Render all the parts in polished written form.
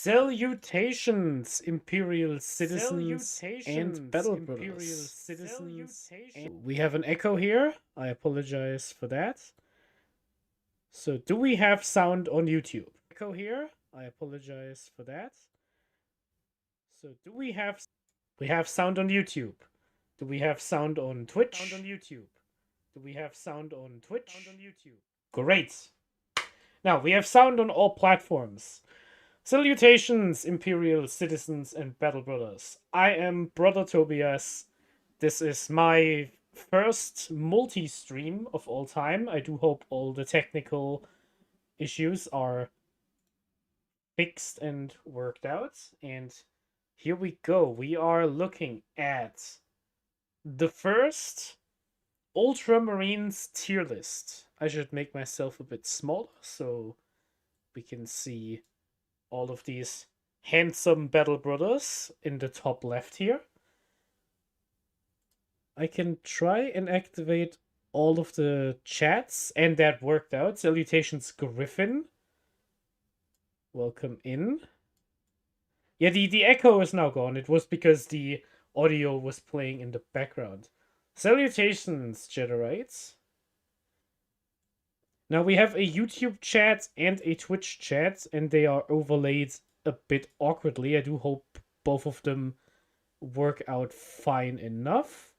Salutations, Imperial citizens and battle brothers. We have an echo here. I apologize for that. So, do we have sound on YouTube? Echo here. I apologize for that. So, do we have sound on YouTube? Do we have sound on Twitch? Sound on YouTube. Do we have sound on Twitch? Sound on YouTube. Great. Now, we have sound on all platforms. Salutations, Imperial citizens and battle brothers. I am Brother Tobias. This is my first multi-stream of all time. I do hope all the technical issues are fixed and worked out. And here we go. We are looking at the first Ultramarines tier list. I should make myself a bit smaller so we can see all of these handsome battle brothers in the top left here. I can try and activate all of the chats, and that worked out. Salutations, Griffin. Welcome in. Yeah, the echo is now gone. It was because the audio was playing in the background. Salutations, Jederites. Now we have a YouTube chat and a Twitch chat, and they are overlaid a bit awkwardly. I do hope both of them work out fine enough.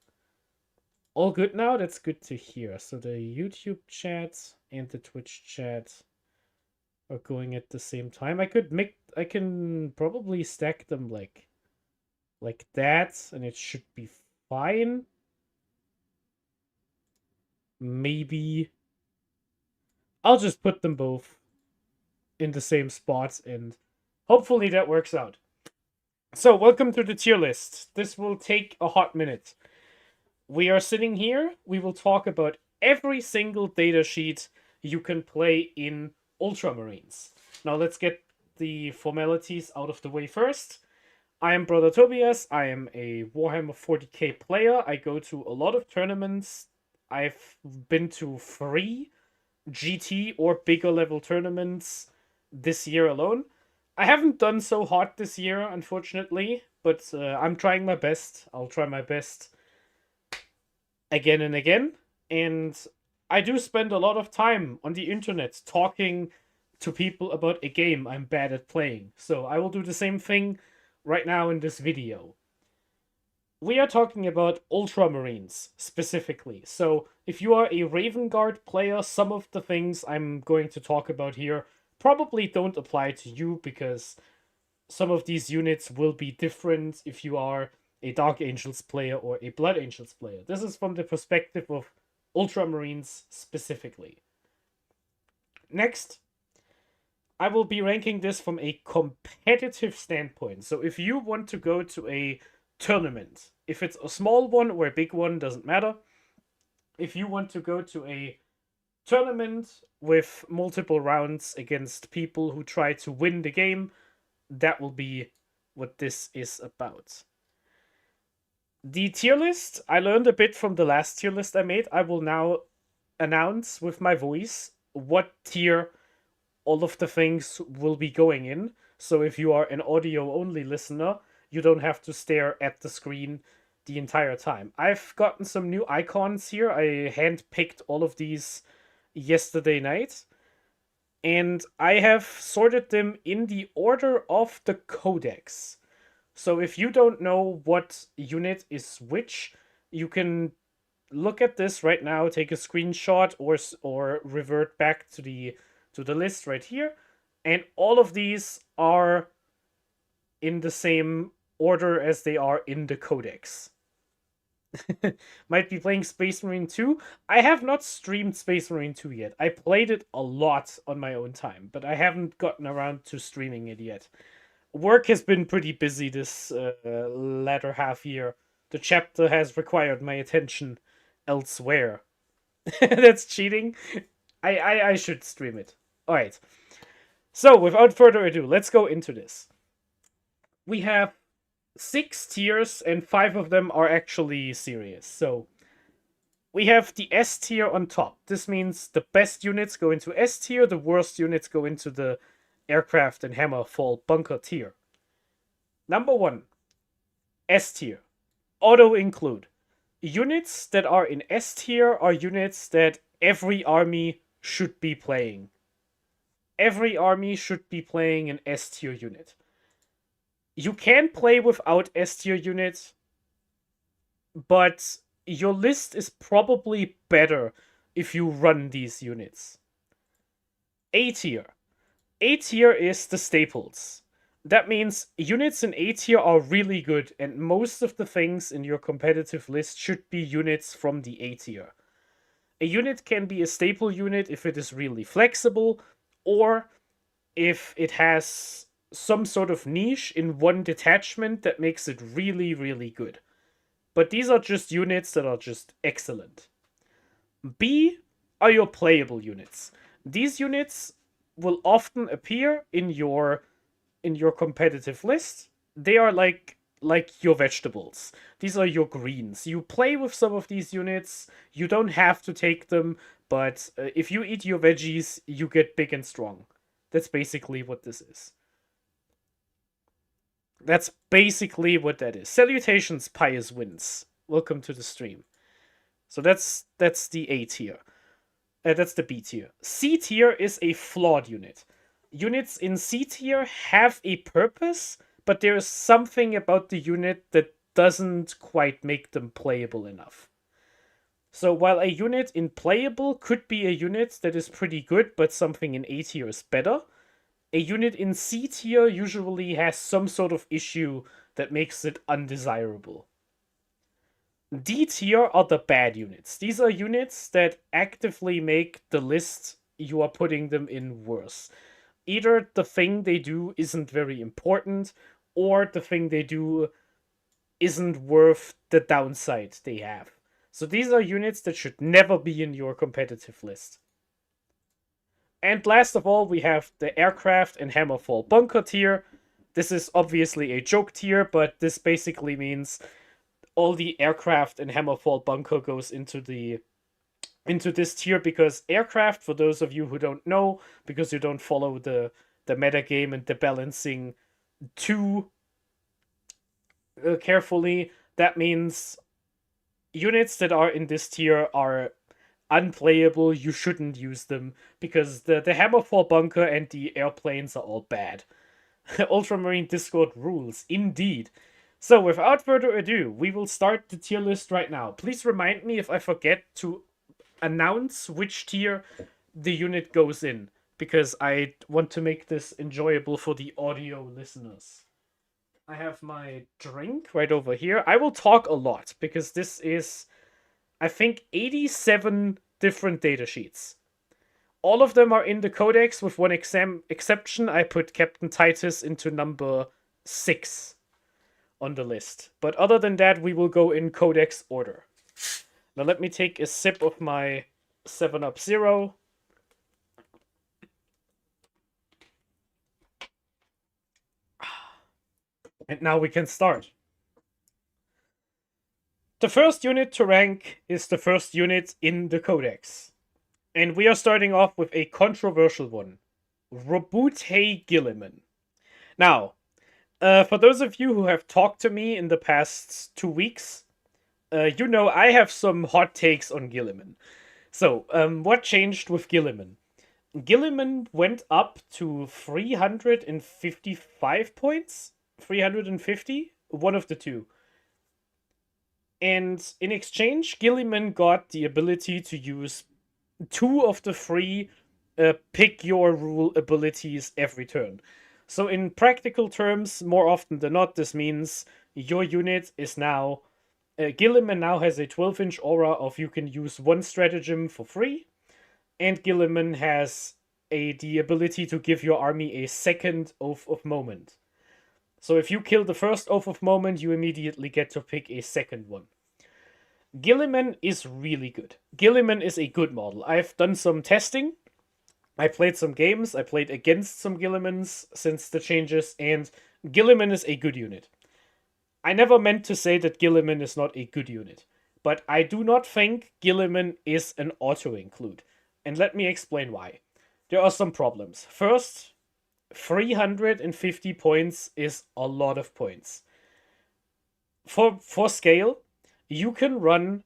All good now? That's good to hear. So the YouTube chat and the Twitch chat are going at the same time. I can probably stack them like that, and it should be fine. Maybe I'll just put them both in the same spot, and hopefully that works out. So, welcome to the tier list. This will take a hot minute. We are sitting here. We will talk about every single datasheet you can play in Ultramarines. Now, let's get the formalities out of the way first. I am Brother Tobias. I am a Warhammer 40k player. I go to a lot of tournaments. I've been to 3 GT or bigger level tournaments this year alone. I haven't done so hot this year, unfortunately, but I'm trying my best. I'll try my best again and again. And I do spend a lot of time on the internet talking to people about a game I'm bad at playing. So I will do the same thing right now in this video. We are talking about Ultramarines, specifically. So, if you are a Raven Guard player, some of the things I'm going to talk about here probably don't apply to you, because some of these units will be different if you are a Dark Angels player or a Blood Angels player. This is from the perspective of Ultramarines specifically. Next, I will be ranking this from a competitive standpoint. So, if you want to go to a tournament, if it's a small one or a big one, doesn't matter. If you want to go to a tournament with multiple rounds against people who try to win the game, that will be what this is about. The tier list, I learned a bit from the last tier list I made. I will now announce with my voice what tier all of the things will be going in. So if you are an audio-only listener, you don't have to stare at the screen the entire time. I've gotten some new icons here. I hand-picked all of these yesterday night. And I have sorted them in the order of the Codex. So if you don't know what unit is which, you can look at this right now, take a screenshot, or revert back to the list right here. And all of these are in the same order as they are in the Codex. Might be playing Space Marine 2. I have not streamed Space Marine 2 yet. I played it a lot on my own time, but I haven't gotten around to streaming it yet. Work has been pretty busy this latter half year. The chapter has required my attention elsewhere. That's cheating. I should stream it. Alright. So, without further ado, let's go into this. We have 6 tiers, and 5 of them are actually serious. So, we have the S tier on top. This means the best units go into S tier, the worst units go into the aircraft and hammerfall bunker tier. Number 1, S tier. Auto include. Units that are in S tier are units that every army should be playing. Every army should be playing an S tier unit. You can play without S tier units, but your list is probably better if you run these units. A tier. A tier is the staples. That means units in A tier are really good, and most of the things in your competitive list should be units from the A tier. A unit can be a staple unit if it is really flexible, or if it has some sort of niche in one detachment that makes it really, really good. But these are just units that are just excellent. B are your playable units. These units will often appear in your competitive list. They are like your vegetables. These are your greens. You play with some of these units. You don't have to take them, but if you eat your veggies, you get big and strong. That's basically what this is. That's basically what that is. Salutations, Pious Winds. Welcome to the stream. So that's the A tier. That's the B tier. C tier is a flawed unit. Units in C tier have a purpose, but there is something about the unit that doesn't quite make them playable enough. So while a unit in playable could be a unit that is pretty good, but something in A tier is better, a unit in C tier usually has some sort of issue that makes it undesirable. D tier are the bad units. These are units that actively make the list you are putting them in worse. Either the thing they do isn't very important, or the thing they do isn't worth the downside they have. So these are units that should never be in your competitive list. And last of all, we have the aircraft and hammerfall bunker tier. This is obviously a joke tier, but this basically means all the aircraft and hammerfall bunker goes into this tier, because aircraft, for those of you who don't know, because you don't follow the metagame and the balancing too carefully, that means units that are in this tier are unplayable. You shouldn't use them, because the hammerfall bunker and the airplanes are all bad. Ultramarine Discord rules, indeed. So without further ado, we will start the tier list right now. Please remind me if I forget to announce which tier the unit goes in, because I want to make this enjoyable for the audio listeners. I have my drink right over here. I will talk a lot, because this is, I think, 87 different datasheets. All of them are in the Codex, with one exception. I put Captain Titus into number 6 on the list. But other than that, we will go in Codex order. Now let me take a sip of my 7-Up Zero. And now we can start. The first unit to rank is the first unit in the Codex. And we are starting off with a controversial one. Robute Gilman. Now, for those of you who have talked to me in the past 2 weeks, you know I have some hot takes on Gilman. So, what changed with Gilman? Gilman went up to 355 points? 350? One of the two. And in exchange, Gilman got the ability to use 2 of the 3 pick your rule abilities every turn. So in practical terms, more often than not, this means your unit is now... Gilman now has a 12-inch aura of you can use 1 stratagem for free, and Gilman has the ability to give your army a second Oath of Moment. So if you kill the first Oath of Moment, you immediately get to pick a second one. Gilman is really good. Gilman is a good model. I've done some testing. I played some games. I played against some Gilmans since the changes, and Gilman is a good unit. I never meant to say that Gilman is not a good unit, but I do not think Gilman is an auto-include. And let me explain why. There are some problems. First, 350 points is a lot of points. For scale, you can run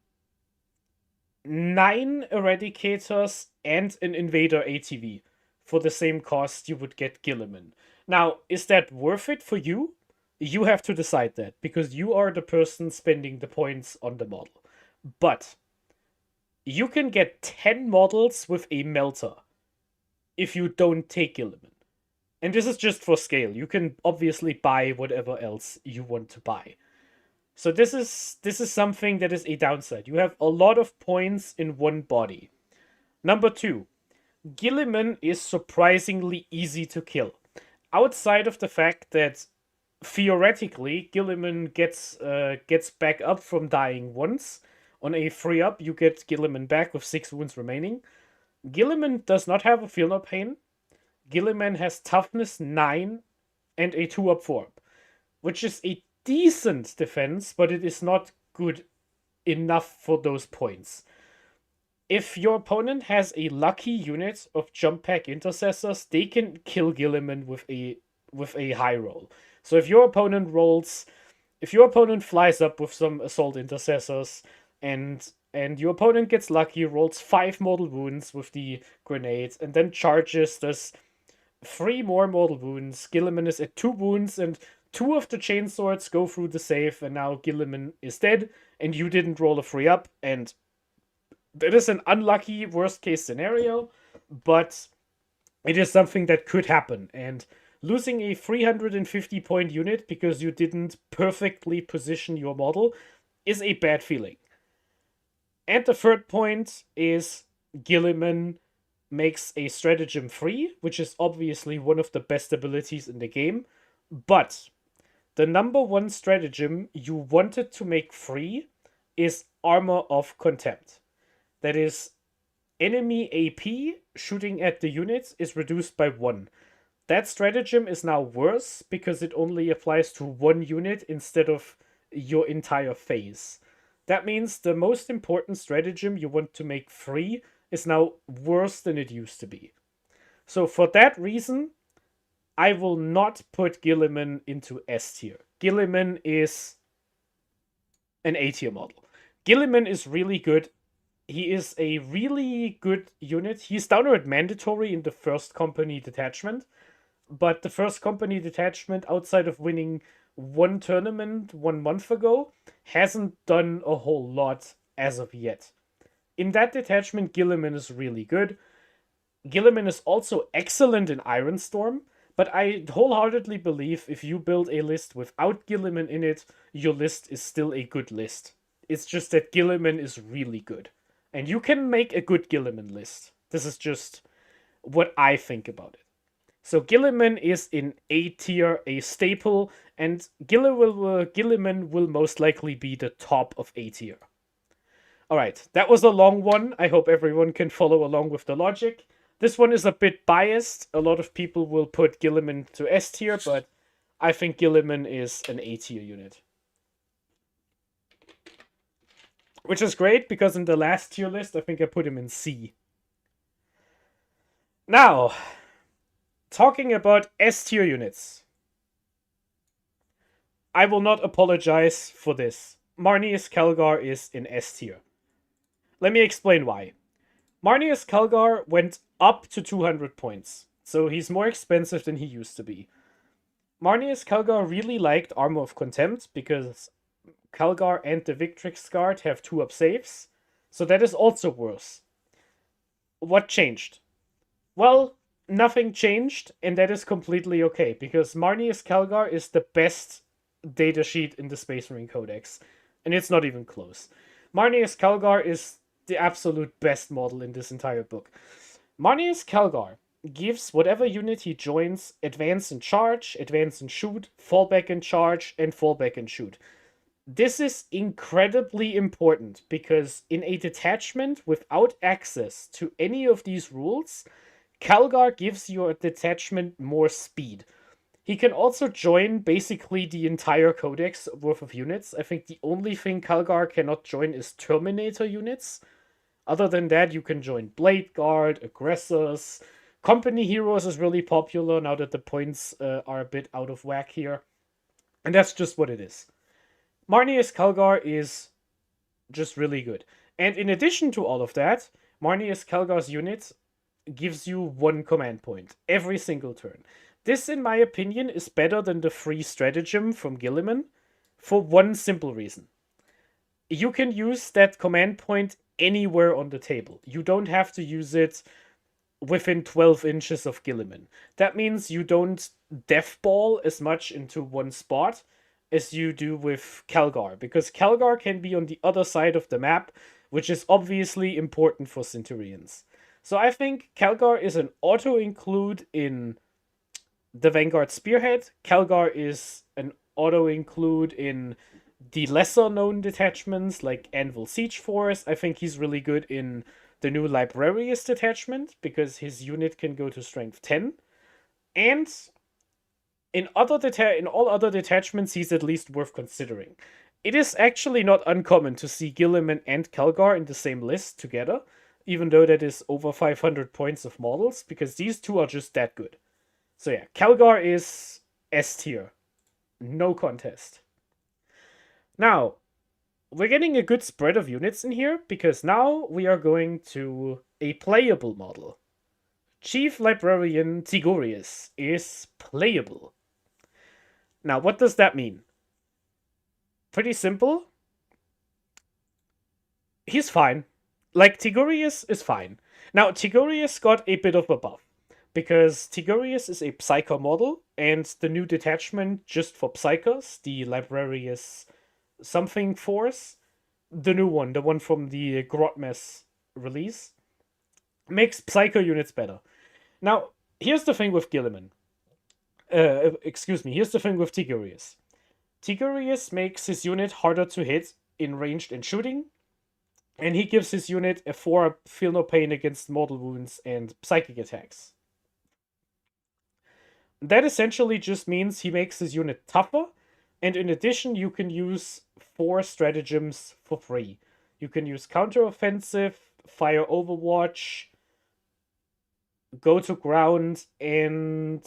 9 Eradicators and an Invader ATV for the same cost you would get Gilliman. Now, is that worth it for you? You have to decide that, because you are the person spending the points on the model. But you can get 10 models with a melter if you don't take Gilliman. And this is just for scale. You can obviously buy whatever else you want to buy. So this is something that is a downside. You have a lot of points in one body. Number 2, Gilliman is surprisingly easy to kill. Outside of the fact that theoretically Gilliman gets back up from dying once. On a free up, you get Gilliman back with 6 wounds remaining. Gilliman does not have a feel no pain. Gilliman has toughness 9 and a 2-up 4-up, which is a decent defense, but it is not good enough for those points. If your opponent has a lucky unit of jump pack intercessors, they can kill Gilliman with a high roll. So if your opponent flies up with some assault intercessors and your opponent gets lucky, rolls 5 mortal wounds with the grenade, and then charges, does 3 more mortal wounds, Gilliman is at 2 wounds, and 2 of the chainswords go through the save, and now Gilliman is dead, and you didn't roll a free up, and that is an unlucky worst case scenario, but it is something that could happen, and losing a 350 point unit because you didn't perfectly position your model is a bad feeling. And the third point is Gilliman makes a stratagem free, which is obviously one of the best abilities in the game, but the number 1 stratagem you wanted to make free is Armor of Contempt. That is, enemy AP shooting at the units is reduced by 1. That stratagem is now worse because it only applies to 1 unit instead of your entire phase. That means the most important stratagem you want to make free is now worse than it used to be. So for that reason, I will not put Gilliman into S tier. Gilliman is an A tier model. Gilliman is really good. He is a really good unit. He's downward mandatory in the first company detachment, but the first company detachment, outside of winning 1 tournament 1 month ago, hasn't done a whole lot as of yet. In that detachment, Gilliman is really good. Gilliman is also excellent in Ironstorm, but I wholeheartedly believe if you build a list without Gilliman in it, your list is still a good list. It's just that Gilliman is really good. And you can make a good Gilliman list. This is just what I think about it. So Gilliman is in A tier, a staple, and Gilliman will most likely be the top of A tier. Alright, that was a long one. I hope everyone can follow along with the logic. This one is a bit biased. A lot of people will put Gilliman to S tier, but I think Gilliman is an A tier unit. Which is great, because in the last tier list, I think I put him in C. Now, talking about S tier units. I will not apologize for this. Marneus Calgar is in S tier. Let me explain why. Marneus Calgar went up to 200 points, so he's more expensive than he used to be. Marneus Calgar really liked Armor of Contempt, because Calgar and the Victrix Guard have 2-up saves, so that is also worse. What changed? Well, nothing changed, and that is completely okay, because Marneus Calgar is the best datasheet in the Space Marine Codex, and it's not even close. Marneus Calgar is the absolute best model in this entire book. Marneus Calgar gives whatever unit he joins advance and charge, advance and shoot, fall back and charge, and fall back and shoot. This is incredibly important, because in a detachment without access to any of these rules, Calgar gives your detachment more speed. He can also join basically the entire codex worth of units. I think the only thing Calgar cannot join is Terminator units. Other than that, you can join Blade Guard, Aggressors, Company Heroes is really popular now that the points are a bit out of whack here. And that's just what it is. Marneus Calgar is just really good. And in addition to all of that, Marneus Calgar's unit gives you 1 command point every single turn. This, in my opinion, is better than the free stratagem from Gilman for one simple reason. You can use that command point anywhere on the table. You don't have to use it within 12 inches of Gilliman. That means you don't deathball as much into one spot as you do with Calgar, because Calgar can be on the other side of the map, which is obviously important for Centurions. So I think Calgar is an auto-include in the Vanguard Spearhead. Calgar is an auto-include in the lesser-known detachments like Anvil Siege Force. I think he's really good in the new Librarius detachment, because his unit can go to strength 10. And in all other detachments, he's at least worth considering. It is actually not uncommon to see Gilliman and Calgar in the same list together, even though that is over 500 points of models, because these two are just that good. So yeah, Calgar is S tier. No contest. Now, we're getting a good spread of units in here, because now we are going to a playable model. Chief Librarian Tigurius is playable. Now, what does that mean? Pretty simple. He's fine. Like, Tigurius is fine. Now, Tigurius got a bit of a buff, because Tigurius is a Psyker model, and the new detachment just for Psykers, the Librarius something Force, the new one, the one from the Grotmess release, makes Psyker units better. Now, here's the thing with Gilliman. Here's the thing with Tigurius. Tigurius makes his unit harder to hit in ranged and shooting, and he gives his unit a 4 feel no pain against mortal wounds and psychic attacks. That essentially just means he makes his unit tougher, and in addition, you can use 4 stratagems for free. You can use counteroffensive, fire overwatch, go to ground, and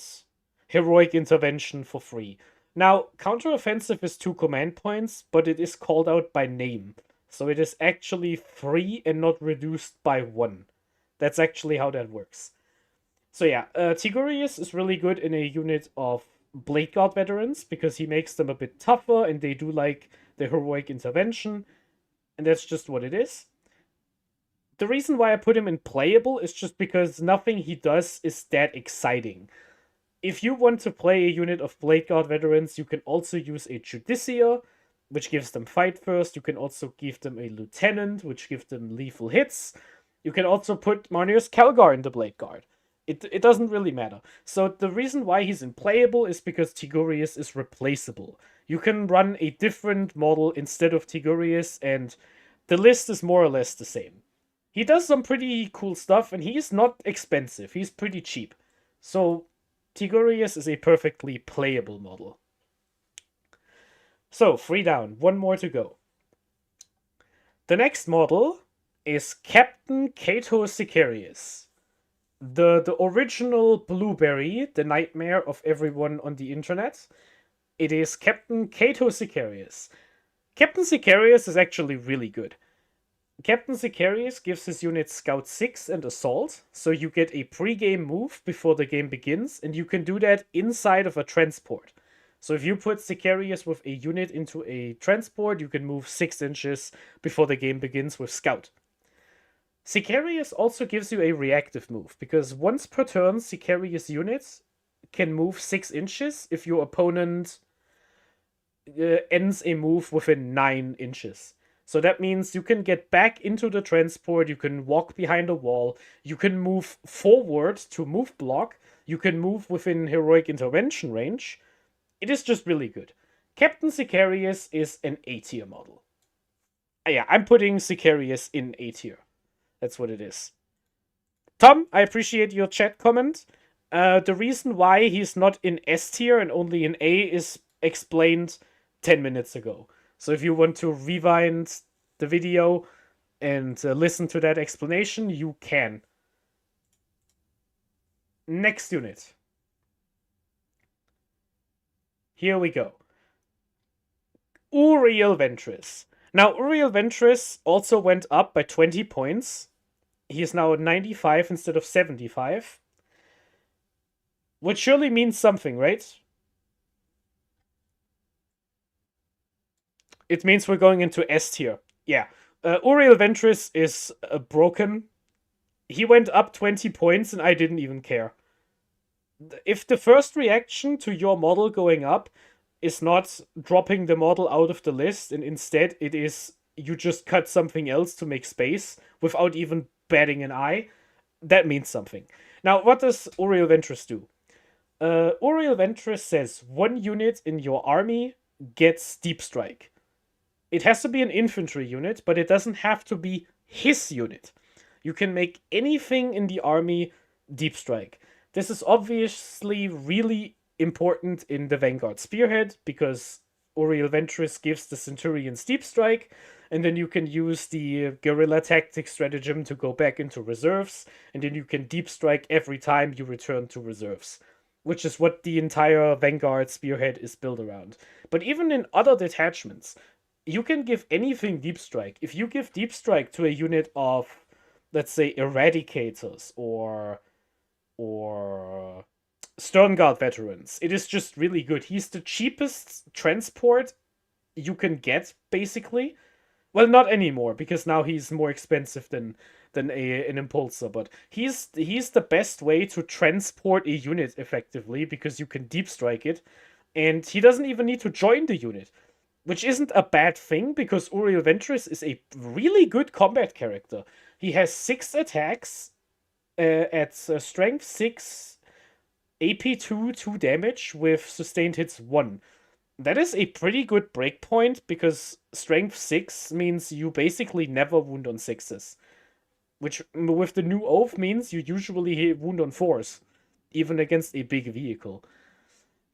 heroic intervention for free. Now, counteroffensive is 2 command points, but it is called out by name. So it is actually free and not reduced by 1. That's actually how that works. So yeah, Tigurius is really good in a unit of Blade Guard veterans, because he makes them a bit tougher and they do like the heroic intervention, and that's just what it is. The reason why I put him in playable is just because nothing he does is that exciting. If you want to play a unit of Blade Guard veterans, you can also use a Judiciar, which gives them fight first. You can also give them a Lieutenant, which gives them lethal hits. You can also put Marneus Calgar in the Blade Guard. It doesn't really matter. So the reason why he's unplayable is because Tigurius is replaceable. You can run a different model instead of Tigurius, and the list is more or less the same. He does some pretty cool stuff, and he's not expensive. He's pretty cheap. So Tigurius is a perfectly playable model. So, 3 down. 1 more to go. The next model is Captain Cato Secaras. The original Blueberry, the nightmare of everyone on the internet. It is Captain Cato Secaras. Captain Secaras is actually really good. Captain Secaras gives his unit Scout 6 and Assault, so you get a pre-game move before the game begins, and you can do that inside of a transport. So if you put Secaras with a unit into a transport, you can move 6 inches before the game begins with Scout. Secaras also gives you a reactive move, because once per turn, Secaras units can move 6 inches if your opponent ends a move within 9 inches. So that means you can get back into the transport, you can walk behind a wall, you can move forward to move block, you can move within heroic intervention range. It is just really good. Captain Secaras is an A tier model. Yeah, I'm putting Secaras in A tier. That's what it is. Tom, I appreciate your chat comment. The reason why he's not in S tier and only in A is explained 10 minutes ago. So if you want to rewind the video and listen to that explanation, you can. Next unit. Here we go. Uriel Ventress. Now, Uriel Ventress also went up by 20 points. He is now at 95 instead of 75. Which surely means something, right? It means we're going into S tier. Yeah. Uriel Ventress is broken. He went up 20 points and I didn't even care. If the first reaction to your model going up is not dropping the model out of the list, and instead it is you just cut something else to make space without even batting an eye, that means something. Now, what does Uriel Ventress do? Uriel Ventress says 1 unit in your army gets Deep Strike. It has to be an infantry unit, but it doesn't have to be his unit. You can make anything in the army Deep Strike. This is obviously really important in the Vanguard Spearhead, because Uriel Ventress gives the Centurions Deep Strike, and then you can use the Guerrilla Tactics stratagem to go back into reserves, and then you can Deep Strike every time you return to reserves, which is what the entire Vanguard Spearhead is built around. But even in other detachments, you can give anything Deep Strike. If you give Deep Strike to a unit of, let's say, Eradicators or Sternguard veterans, it is just really good. He's the cheapest transport you can get, basically. Well, not anymore, because now he's more expensive than an impulsor, but he's the best way to transport a unit effectively, because you can Deep Strike it, and he doesn't even need to join the unit, which isn't a bad thing, because Uriel Ventress is a really good combat character. He has 6 attacks at strength 6, AP 2, 2 damage with sustained hits 1. That is a pretty good breakpoint, because strength 6 means you basically never wound on 6s. Which, with the new oath, means you usually wound on 4s, even against a big vehicle.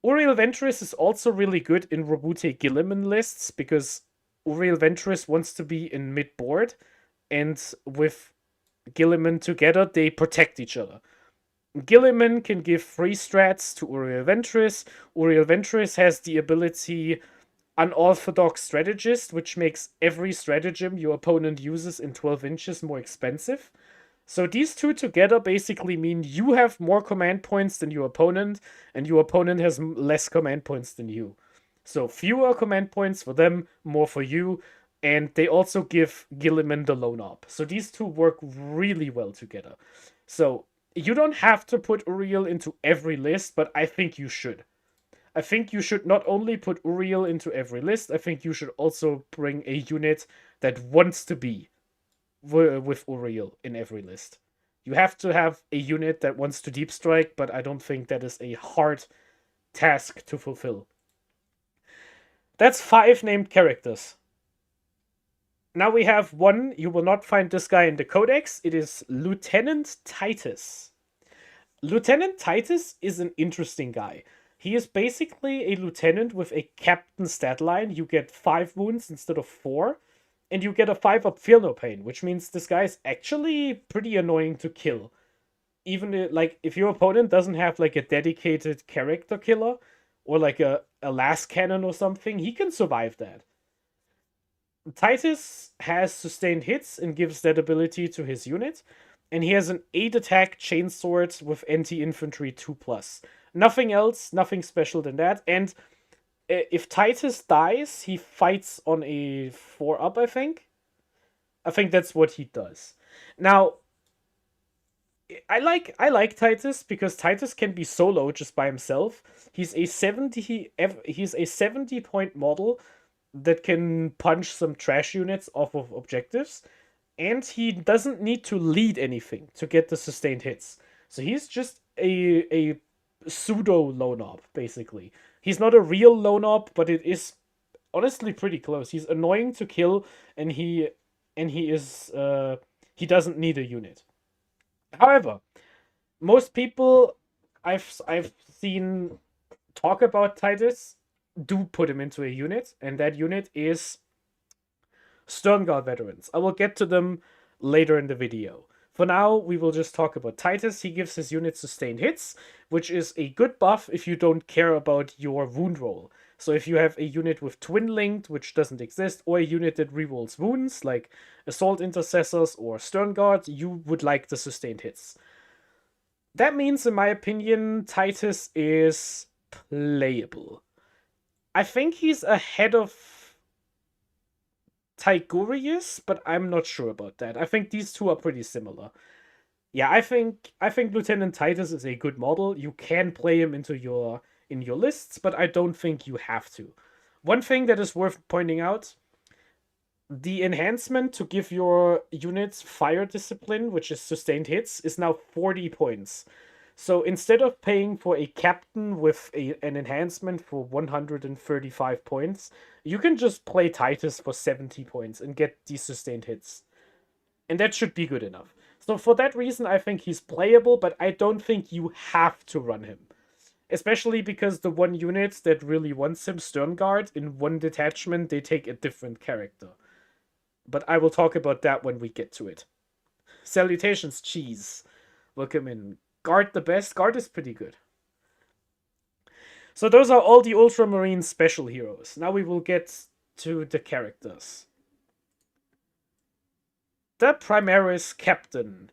Uriel Ventress is also really good in Robute Gilliman lists, because Uriel Ventress wants to be in mid-board, and with Gilliman together, they protect each other. Gilliman can give free strats to Uriel Ventress. Uriel Ventress has the ability Unorthodox Strategist, which makes every stratagem your opponent uses in 12 inches more expensive. So these two together basically mean you have more command points than your opponent, and your opponent has less command points than you. So fewer command points for them, more for you, and they also give Gilliman the lone op. So these two work really well together. So you don't have to put Uriel into every list, but I think you should. I think you should not only put Uriel into every list, I think you should also bring a unit that wants to be with Uriel in every list. You have to have a unit that wants to Deep Strike, but I don't think that is a hard task to fulfill. That's 5 named characters. Now we have one. You will not find this guy in the Codex. It is Lieutenant Titus. Lieutenant Titus is an interesting guy. He is basically a lieutenant with a captain stat line. You get 5 wounds instead of 4. And you get a 5-up Feel No Pain, which means this guy is actually pretty annoying to kill. Even like if your opponent doesn't have like a dedicated character killer, or like a last cannon or something, he can survive that. Titus has sustained hits and gives that ability to his unit, and he has an 8 attack chainsword with anti-infantry 2+. Nothing else, nothing special than that, and if Titus dies, he fights on a 4-up, I think. I think that's what he does. Now, I like Titus because Titus can be solo just by himself. He's a 70 point model that can punch some trash units off of objectives, and he doesn't need to lead anything to get the sustained hits. So he's just a pseudo lone op, basically. He's not a real lone op, but it is honestly pretty close. He's annoying to kill, and he doesn't need a unit. However, most people I've seen talk about Titus do put him into a unit, and that unit is Sternguard veterans. I will get to them later in the video. For now, we will just talk about Titus. He gives his unit sustained hits, which is a good buff if you don't care about your wound roll. So if you have a unit with Twin Linked, which doesn't exist, or a unit that rerolls wounds, like Assault Intercessors or Stern Guard, you would like the sustained hits. That means, in my opinion, Titus is playable. I think he's ahead of Tigurius, but I'm not sure about that. I think these two are pretty similar. Yeah, I think Lieutenant Titus is a good model. You can play him in your lists, but I don't think you have to. One thing that is worth pointing out, the enhancement to give your units fire discipline, which is sustained hits, is now 40 points. So instead of paying for a captain with an enhancement for 135 points, you can just play Titus for 70 points and get these sustained hits. And that should be good enough. So for that reason, I think he's playable, but I don't think you have to run him. Especially because the one unit that really wants him, Stern Guard, in one detachment, they take a different character. But I will talk about that when we get to it. Salutations, Cheese. Welcome in. Guard the best. Guard is pretty good. So those are all the Ultramarine special heroes. Now we will get to the characters. The Pariah Captain.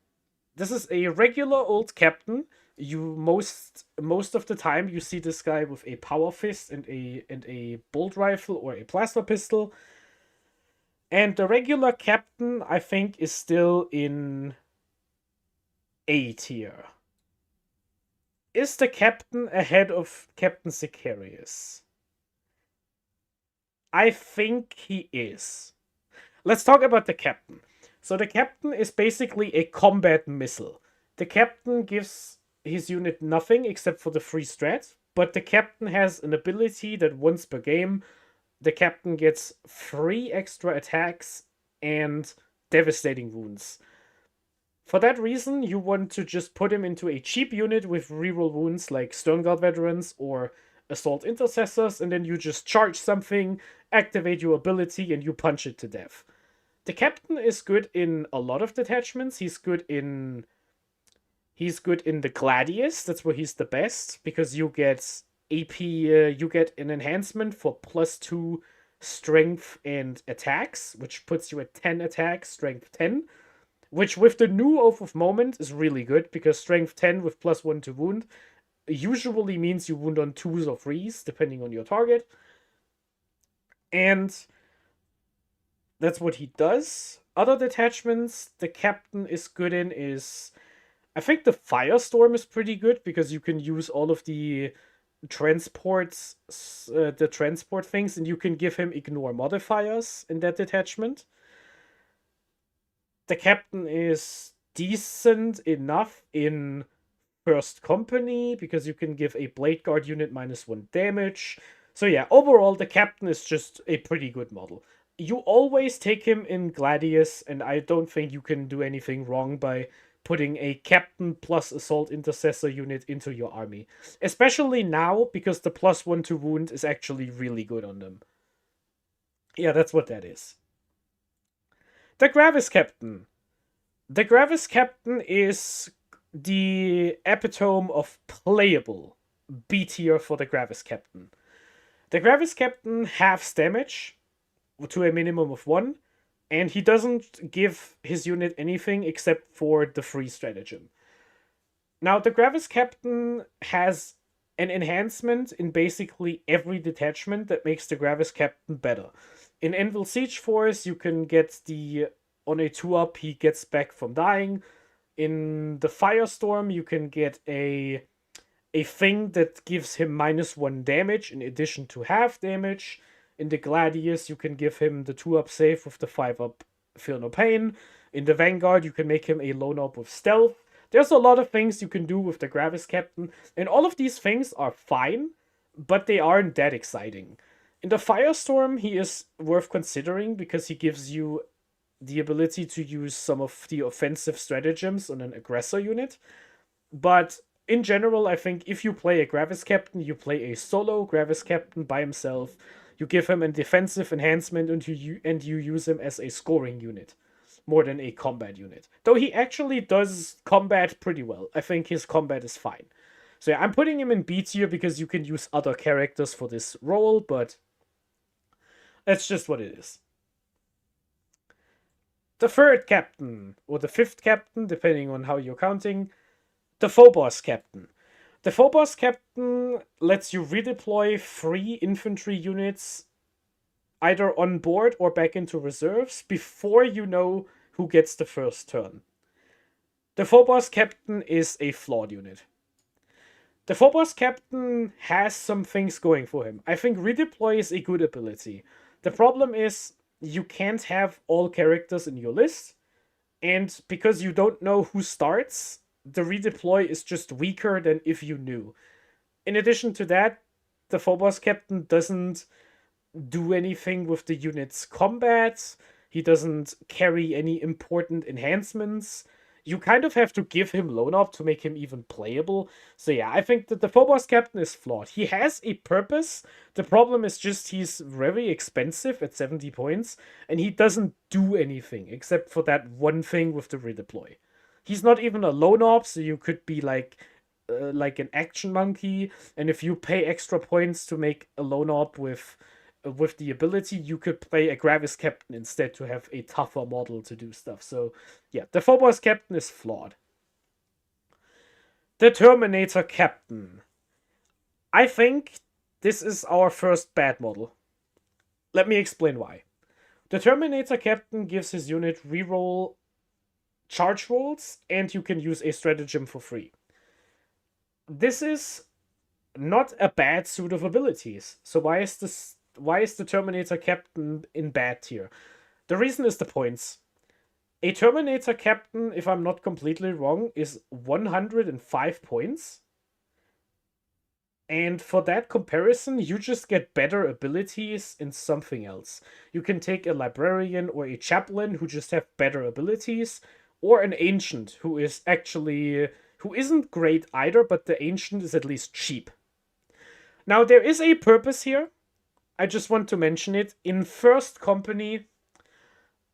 This is a regular old captain. You most of the time you see this guy with a power fist and a bolt rifle or a plasma pistol. And the regular captain, I think, is still in A tier. Is the captain ahead of Captain Secaras? I think he is. Let's talk about the captain. So the captain is basically a combat missile. The captain gives his unit nothing except for the free strat, but the captain has an ability that once per game, the captain gets 3 extra attacks and devastating wounds. For that reason, you want to just put him into a cheap unit with reroll wounds like Stern Guard Veterans or Assault Intercessors, and then you just charge something, activate your ability, and you punch it to death. The captain is good in a lot of detachments. He's good in the Gladius. That's where he's the best, because you get AP, you get an enhancement for +2 strength and attacks, which puts you at 10 attacks, strength 10. Which, with the new Oath of Moment, is really good, because strength 10 with +1 to wound usually means you wound on 2s or 3s, depending on your target. And that's what he does. Other detachments the captain is good in is... I think the Firestorm is pretty good, because you can use all of the transport things, and you can give him ignore modifiers in that detachment. The captain is decent enough in First Company, because you can give a Blade Guard unit -1 damage. So yeah, overall, the captain is just a pretty good model. You always take him in Gladius, and I don't think you can do anything wrong by putting a captain plus Assault Intercessor unit into your army. Especially now, because the +1 to wound is actually really good on them. Yeah, that's what that is. The Gravis Captain. The Gravis Captain is the epitome of playable B tier for the Gravis Captain. The Gravis Captain halves damage to a minimum of 1, and he doesn't give his unit anything except for the free stratagem. Now, the Gravis Captain has an enhancement in basically every detachment that makes the Gravis Captain better. In Anvil Siege Force, you can get on a 2-up, he gets back from dying. In the Firestorm, you can get a thing that gives him -1 damage in addition to half damage. In the Gladius, you can give him the 2-up save with the 5-up Feel No Pain. In the Vanguard, you can make him a lone up with stealth. There's a lot of things you can do with the Gravis Captain, and all of these things are fine, but they aren't that exciting. In the Firestorm, he is worth considering because he gives you the ability to use some of the offensive stratagems on an aggressor unit. But in general, I think if you play a Gravis Captain, you play a solo Gravis Captain by himself. You give him a defensive enhancement and you use him as a scoring unit. more than a combat unit. Though he actually does combat pretty well. I think his combat is fine. So yeah, I'm putting him in B tier because you can use other characters for this role, but that's just what it is. The third captain, or the fifth captain, depending on how you're counting, the Foros Captain. The Foros Captain lets you redeploy 3 infantry units either on board or back into reserves before you know who gets the first turn. The Foros Captain is a flawed unit. The Foros Captain has some things going for him. I think redeploy is a good ability. The problem is you can't have all characters in your list, and because you don't know who starts, the redeploy is just weaker than if you knew. In addition to that, the Foros Captain doesn't do anything with the unit's combat. He doesn't carry any important enhancements. You kind of have to give him loan up to make him even playable. So yeah, I think that the Foros Captain is flawed. He has a purpose. The problem is just he's very expensive at 70 points, and he doesn't do anything except for that one thing with the redeploy. He's not even a loan op, so you could be like an action monkey, and if you pay extra points to make a loan op with the ability, you could play a Gravis Captain instead to have a tougher model to do stuff. So yeah, the Foros Captain is flawed. The Terminator Captain. I think this is our first bad model. Let me explain why. The Terminator Captain gives his unit reroll charge rolls, and you can use a stratagem for free. This is not a bad suit of abilities. So why is the Terminator Captain in bad tier? The reason is the points. A Terminator Captain, if I'm not completely wrong, is 105 points. And for that comparison, you just get better abilities in something else. You can take a Librarian or a Chaplain who just have better abilities, or an Ancient who isn't great either, but the Ancient is at least cheap. Now, there is a purpose here. I just want to mention it. In First Company,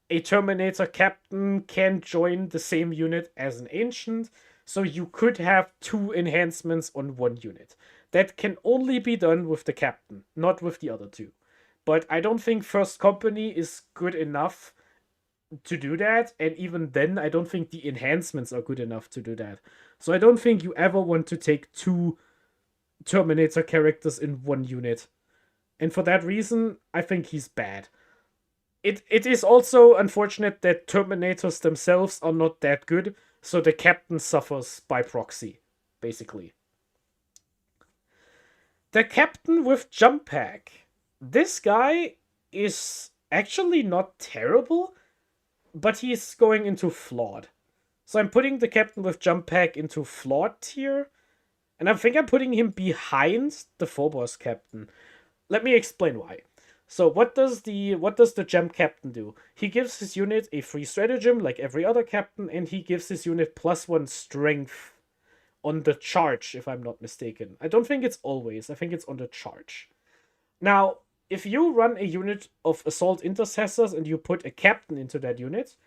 a Terminator Captain can join the same unit as an Ancient, so you could have 2 enhancements on 1 unit. That can only be done with the Captain, not with the other 2. But I don't think First Company is good enough to do that, and even then, I don't think the enhancements are good enough to do that. So I don't think you ever want to take 2 Terminator characters in 1 unit. And for that reason, I think he's bad. It is also unfortunate that Terminators themselves are not that good, so the Captain suffers by proxy, basically. The Captain with Jump Pack. This guy is actually not terrible, but he's going into flawed. So I'm putting the Captain with Jump Pack into flawed tier, and I think I'm putting him behind the Foros Captain. Let me explain why. So what does the Jump Captain do? He gives his unit a free stratagem like every other captain, and he gives his unit +1 strength on the charge, if I'm not mistaken. I don't think it's always. I think it's on the charge. Now, if you run a unit of assault intercessors and you put a captain into that unit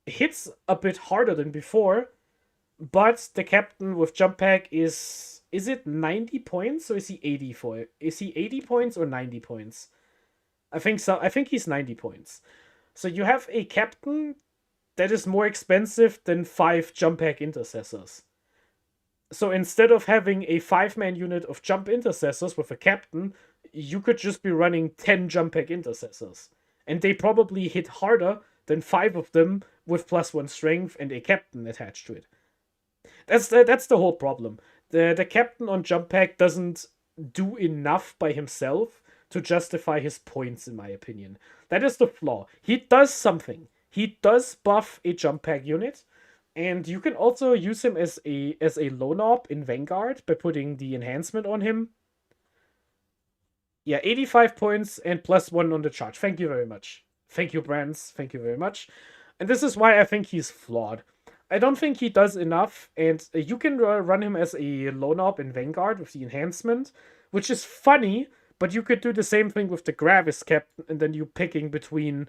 hits a bit harder than before, but the Captain with Jump Pack is it 90 points or is he 80 for it? Is he 80 points or 90 points? I think so. I think he's 90 points. So you have a Captain that is more expensive than 5 Jump Pack intercessors. So instead of having a 5-man unit of jump intercessors with a Captain, you could just be running 10 Jump Pack intercessors. And they probably hit harder than 5 of them with +1 strength and a Captain attached to it. That's the whole problem. The Captain on Jump Pack doesn't do enough by himself to justify his points, in my opinion. That is the flaw. He does something. He does buff a Jump Pack unit, and you can also use him as a lone op in Vanguard by putting the enhancement on him. Yeah, 85 points and +1 on the charge. Thank you very much. Thank you, Brands. Thank you very much. And this is why I think he's flawed. I don't think he does enough, and you can run him as a lone op in Vanguard with the enhancement, which is funny, but you could do the same thing with the Gravis Captain, and then you picking between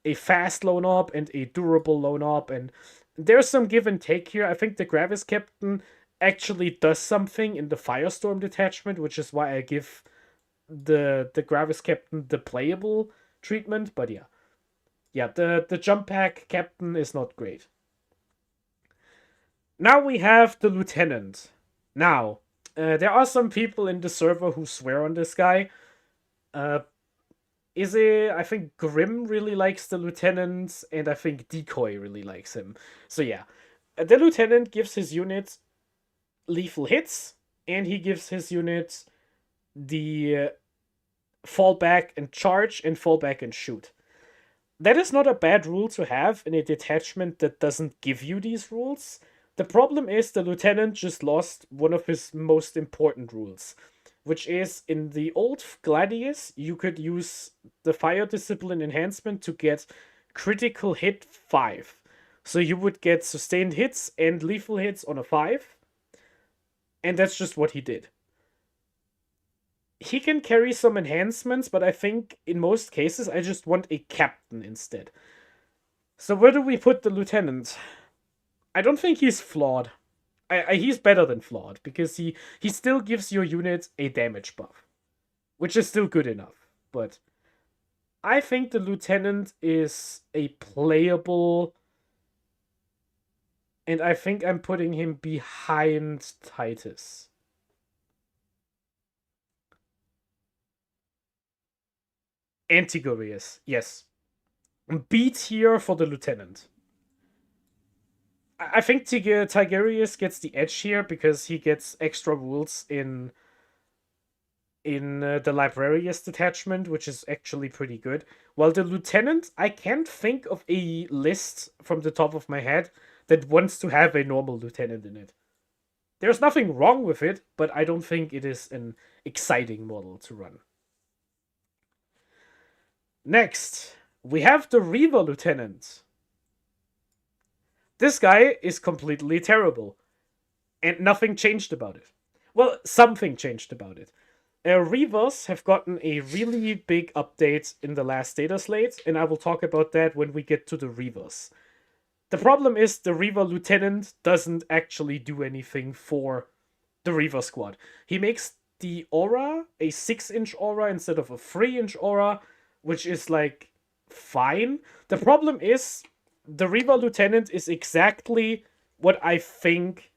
a fast lone op and a durable lone op, and there's some give and take here. I think the Gravis Captain actually does something in the Firestorm detachment, which is why I give the Gravis Captain the playable treatment. But yeah, the jump pack Captain is not great. Now we have the Lieutenant. Now, there are some people in the server who swear on this guy. I think Grim really likes the Lieutenant, and I think Decoy really likes him. So yeah, the Lieutenant gives his unit lethal hits, and he gives his unit the fall back and charge and fall back and shoot. That is not a bad rule to have in a detachment that doesn't give you these rules. The problem is the Lieutenant just lost one of his most important rules, which is in the old Gladius, you could use the Fire Discipline enhancement to get critical hit 5. So you would get sustained hits and lethal hits on a 5. And that's just what he did. He can carry some enhancements, but I think in most cases I just want a captain instead. So where do we put the Lieutenant? I don't think he's flawed. He's better than flawed, because he still gives your unit a damage buff, which is still good enough. But I think the Lieutenant is a playable, and I think I'm putting him behind Titus. Antigorius, yes. B tier for the Lieutenant. I think Tigerius gets the edge here because he gets extra rules in the Librarius detachment, which is actually pretty good. While the Lieutenant, I can't think of a list from the top of my head that wants to have a normal Lieutenant in it. There's nothing wrong with it, but I don't think it is an exciting model to run. Next, we have the Reaver Lieutenant. This guy is completely terrible, and nothing changed about it. Well, something changed about it. Reavers have gotten a really big update in the last data slate, and I will talk about that when we get to the Reavers. The problem is the Reaver Lieutenant doesn't actually do anything for the Reaver squad. He makes the aura a 6-inch aura instead of a 3-inch aura, which is like fine. The problem is the Reaver Lieutenant is exactly what I think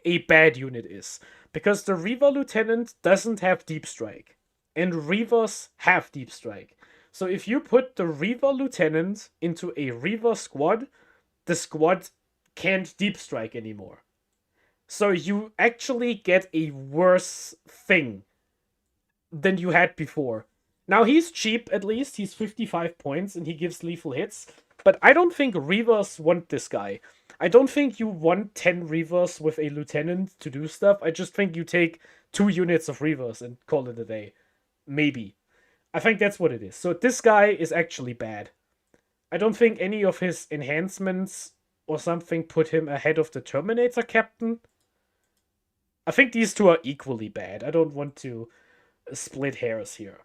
a bad unit is. Because the Reaver Lieutenant doesn't have Deep Strike. And Reavers have Deep Strike. So if you put the Reaver Lieutenant into a Reaver squad, the squad can't Deep Strike anymore. So you actually get a worse thing than you had before. Now, he's cheap, at least. He's 55 points, and he gives lethal hits. But I don't think Reavers want this guy. I don't think you want 10 Reavers with a Lieutenant to do stuff. I just think you take 2 units of Reavers and call it a day. Maybe. I think that's what it is. So this guy is actually bad. I don't think any of his enhancements or something put him ahead of the Terminator Captain. I think these two are equally bad. I don't want to split hairs here.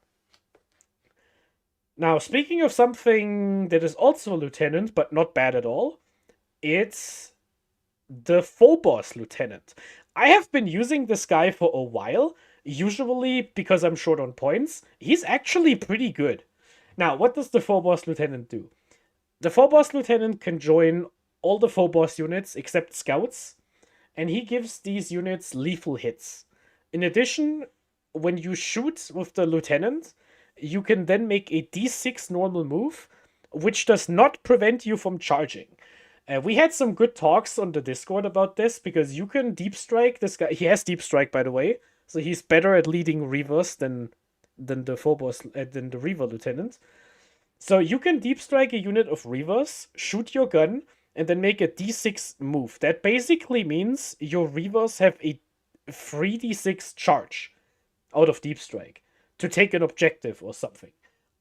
Now, speaking of something that is also a Lieutenant, but not bad at all, it's the Phobos Lieutenant. I have been using this guy for a while, usually because I'm short on points. He's actually pretty good. Now, what does the Phobos Lieutenant do? The Phobos Lieutenant can join all the Phobos units except Scouts, and he gives these units lethal hits. In addition, when you shoot with the Lieutenant, you can then make a d6 normal move, which does not prevent you from charging. We had some good talks on the Discord about this, because you can Deep Strike this guy. He has Deep Strike, by the way, so he's better at leading Reavers than the Phobos, than the Reaver Lieutenant. So you can Deep Strike a unit of Reavers, shoot your gun, and then make a d6 move. That basically means your Reavers have a 3d6 charge out of Deep Strike to take an objective or something.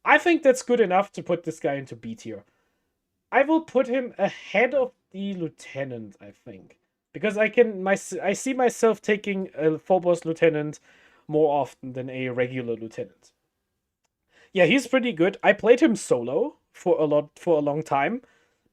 I think that's good enough to put this guy into B tier. I will put him ahead of the Lieutenant, I think. Because I see myself taking a Phobos Lieutenant more often than a regular Lieutenant. Yeah, he's pretty good. I played him solo for a long time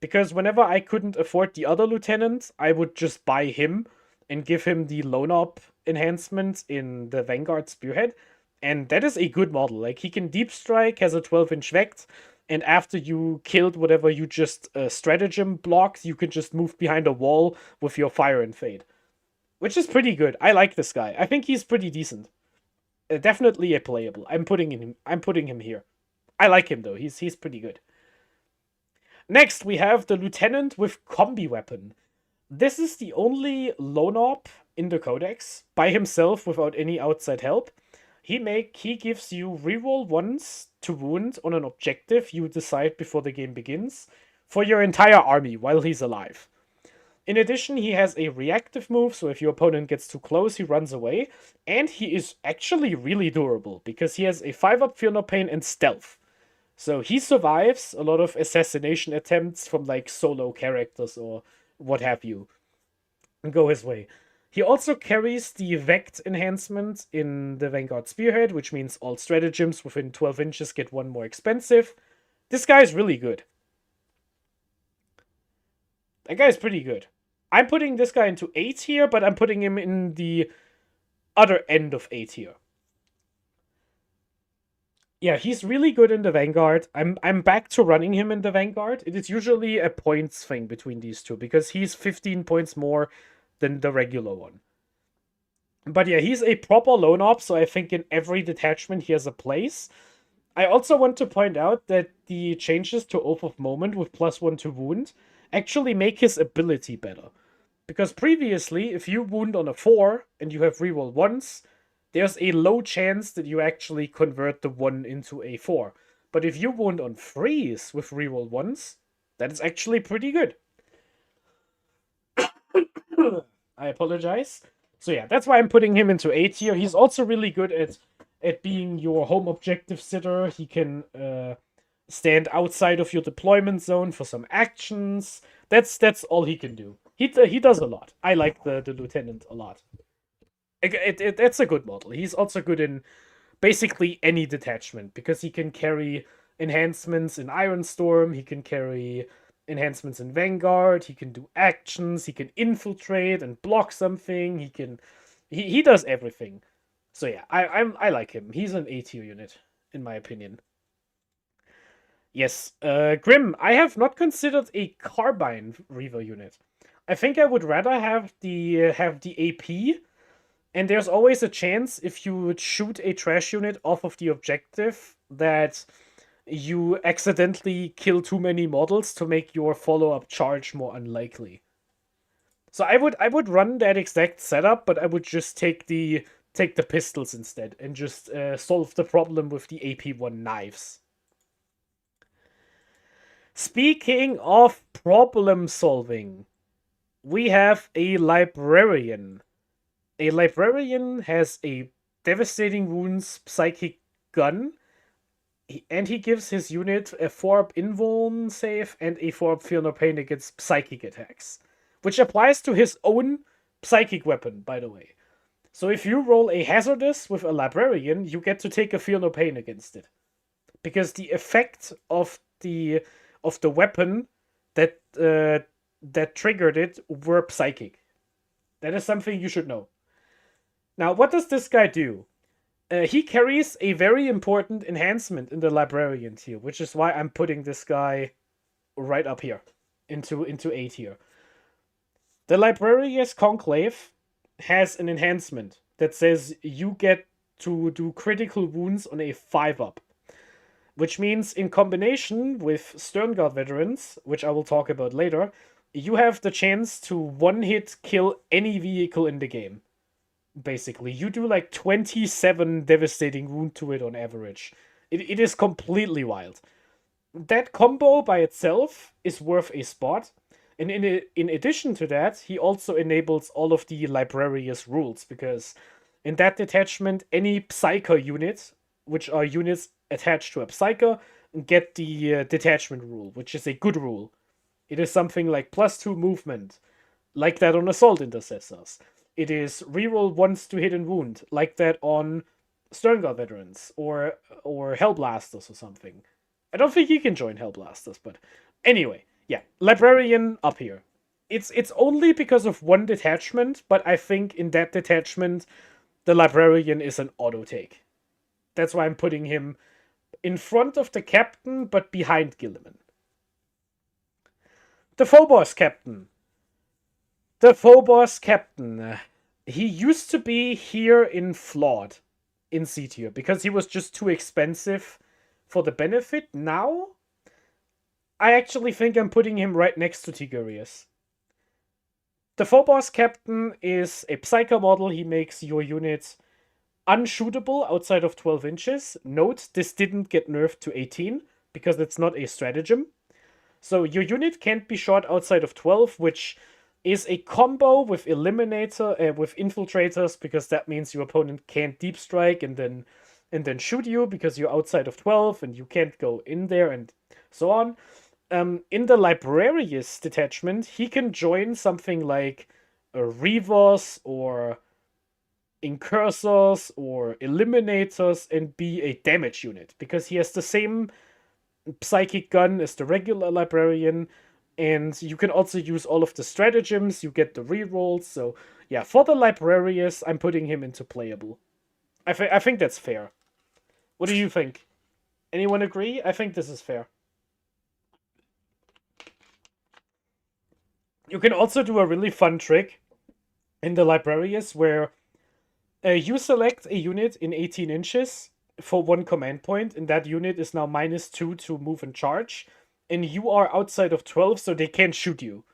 because whenever I couldn't afford the other lieutenant, I would just buy him and give him the lone op enhancement in the Vanguard Spearhead. And that is a good model. Like, he can deep strike, has a 12-inch vect, and after you killed whatever you just stratagem blocked, you can just move behind a wall with your fire and fade. Which is pretty good. I like this guy. I think he's pretty decent. Definitely a playable. I'm putting him here. I like him though. He's pretty good. Next, we have the lieutenant with combi weapon. This is the only lone op in the codex by himself without any outside help. He gives you reroll once to wound on an objective you decide before the game begins for your entire army while he's alive. In addition, he has a reactive move, so if your opponent gets too close, he runs away. And he is actually really durable, because he has a 5-up Fear No Pain and Stealth. So he survives a lot of assassination attempts from, like, solo characters or what have you. And go his way. He also carries the Vect enhancement in the Vanguard Spearhead, which means all stratagems within 12 inches get one more expensive. This guy is really good. That guy is pretty good. I'm putting this guy into A tier, but I'm putting him in the other end of A tier. Yeah, he's really good in the Vanguard. I'm back to running him in the Vanguard. It is usually a points thing between these two, because he's 15 points more than the regular one. But yeah, he's a proper lone op, so I think in every detachment he has a place. I also want to point out that the changes to Oath of Moment with +1 to wound actually make his ability better. Because previously, if you wound on a 4 and you have reroll once, there's a low chance that you actually convert the 1 into a 4. But if you wound on 3s with reroll once, that is actually pretty good. I apologize. So yeah, that's why I'm putting him into A tier. He's also really good at being your home objective sitter. He can stand outside of your deployment zone for some actions. That's all he can do. He does a lot. I like the lieutenant a lot. It's a good model. He's also good in basically any detachment, because he can carry enhancements in Ironstorm, he can carry enhancements in Vanguard, he can do actions, he can infiltrate and block something, he does everything. So yeah, I like him. He's an A tier unit, in my opinion. Yes, Grim, I have not considered a Carbine Reaver unit. I think I would rather have the AP, and there's always a chance if you would shoot a trash unit off of the objective that you accidentally kill too many models to make your follow-up charge more unlikely. So I would run that exact setup, but I would just take the pistols instead and just solve the problem with the AP1 knives. Speaking of problem solving, we have a Librarian. A Librarian has a devastating wounds psychic gun, and he gives his unit a 4-up invuln save and a 4-up Fear No Pain against psychic attacks, which applies to his own psychic weapon, by the way. So if you roll a hazardous with a Librarian, you get to take a Fear No Pain against it, because the effect of the weapon that triggered it were psychic. That is something you should know. Now, what does this guy do? He carries a very important enhancement in the Librarian tier, which is why I'm putting this guy right up here, into A tier. The Librarius Conclave has an enhancement that says you get to do critical wounds on a 5-up. Which means, in combination with Sternguard veterans, which I will talk about later, you have the chance to one-hit kill any vehicle in the game. Basically, you do like 27 devastating wound to it on average. It is completely wild. That combo by itself is worth a spot. And in addition to that, he also enables all of the Librarius rules, because in that detachment, any Psyker unit, which are units attached to a Psyker, get the detachment rule, which is a good rule. It is something like +2 movement, like that on Assault Intercessors. It is reroll once to hit and wound, like that on Sternguard veterans or Hellblasters or something. I don't think he can join Hellblasters, but anyway, yeah, Librarian up here. It's only because of one detachment, but I think in that detachment, the Librarian is an auto take. That's why I'm putting him in front of the captain, but behind Gilman. The Foros Captain. The Foros Captain. He used to be here in Flawed, in C tier, because he was just too expensive for the benefit. Now, I actually think I'm putting him right next to Tigurius. The Foros Captain is a Psycho model. He makes your unit unshootable outside of 12 inches. Note, this didn't get nerfed to 18, because it's not a stratagem. So your unit can't be shot outside of 12, which is a combo with Eliminator, with Infiltrators, because that means your opponent can't deep strike and then shoot you because you're outside of 12 and you can't go in there and so on. In the Librarius detachment, he can join something like a Revos or Incursors or Eliminators and be a damage unit, because he has the same psychic gun as the regular Librarian, and you can also use all of the stratagems, you get the rerolls, so yeah, for the Librarius, I'm putting him into playable. I think that's fair. What do you think? Anyone agree? I think this is fair. You can also do a really fun trick in the Librarius where you select a unit in 18 inches for one command point, and that unit is now -2 to move and charge, and you are outside of 12, so they can't shoot you.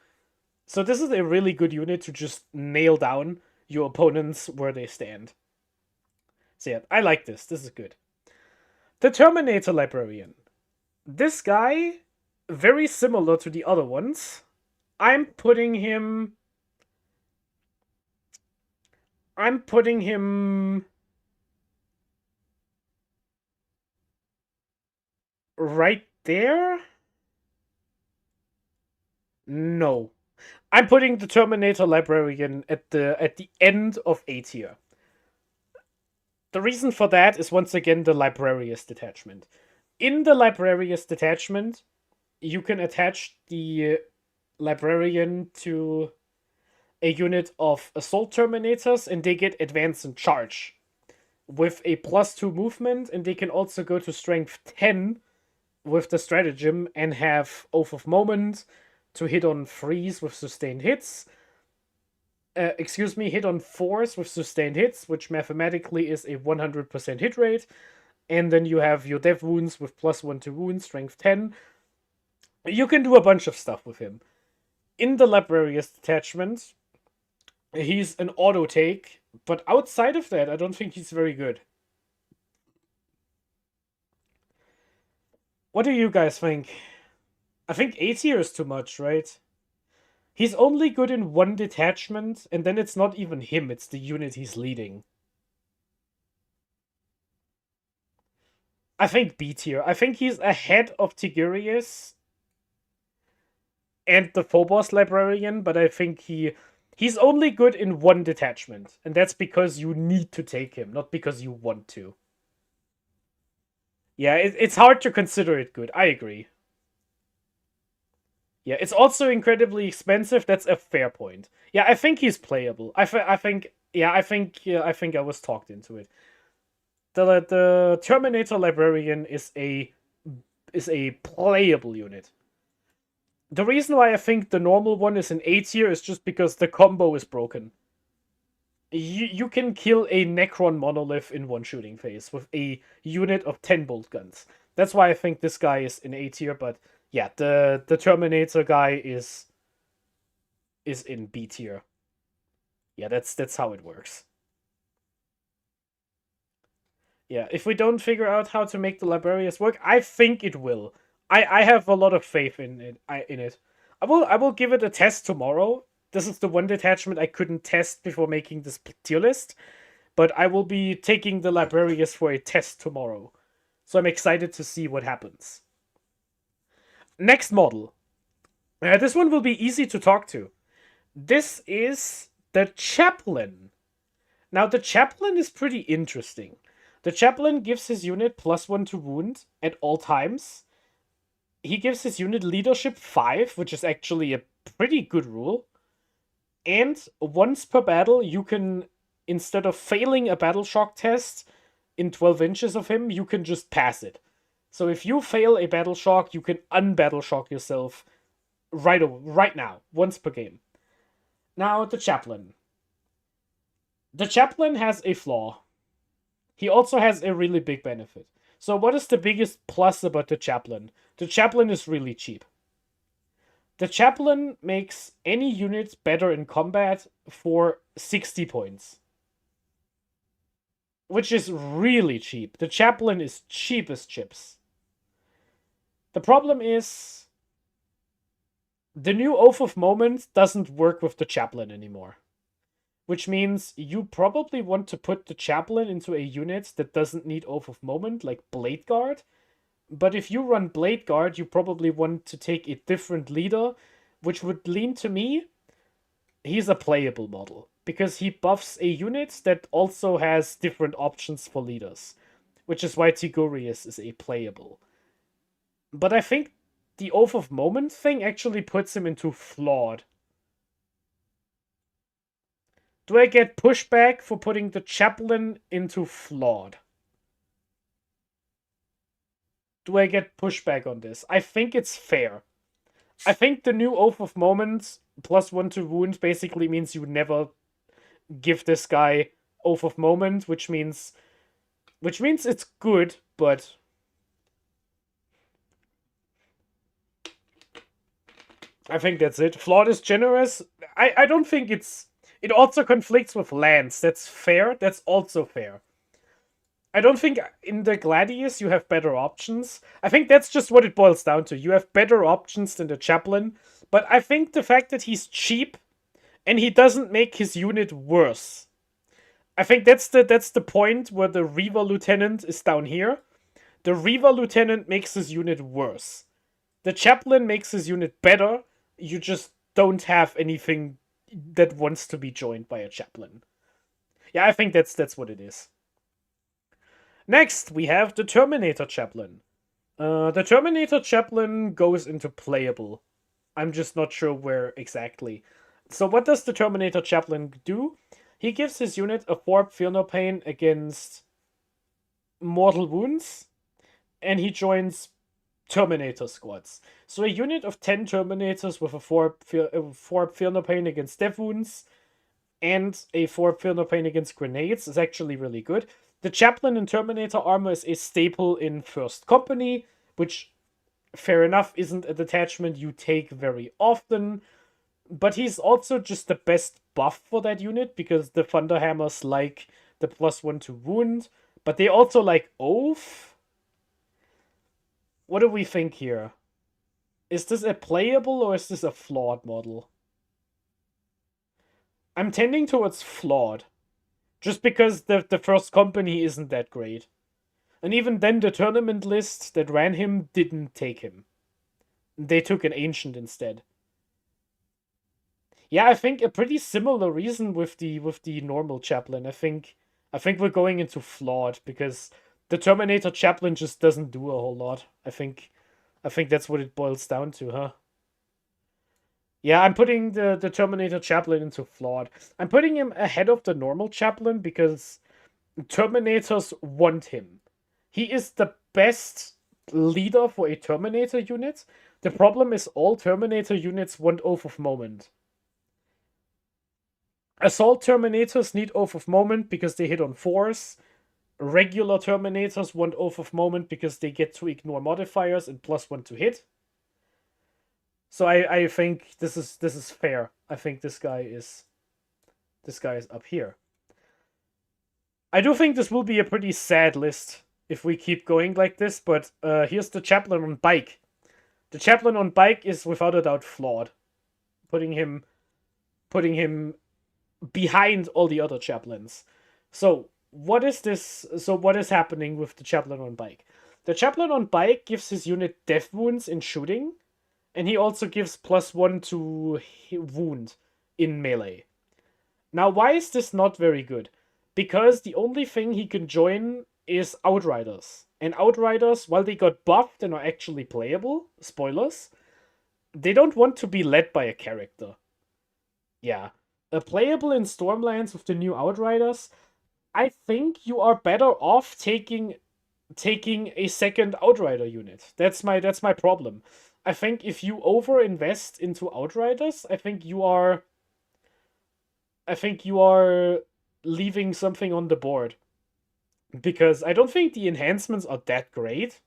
So this is a really good unit to just nail down your opponents where they stand. So yeah, I like this. This is good. The Terminator Librarian. This guy, very similar to the other ones. I'm putting him right there? No. I'm putting the Terminator Librarian at the end of A tier. The reason for that is once again the Librarius detachment. In the Librarius detachment, you can attach the Librarian to a unit of Assault Terminators, and they get Advance and Charge with a +2 movement, and they can also go to Strength 10 with the stratagem and have Oath of Moment to hit on 3s with sustained hits. Hit on 4s with sustained hits, which mathematically is a 100% hit rate. And then you have your Death Wounds with +1 to wounds, Strength 10. You can do a bunch of stuff with him. In the Librarius detachment, he's an auto take, but outside of that, I don't think he's very good. What do you guys think? I think A tier is too much, right? He's only good in one detachment, and then it's not even him, it's the unit he's leading. I think B tier. I think he's ahead of Tigurius and the Phobos Librarian, but I think he's only good in one detachment, and that's because you need to take him, not because you want to. Yeah, it's hard to consider it good. I agree. Yeah, it's also incredibly expensive. That's a fair point. Yeah, I think he's playable. I think I was talked into it. The Terminator Librarian is a playable unit. The reason why I think the normal one is an A tier is just because the combo is broken. You can kill a Necron monolith in one shooting phase with a unit of 10 bolt guns. That's why I think this guy is in A tier, but yeah, the Terminator guy is in B tier. Yeah, that's how it works. Yeah, if we don't figure out how to make the Librarius work, I think it will. I have a lot of faith in it. I will give it a test tomorrow. This is the one detachment I couldn't test before making this tier list, but I will be taking the Librarius for a test tomorrow. So I'm excited to see what happens. Next model. This one will be easy to talk to. This is the Chaplain. Now, the Chaplain is pretty interesting. The Chaplain gives his unit +1 to wound at all times. He gives his unit leadership 5, which is actually a pretty good rule. And once per battle, you can, instead of failing a battle shock test in 12 inches of him, you can just pass it. So if you fail a battle shock, you can unbattle shock yourself right now, once per game. Now, the Chaplain. The Chaplain has a flaw. He also has a really big benefit. So what is the biggest plus about the Chaplain? The Chaplain is really cheap. The Chaplain makes any unit better in combat for 60 points. Which is really cheap. The Chaplain is cheap as chips. The problem is, the new Oath of Moment doesn't work with the Chaplain anymore. Which means you probably want to put the Chaplain into a unit that doesn't need Oath of Moment, like Blade Guard. But if you run Blade Guard, you probably want to take a different leader, which would lean to me, he's a playable model. Because he buffs a unit that also has different options for leaders. Which is why Tigurius is a playable. But I think the Oath of Moment thing actually puts him into flawed. Do I get pushback for putting the Chaplain into flawed? Do I get pushback on this? I think it's fair. I think the new Oath of Moment +1 to wound basically means you never give this guy Oath of Moment, which means it's good, but I think that's it. Flawed is generous. I don't think it's... It also conflicts with lands. That's fair. That's also fair. I don't think in the Gladius you have better options. I think that's just what it boils down to. You have better options than the Chaplain. But I think the fact that he's cheap and he doesn't make his unit worse. I think that's the point where the Reaver Lieutenant is down here. The Reaver Lieutenant makes his unit worse. The Chaplain makes his unit better. You just don't have anything that wants to be joined by a Chaplain. Yeah, I think that's what it is. Next, we have the Terminator Chaplain. The Terminator Chaplain goes into playable. I'm just not sure where exactly. So what does the Terminator Chaplain do? He gives his unit a 4 Fear No Pain against mortal wounds, and he joins Terminator squads. So a unit of 10 Terminators with a 4 Fear No Pain against death wounds and a 4 Fear No Pain against grenades is actually really good. The Chaplain in Terminator armor is a staple in First Company, which, fair enough, isn't a detachment you take very often, but he's also just the best buff for that unit, because the Thunderhammers like the +1 to wound, but they also like Oath. What do we think here? Is this a playable or is this a flawed model? I'm tending towards flawed. Just because the First Company isn't that great. And even then, the tournament list that ran him didn't take him. They took an Ancient instead. Yeah, I think a pretty similar reason with the normal Chaplain. I think we're going into flawed because the Terminator Chaplain just doesn't do a whole lot. I think that's what it boils down to, huh? Yeah, I'm putting the Terminator Chaplain into flawed. I'm putting him ahead of the normal Chaplain because Terminators want him. He is the best leader for a Terminator unit. The problem is all Terminator units want Oath of Moment. Assault Terminators need Oath of Moment because they hit on force. Regular Terminators want Oath of Moment because they get to ignore modifiers and +1 to hit. So I think this is fair. I think this guy is up here. I do think this will be a pretty sad list if we keep going like this, but here's the Chaplain on bike. The Chaplain on bike is without a doubt flawed. Putting him behind all the other Chaplains. So what is this? So what is happening with the Chaplain on bike? The Chaplain on bike gives his unit death wounds in shooting, and he also gives +1 to wound in melee. Now, why is this not very good? Because the only thing he can join is Outriders. And Outriders, while they got buffed and are actually playable, spoilers, they don't want to be led by a character. Yeah. Playable in Stormlands with the new Outriders, I think you are better off taking a second Outrider unit. That's my problem. I think if you overinvest into Outriders, I think you are leaving something on the board. Because I don't think the enhancements are that great.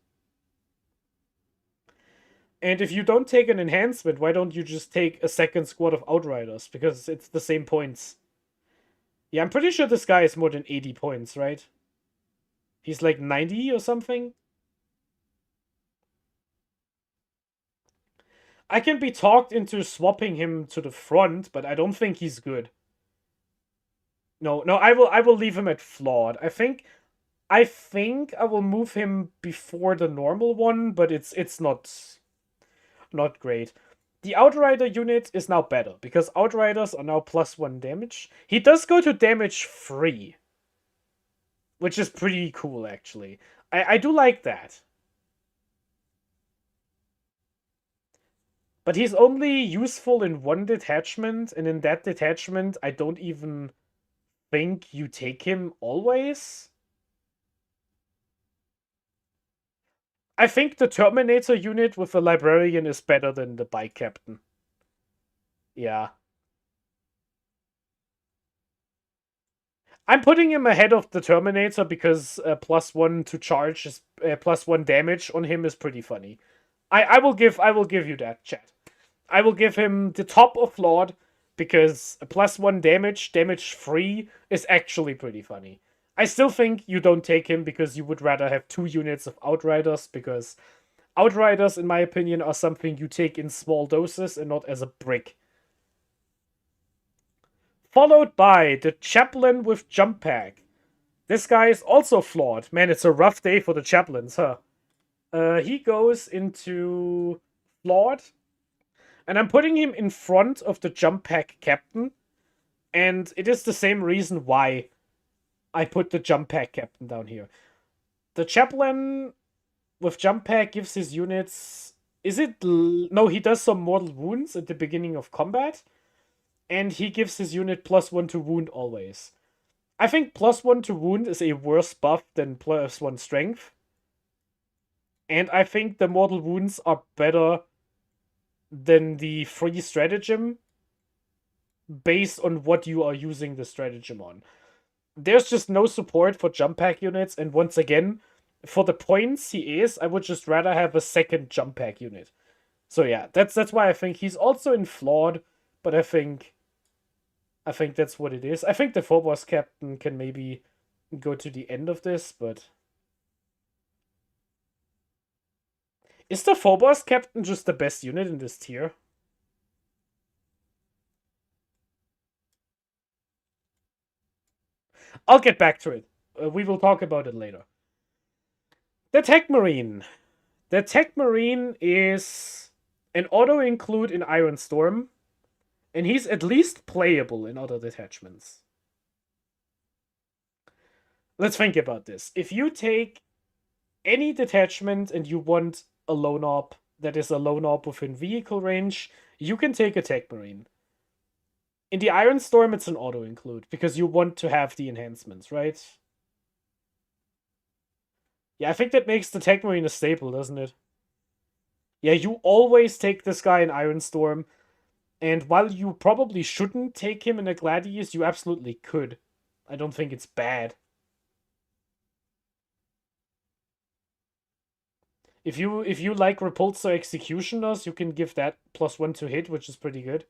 And if you don't take an enhancement, why don't you just take a second squad of Outriders? Because it's the same points. Yeah, I'm pretty sure this guy is more than 80 points, right? He's like 90 or something. I can be talked into swapping him to the front, but I don't think he's good. No, I will leave him at flawed. I think I will move him before the normal one, but it's not great. The Outrider unit is now better, because Outriders are now +1 damage. He does go to damage 3, which is pretty cool, actually. I do like that. But he's only useful in one detachment, and in that detachment, I don't even think you take him always. I think the Terminator unit with the Librarian is better than the Bike Captain. Yeah. I'm putting him ahead of the Terminator because +1 to charge is +1 damage on him is pretty funny. I will give you that, chat. I will give him the top of flawed because +1 damage 3 is actually pretty funny. I still think you don't take him because you would rather have 2 units of Outriders, because Outriders, in my opinion, are something you take in small doses and not as a brick. Followed by the Chaplain with Jump Pack. This guy is also flawed. Man, it's a rough day for the Chaplains, huh? He goes into flawed. And I'm putting him in front of the Jump Pack Captain. And it is the same reason why I put the Jump Pack Captain down here. The Chaplain with Jump Pack gives his units... No, he does some mortal wounds at the beginning of combat. And he gives his unit +1 to wound always. I think +1 to wound is a worse buff than +1 strength. And I think the mortal wounds are better than the free stratagem based on what you are using the stratagem on. There's just no support for jump pack units, and once again, for the points he is, I would just rather have a second jump pack unit. So yeah, that's why I think he's also in flawed, but I think that's what it is. I think the Foros Captain can maybe go to the end of this, but... Is the Foros Captain just the best unit in this tier? I'll get back to it. We will talk about it later. The Tech Marine. The Tech Marine is an auto-include in Iron Storm, and he's at least playable in other detachments. Let's think about this. If you take any detachment and you want a lone op that is a lone op within vehicle range, you can take a Tech Marine. In the Iron Storm, it's an auto-include, because you want to have the enhancements, right? Yeah, I think that makes the Tech Marine a staple, doesn't it? Yeah, you always take this guy in Iron Storm, and while you probably shouldn't take him in a Gladius, you absolutely could. I don't think it's bad. If you like Repulsor Executioners, you can give that +1 to hit, which is pretty good.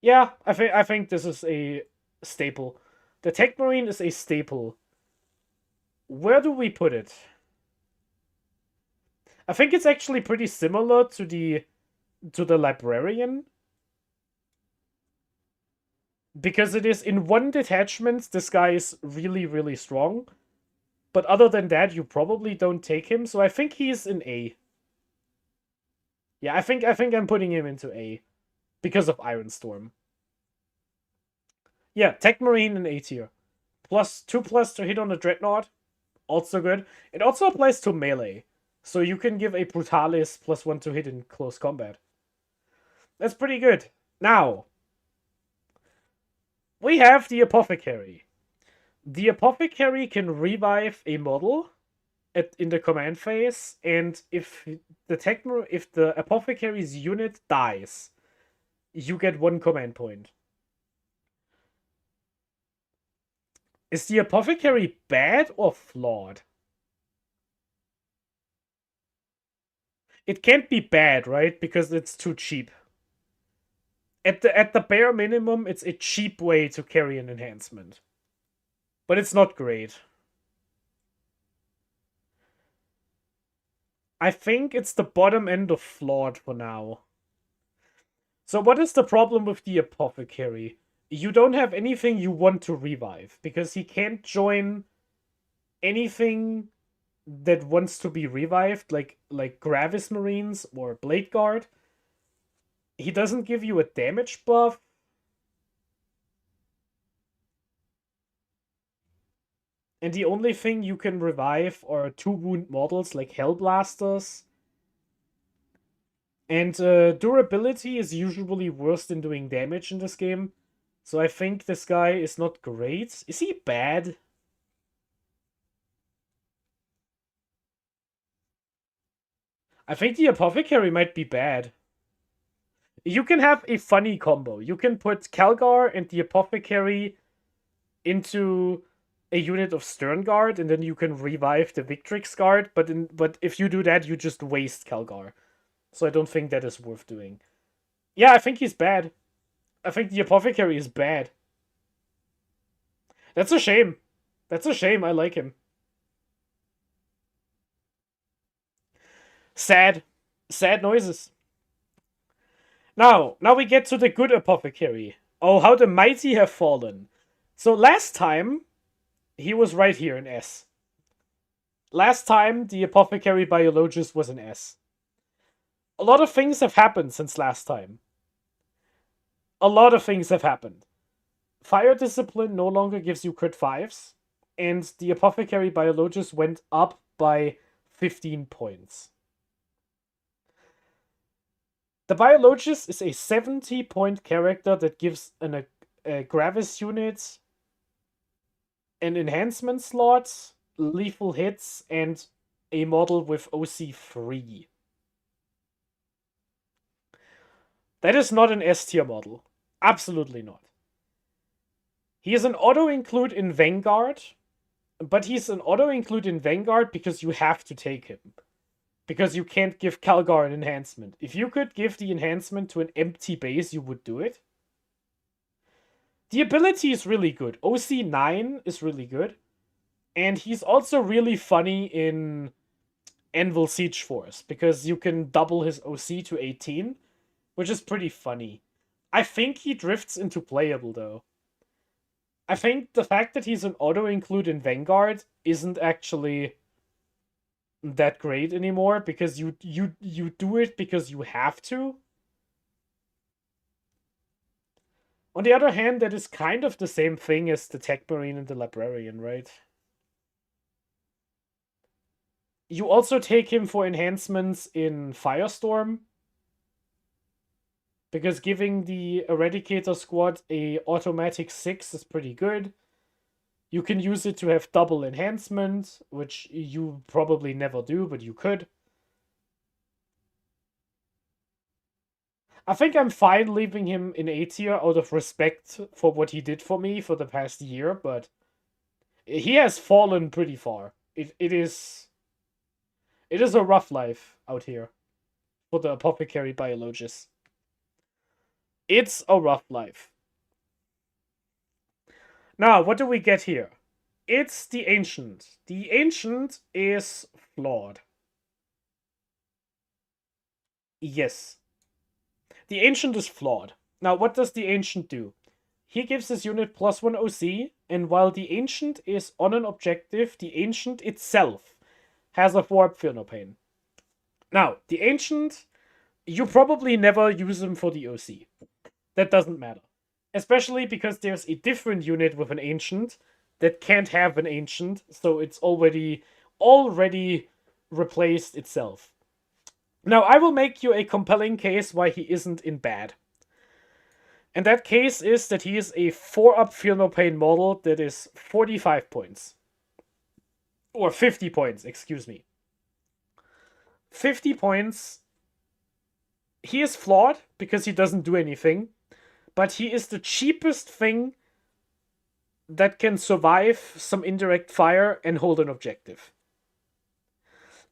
Yeah, I think this is a staple. The Tech Marine is a staple. Where do we put it? I think it's actually pretty similar to the Librarian. Because it is in one detachment, this guy is really, really strong. But other than that, you probably don't take him, so I think he's in A. Yeah, I think I'm putting him into A. Because of Iron Storm. Yeah, Tech Marine in A tier. +2+ to hit on the Dreadnought. Also good. It also applies to melee. So you can give a Brutalis +1 to hit in close combat. That's pretty good. Now, we have the Apothecary. The Apothecary can revive a model in the command phase, and if the Apothecary's unit dies, you get 1 command point. Is the Apothecary bad or flawed? It can't be bad, right? Because it's too cheap. At the bare minimum, it's a cheap way to carry an enhancement. But it's not great. I think it's the bottom end of flawed for now. So what is the problem with the Apothecary? You don't have anything you want to revive, because he can't join anything that wants to be revived, like Gravis Marines or Blade Guard. He doesn't give you a damage buff. And the only thing you can revive are 2-wound models like Hellblasters. And durability is usually worse than doing damage in this game. So I think this guy is not great. Is he bad? I think the Apothecary might be bad. You can have a funny combo. You can put Calgar and the Apothecary into a unit of Stern Guard, and then you can revive the Victrix Guard, but if you do that, you just waste Calgar. So I don't think that is worth doing. Yeah, I think he's bad. I think the Apothecary is bad. That's a shame. That's a shame. I like him. Sad. Sad noises. Now we get to the good Apothecary. Oh, how the mighty have fallen. So last time, he was right here in S. Last time, the Apothecary Biologist was in S. A lot of things have happened since last time. A lot of things have happened. Fire Discipline no longer gives you crit 5s, and the Apothecary Biologist went up by 15 points. The Biologist is a 70-point character that gives a Gravis unit an enhancement slot, lethal hits, and a model with OC 3. That is not an S tier model. Absolutely not. He is an auto-include in Vanguard, but he's an auto-include in Vanguard because you have to take him. Because you can't give Calgar an enhancement. If you could give the enhancement to an empty base, you would do it. The ability is really good. OC 9 is really good. And he's also really funny in Anvil Siege Force, because you can double his OC to 18, which is pretty funny. I think he drifts into playable, though. I think the fact that he's an auto-include in Vanguard isn't actually that great anymore, because you do it because you have to. On the other hand, that is kind of the same thing as the Tech Marine and the Librarian, right? You also take him for enhancements in Firestorm, because giving the Eradicator squad a automatic 6 is pretty good. You can use it to have double enhancement, which you probably never do, but you could. I think I'm fine leaving him in A tier out of respect for what he did for me for the past year, but he has fallen pretty far. It is a rough life out here for the Apothecary Biologist. It's a rough life. Now, what do we get here? It's the Ancient. The Ancient is flawed. Yes. The Ancient is flawed. Now, what does the Ancient do? He gives his unit +1 OC, and while the Ancient is on an objective, the Ancient itself has a 4-up Fear No Pain. Now, the Ancient, you probably never use him for the OC. That doesn't matter. Especially because there's a different unit with an Ancient that can't have an ancient, so it's already replaced itself. Now, I will make you a compelling case why he isn't in bad. And that case is that he is a 4-up Feel No Pain model that is 45 points. Or 50 points, excuse me. 50 points. He is flawed because he doesn't do anything. But he is the cheapest thing that can survive some indirect fire and hold an objective.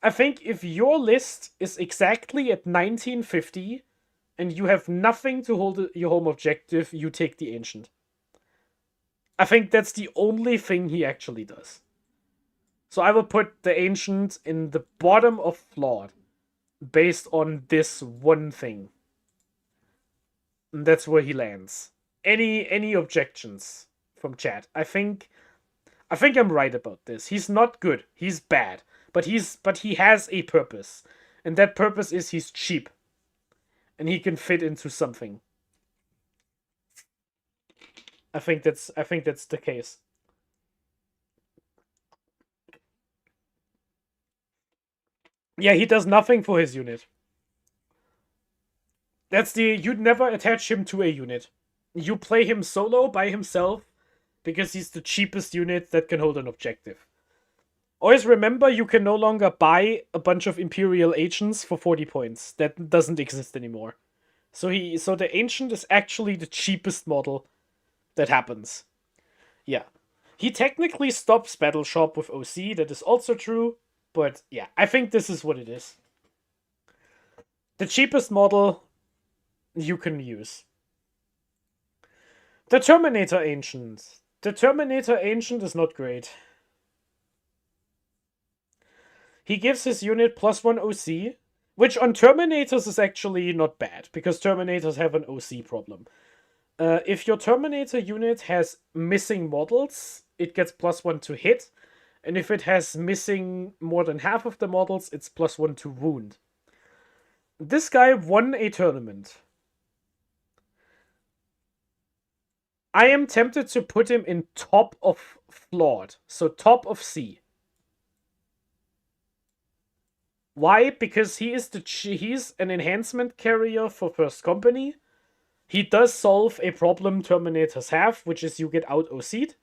I think if your list is exactly at 1950 and you have nothing to hold your home objective, you take the Ancient. I think that's the only thing he actually does. So I will put the Ancient in the bottom of flawed based on this one thing. And that's where he lands. Any objections from chat? I think I'm right about this. He's not good. He's bad. But he has a purpose. And that purpose is he's cheap. And he can fit into something. I think that's the case. Yeah, he does nothing for his unit. You'd never attach him to a unit. You play him solo by himself because he's the cheapest unit that can hold an objective. Always remember, you can no longer buy a bunch of Imperial Agents for 40 points. That doesn't exist anymore. So the Ancient is actually the cheapest model that happens. Yeah. He technically stops Battle Shop with OC, that is also true. But yeah, I think this is what it is. The cheapest model you can use. The Terminator Ancient. The Terminator Ancient is not great. He gives his unit +1 OC, which on Terminators is actually not bad, because Terminators have an OC problem. If your Terminator unit has missing models, it gets +1 to hit, and if it has missing more than half of the models, it's +1 to wound. This guy won a tournament. I am tempted to put him in top of flawed, so top of C. Why? Because he's an enhancement carrier for First Company. He does solve a problem Terminators have, which is you get out OC'd.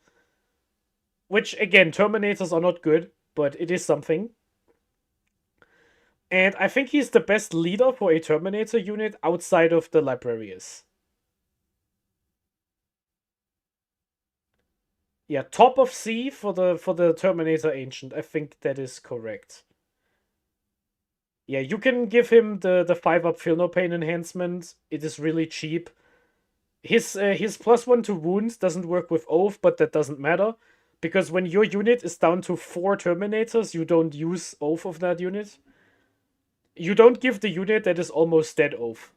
Which, again, Terminators are not good, but it is something. And I think he's the best leader for a Terminator unit outside of the Librarians. Yeah, top of C for the Terminator Ancient. I think that is correct. Yeah, you can give him the 5-up Feel No Pain enhancement. It is really cheap. His +1 to wounds doesn't work with Oath, but that doesn't matter. Because when your unit is down to 4 Terminators, you don't use Oath of that unit. You don't give the unit that is almost dead Oath.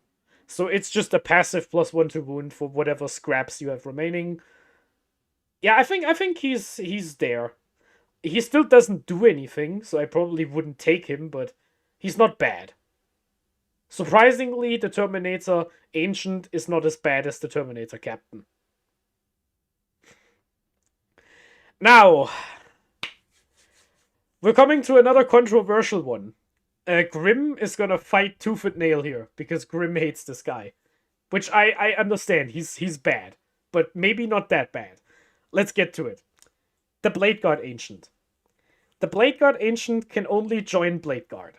So it's just a passive +1 to wound for whatever scraps you have remaining. Yeah, I think he's there. He still doesn't do anything, so I probably wouldn't take him, but he's not bad. Surprisingly, the Terminator Ancient is not as bad as the Terminator Captain. Now, we're coming to another controversial one. Grim is gonna fight tooth and nail here, because Grim hates this guy. Which I understand, he's bad. But maybe not that bad. Let's get to it. The Blade Guard Ancient. The Blade Guard Ancient can only join Blade Guard.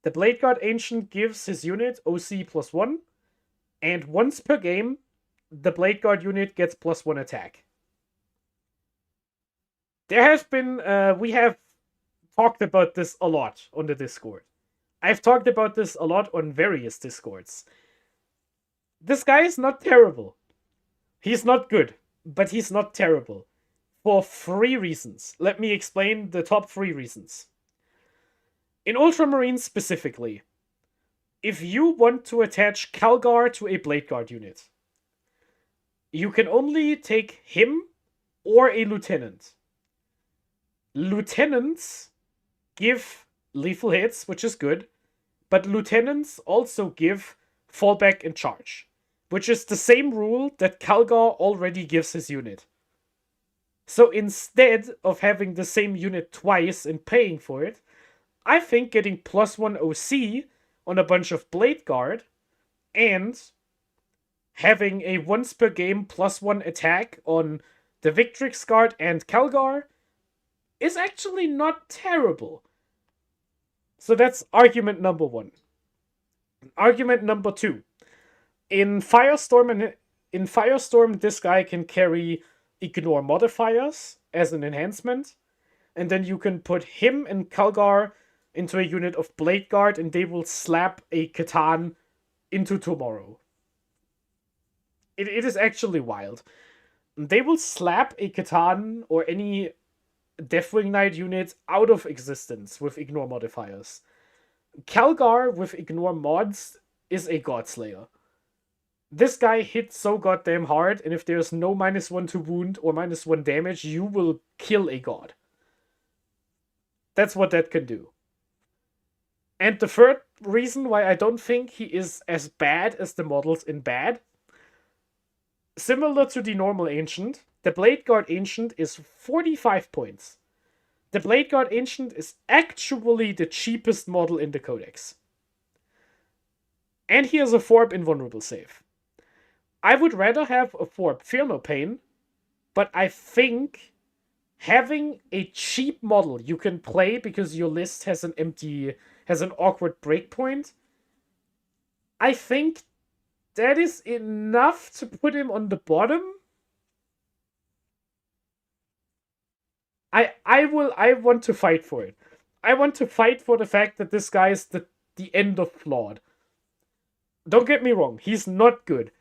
The Blade Guard Ancient gives his unit OC +1, and once per game, the Blade Guard unit gets +1 attack. There has been, we have talked about this a lot on the Discord. I've talked about this a lot on various Discords. This guy is not terrible. He's not good, but he's not terrible. For 3 reasons. Let me explain the top 3 reasons. In Ultramarines specifically, if you want to attach Calgar to a Blade Guard unit, you can only take him or a Lieutenant. Lieutenants give lethal hits, which is good, but Lieutenants also give fallback and charge, which is the same rule that Calgar already gives his unit. So instead of having the same unit twice and paying for it, I think getting +1 OC on a bunch of Blade Guard and having a once per game +1 attack on the Victrix Guard and Calgar is actually not terrible. So that's argument number 1. Argument number 2. In Firestorm, this guy can carry Ignore Modifiers as an enhancement, and then you can put him and Calgar into a unit of Blade Guard, and they will slap a Catan into tomorrow. It is actually wild. They will slap a Catan or any Deathwing Knight unit out of existence with Ignore Modifiers. Calgar with Ignore Mods is a Godslayer. This guy hits so goddamn hard, and if there's no -1 to wound or -1 damage, you will kill a god. That's what that can do. And the third reason why I don't think he is as bad as the models in bad, similar to the normal Ancient, the Blade Guard Ancient is 45 points. The Blade Guard Ancient is actually the cheapest model in the Codex. And he has a Forb Invulnerable Save. I would rather have a Forb Fear No Pain, but I think having a cheap model you can play because your list has an awkward breakpoint, I think that is enough to put him on the bottom. I want to fight for it. I want to fight for the fact that this guy is the end of flawed. Don't get me wrong, he's not good.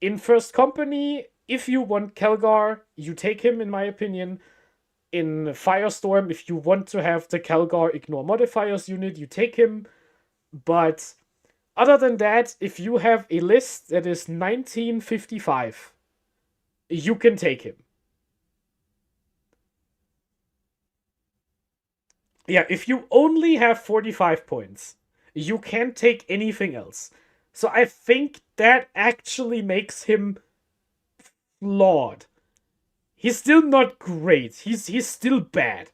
In First Company, if you want Calgar, you take him, in my opinion. In Firestorm, if you want to have the Calgar Ignore Modifiers unit, you take him. But other than that, if you have a list that is 1955, you can take him. Yeah, if you only have 45 points, you can't take anything else. So I think that actually makes him flawed. He's still not great. He's still bad.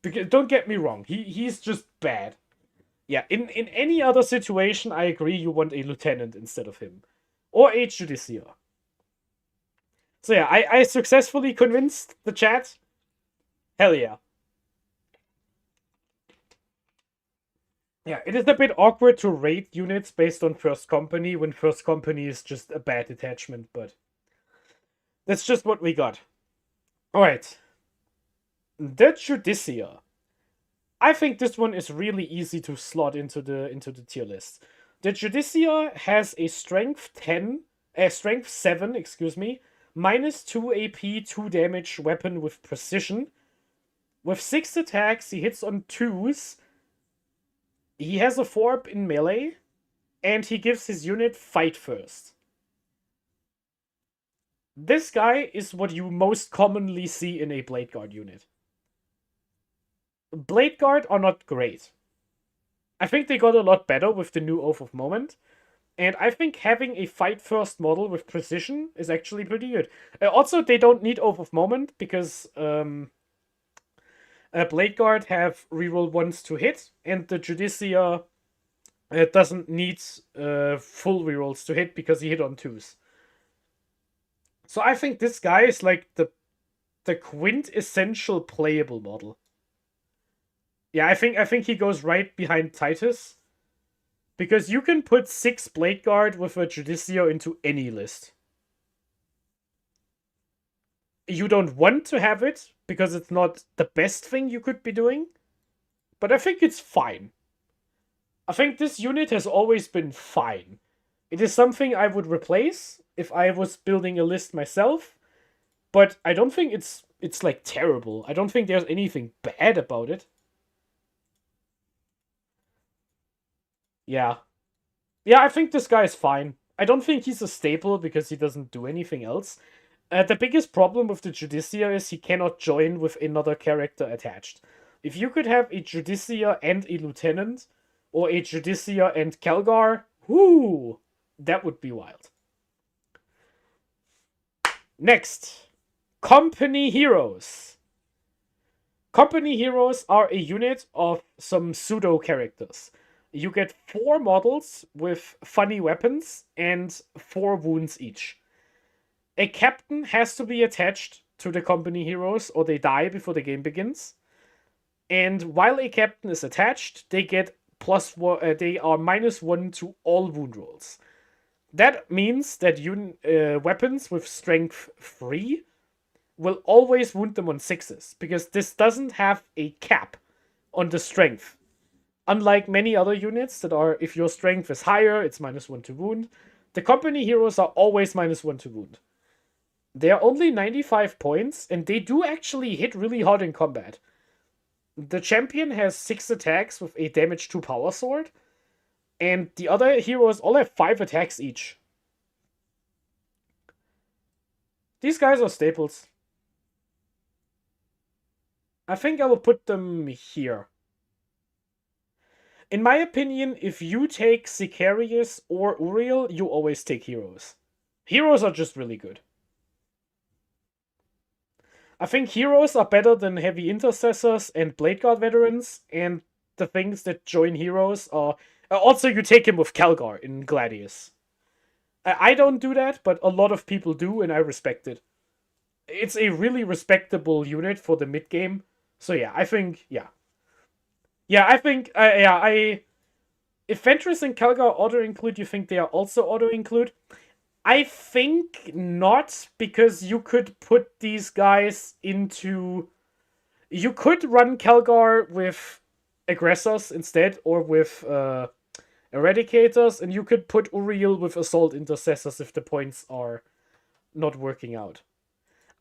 Because, don't get me wrong, he's just bad. Yeah, in any other situation, I agree you want a lieutenant instead of him. Or a Judicia. So yeah, I successfully convinced the chat. Hell yeah. Yeah, it is a bit awkward to rate units based on First Company when First Company is just a bad attachment, but that's just what we got. Alright. The Judicia. I think this one is really easy to slot into the tier list. The Judicia has a strength 7, -2 AP, 2 damage weapon with precision. With 6 attacks, he hits on 2s. He has a Forb in melee, and he gives his unit fight first. This guy is what you most commonly see in a Blade Guard unit. Blade Guard are not great. I think they got a lot better with the new Oath of Moment, and I think having a fight first model with precision is actually pretty good. Also, they don't need Oath of Moment because Blade Guard have reroll 1s to hit, and the Judicia doesn't need full rerolls to hit because he hit on 2s. So I think this guy is like the quintessential playable model. Yeah, I think he goes right behind Titus. Because you can put 6 Blade Guard with a Judicia into any list. You don't want to have it, because it's not the best thing you could be doing. But I think it's fine. I think this unit has always been fine. It is something I would replace if I was building a list myself. But I don't think it's like terrible. I don't think there's anything bad about it. Yeah. Yeah, I think this guy is fine. I don't think he's a staple because he doesn't do anything else. The biggest problem with the Judicia is he cannot join with another character attached. If you could have a Judicia and a Lieutenant, or a Judicia and Calgar, whoo, that would be wild. Next, Company Heroes. Company Heroes are a unit of some pseudo characters. You get 4 models with funny weapons and 4 wounds each. A captain has to be attached to the company heroes or they die before the game begins. And while a captain is attached, they get they are -1 to all wound rolls. That means that weapons with strength 3 will always wound them on 6s, because this doesn't have a cap on the strength. Unlike many other units that are, if your strength is higher, it's -1 to wound. The company heroes are always -1 to wound. They are only 95 points, and they do actually hit really hard in combat. The champion has 6 attacks with a damage 2 power sword, and the other heroes all have 5 attacks each. These guys are staples. I think I will put them here. In my opinion, if you take Secaras or Uriel, you always take heroes. Heroes are just really good. I think heroes are better than heavy intercessors and blade guard veterans, and the things that join heroes are... also, you take him with Calgar in Gladius. I don't do that, but a lot of people do, and I respect it. It's a really respectable unit for the mid-game. So yeah, I think, yeah. Yeah, I think, if Ventress and Calgar auto-include, you think they are also auto-include? I think not, because you could put these guys into... You could run Calgar with aggressors instead, or with eradicators, and you could put Uriel with assault intercessors if the points are not working out.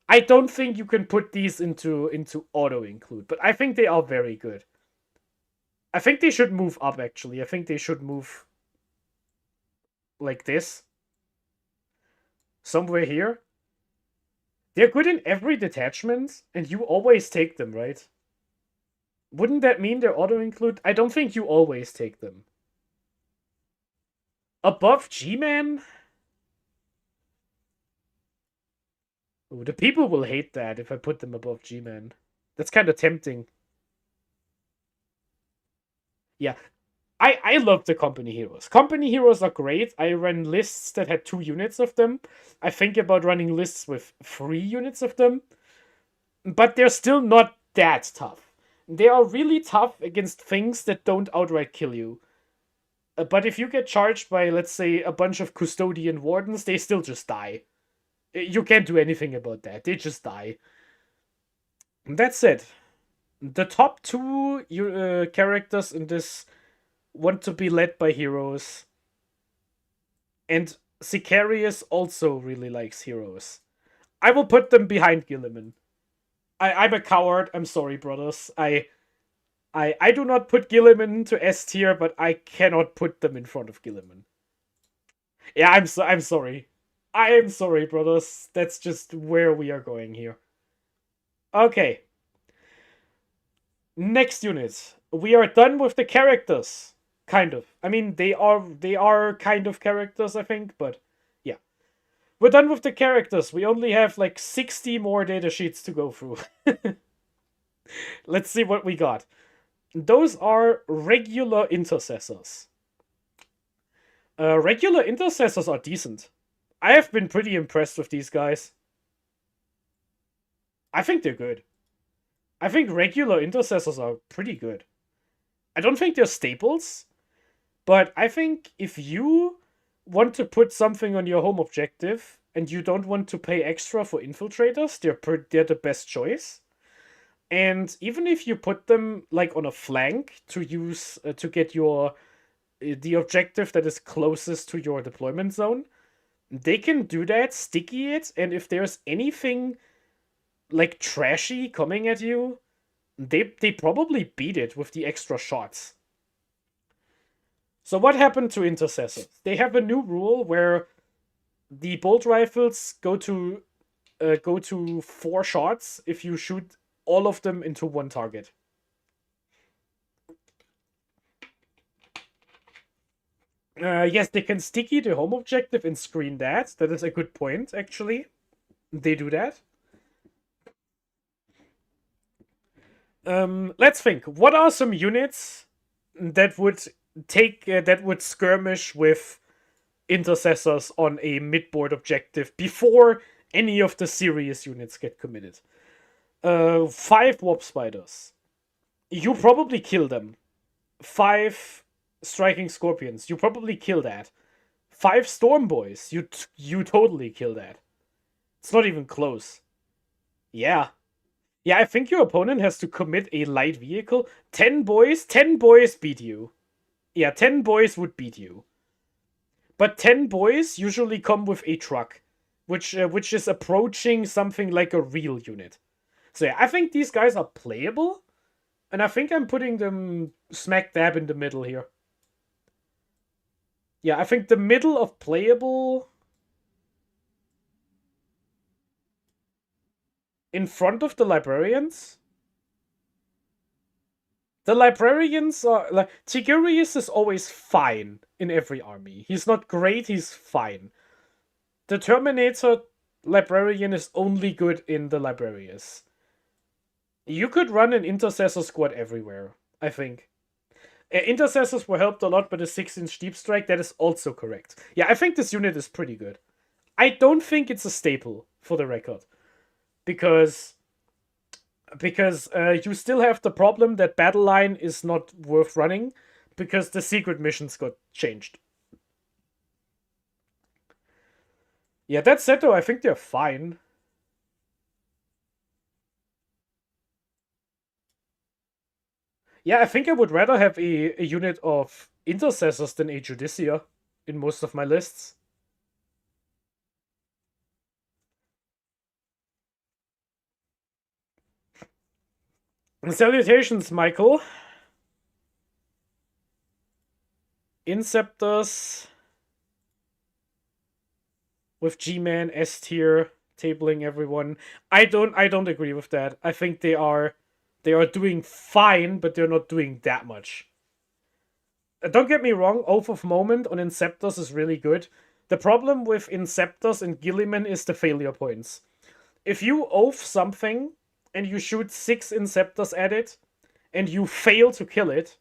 I don't think you can put these into auto-include, but I think they are very good. I think they should move up, actually. I think they should move like this. Somewhere here. They're good in every detachment, and you always take them, right? Wouldn't that mean they're auto-include? I don't think you always take them. Above G-Man? Ooh, the people will hate that if I put them above G-Man. That's kind of tempting. Yeah. I love the company heroes. Company heroes are great. I ran lists that had 2 units of them. I think about running lists with 3 units of them. But they're still not that tough. They are really tough against things that don't outright kill you. But if you get charged by, let's say, a bunch of custodian wardens, they still just die. You can't do anything about that. They just die. That's it. The top 2 characters in this want to be led by heroes. And Secaras also really likes heroes. I will put them behind Gilman. I'm a coward. I'm sorry, brothers. I do not put Gilman into S tier, but I cannot put them in front of Gilman. Yeah, I'm sorry. I am sorry, brothers. That's just where we are going here. Okay. Next unit. We are done with the characters. Kind of. I mean, they are kind of characters, I think, but yeah. We're done with the characters. We only have like 60 more data sheets to go through. Let's see what we got. Those are regular intercessors. Regular intercessors are decent. I have been pretty impressed with these guys. I think they're good. I think regular intercessors are pretty good. I don't think they're staples, but I think if you want to put something on your home objective and you don't want to pay extra for infiltrators, they're the best choice. And even if you put them like on a flank to use to get the objective that is closest to your deployment zone, they can do that, sticky it, and if there's anything like trashy coming at you, they probably beat it with the extra shots. So what happened to intercessors? They have a new rule where the bolt rifles go to 4 shots if you shoot all of them into one target. Yes, they can sticky the home objective and screen that. That is a good point, actually. They do that. Let's think. What are some units that would that would skirmish with intercessors on a mid-board objective before any of the serious units get committed? 5 warp spiders. You probably kill them. 5 striking scorpions. You probably kill that. 5 storm boys. You totally kill that. It's not even close. Yeah. Yeah, I think your opponent has to commit a light vehicle. 10 boys beat you. Yeah, 10 boys would beat you. But 10 boys usually come with a truck, which is approaching something like a real unit. So yeah, I think these guys are playable, and I think I'm putting them smack dab in the middle here. Yeah, I think the middle of playable in front of the librarians. The librarians are like Tigurius is always fine in every army. He's not great, he's fine. The Terminator Librarian is only good in the Librarius. You could run an Intercessor squad everywhere, I think. Intercessors were helped a lot by the 6-inch Deep Strike, that is also correct. Yeah, I think this unit is pretty good. I don't think it's a staple, for the record. Because you still have the problem that Battle Line is not worth running, because the secret missions got changed. Yeah, that said though, I think they're fine. Yeah, I think I would rather have a unit of intercessors than a Judicia in most of my lists. Salutations, Michael. Inceptors with G-Man, S-tier, tabling everyone. I don't agree with that. I think they are doing fine, but they're not doing that much. Don't get me wrong, Oath of Moment on Inceptors is really good. The problem with Inceptors and Gilliman is the failure points. If you oath something and you shoot 6 Inceptors at it, and you fail to kill it,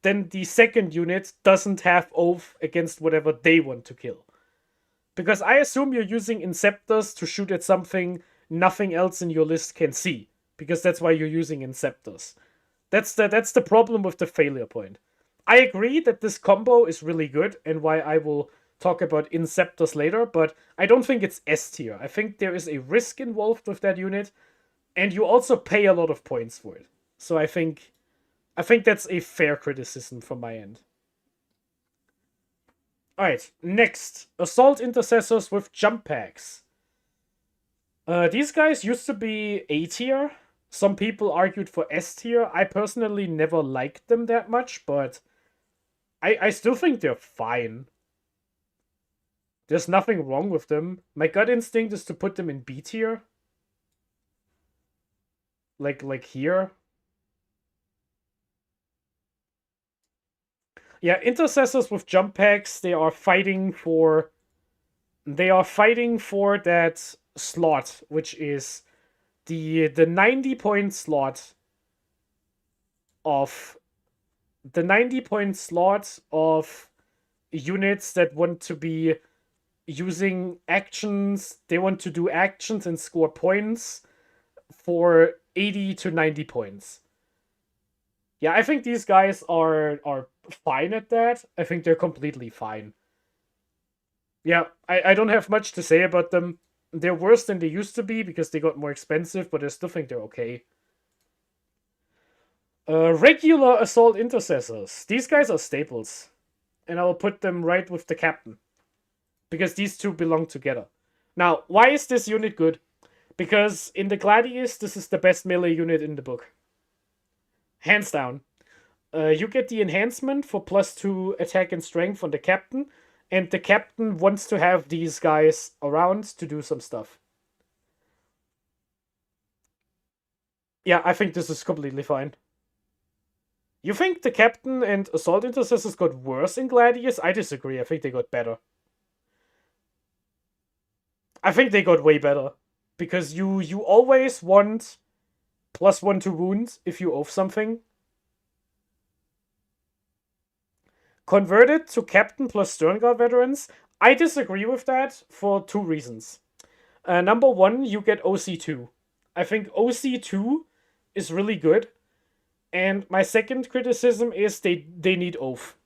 then the second unit doesn't have oath against whatever they want to kill. Because I assume you're using Inceptors to shoot at something nothing else in your list can see. Because that's why you're using Inceptors. That's the problem with the failure point. I agree that this combo is really good, and why I will talk about Inceptors later, but I don't think it's S tier. I think there is a risk involved with that unit, and you also pay a lot of points for it. So I think that's a fair criticism from my end. Alright, next. Assault Intercessors with jump packs. These guys used to be A tier. Some people argued for S tier. I personally never liked them that much, but I still think they're fine. There's nothing wrong with them. My gut instinct is to put them in B tier. Like here. Yeah, intercessors with jump packs, they are fighting for that slot, which is the 90-point slot of units that want to be using actions. They want to do actions and score points for 80 to 90 points. Yeah, I think these guys are fine at that. I think they're completely fine. Yeah, I don't have much to say about them. They're worse than they used to be because they got more expensive, but I still think they're okay. Regular Assault Intercessors. These guys are staples. And I will put them right with the Captain. Because these two belong together. Now, why is this unit good? Because in the Gladius, this is the best melee unit in the book. Hands down. You get the enhancement for +2 attack and strength on the Captain. And the Captain wants to have these guys around to do some stuff. Yeah, I think this is completely fine. You think the Captain and Assault Intercessors got worse in Gladius? I disagree. I think they got better. I think they got way better. Because you always want +1 to wound if you oath something. Convert it to Captain plus Sternguard veterans. I disagree with that for 2 reasons. Number 1, you get OC2. I think OC2 is really good. And my second criticism is they need oath.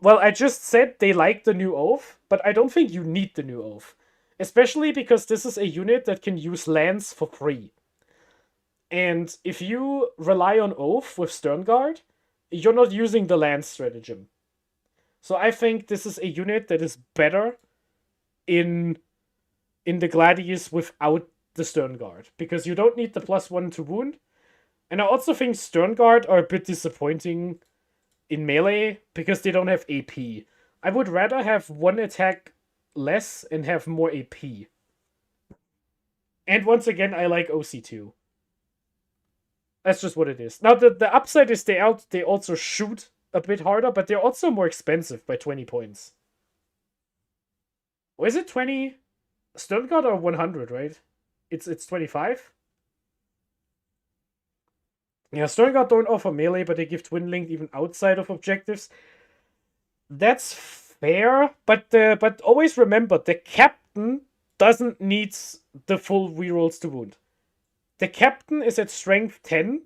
Well, I just said they like the new oath, but I don't think you need the new oath. Especially because this is a unit that can use lands for free. And if you rely on oath with Sternguard, you're not using the land stratagem. So I think this is a unit that is better in the Gladius without the Sternguard. Because you don't need the +1 to wound. And I also think Sternguard are a bit disappointing in melee because they don't have AP. I would rather have 1 attack less and have more AP. And once again, I like OC2. That's just what it is. Now, the upside is they also shoot a bit harder, but they're also more expensive by 20 points. Or is it 20? Sternguard are 100, right? It's 25? Yeah, Sternguard don't offer melee, but they give Twin Link even outside of objectives. That's fair, but always remember, the Captain doesn't need the full rerolls to wound. The Captain is at strength 10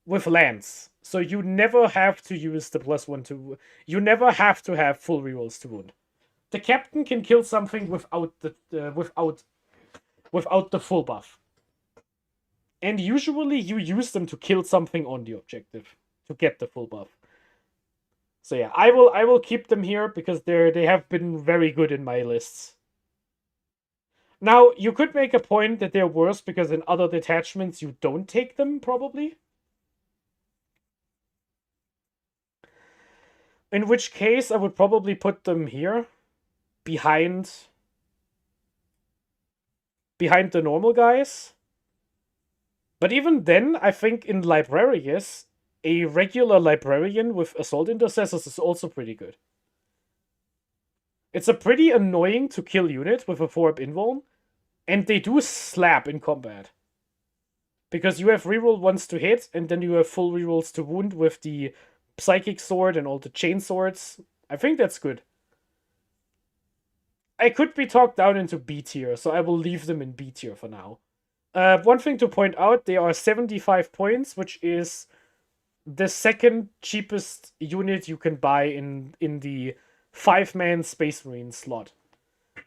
with lands, so you never have to use the +1 to... You never have to have full rerolls to wound. The Captain can kill something without the full buff. And usually you use them to kill something on the objective to get the full buff. So yeah, I will keep them here because they have been very good in my lists. Now, you could make a point that they're worse because in other detachments you don't take them, probably. In which case, I would probably put them here, behind the normal guys. But even then, I think in Librarius, a regular Librarian with Assault Intercessors is also pretty good. It's a pretty annoying to kill unit with a 4-up invuln, and they do slap in combat. Because you have reroll ones to hit, and then you have full rerolls to wound with the Psychic Sword and all the Chain Swords. I think that's good. I could be talked down into B tier, so I will leave them in B tier for now. One thing to point out, they are 75 points, which is the second cheapest unit you can buy in the 5-man Space Marine slot.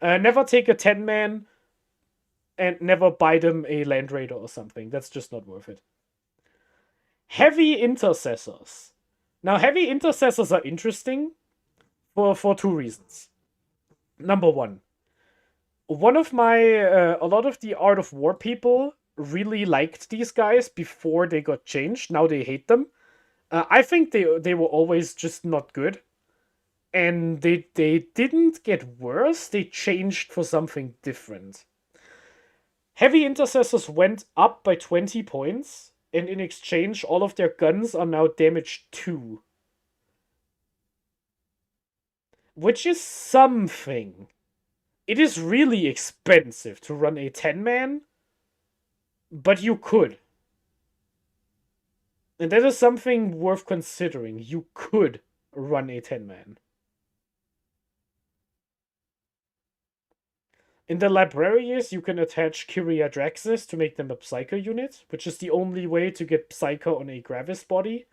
Never take a 10-man and never buy them a Land Raider or something. That's just not worth it. Heavy Intercessors. Now, Heavy Intercessors are interesting for 2 reasons. Number 1. A lot of the Art of War people really liked these guys before they got changed. Now they hate them. I think they were always just not good. And they didn't get worse. They changed for something different. Heavy Intercessors went up by 20 points. And in exchange, all of their guns are now damage 2. Which is something. It is really expensive to run a 10-man, but you could. And that is something worth considering. You could run a 10-man. In the Librarians, you can attach Kyria Draxis to make them a Psycho unit, which is the only way to get Psycho on a Gravis body.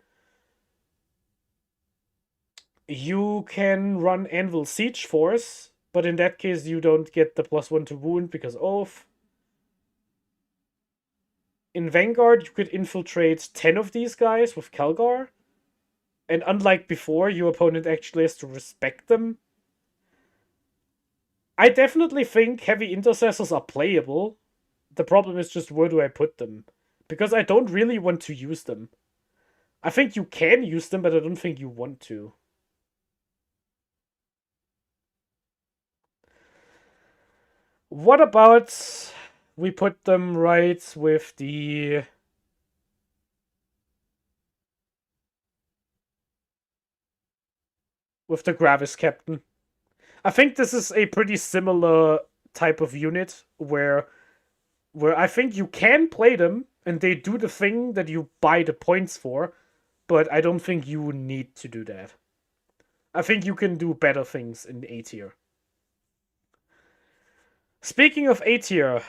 You can run Anvil Siege Force, but in that case you don't get the +1 to wound because Oath. In Vanguard, you could infiltrate 10 of these guys with Calgar. And unlike before, your opponent actually has to respect them. I definitely think Heavy Intercessors are playable. The problem is just where do I put them? Because I don't really want to use them. I think you can use them, but I don't think you want to. What about we put them right with the... Gravis Captain? I think this is a pretty similar type of unit where I think you can play them, and they do the thing that you buy the points for, but I don't think you need to do that. I think you can do better things in A tier. Speaking of A tier,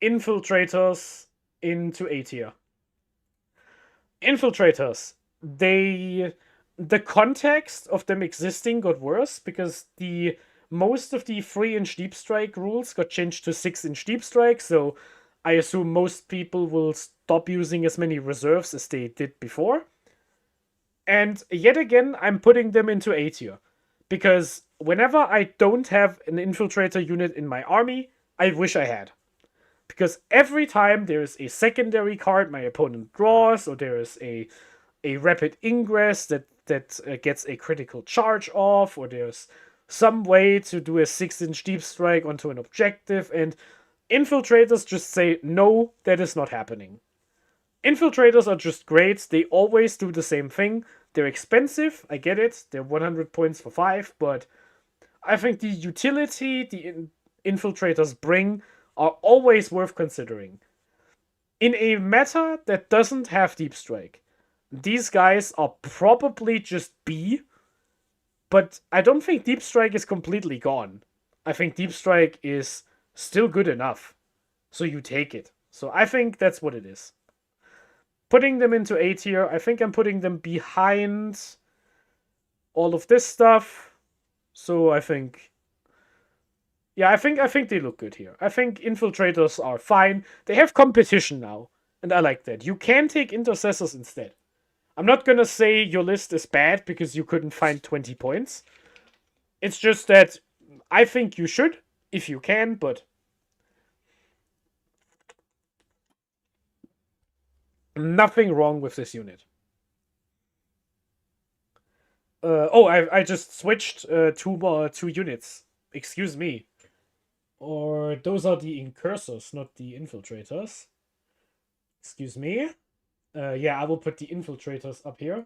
infiltrators into A tier. Infiltrators, the context of them existing got worse because most of the 3-inch deep strike rules got changed to 6-inch deep strike, so I assume most people will stop using as many reserves as they did before. And yet again, I'm putting them into A tier. Because whenever I don't have an infiltrator unit in my army, I wish I had. Because every time there's a secondary card my opponent draws, or there is a rapid ingress that gets a critical charge off, or there's some way to do a 6-inch deep strike onto an objective, and infiltrators just say, no, that is not happening. Infiltrators are just great. They always do the same thing. They're expensive, I get it. They're 100 points for 5, but I think the utility the infiltrators bring are always worth considering. In a meta that doesn't have deep strike, these guys are probably just B, but I don't think deep strike is completely gone. I think deep strike is still good enough, so you take it. So I think that's what it is. Putting them into A tier, I think I'm putting them behind all of this stuff. So I think, yeah, I think they look good here. I think infiltrators are fine. They have competition now, and I like that. You can take intercessors instead. I'm not gonna say your list is bad because you couldn't find 20 points. It's just that I think you should, if you can, but nothing wrong with this unit. I just switched two units. Excuse me. Or those are the incursors, not the infiltrators. Excuse me. Yeah, I will put the infiltrators up here.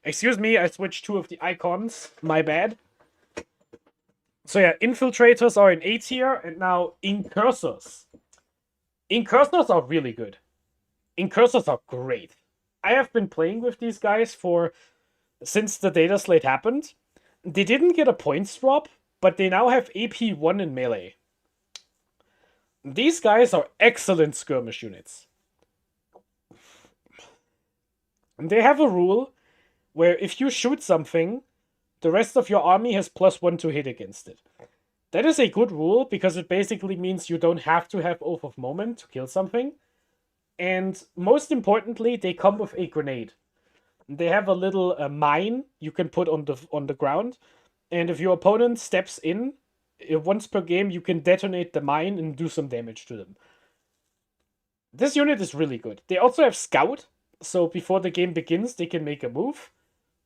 Excuse me, I switched 2 of the icons. My bad. So yeah, infiltrators are in A tier, and now incursors. Incursors are really good. Incursors are great. I have been playing with these guys since the data slate happened. They didn't get a points drop, but they now have AP 1 in melee. These guys are excellent skirmish units. They have a rule where if you shoot something, the rest of your army has +1 to hit against it. That is a good rule because it basically means you don't have to have Oath of Moment to kill something. And most importantly, they come with a grenade. They have a little mine you can put on the ground, and if your opponent steps in, once per game you can detonate the mine and do some damage to them. This unit is really good. They also have Scout, so before the game begins they can make a move.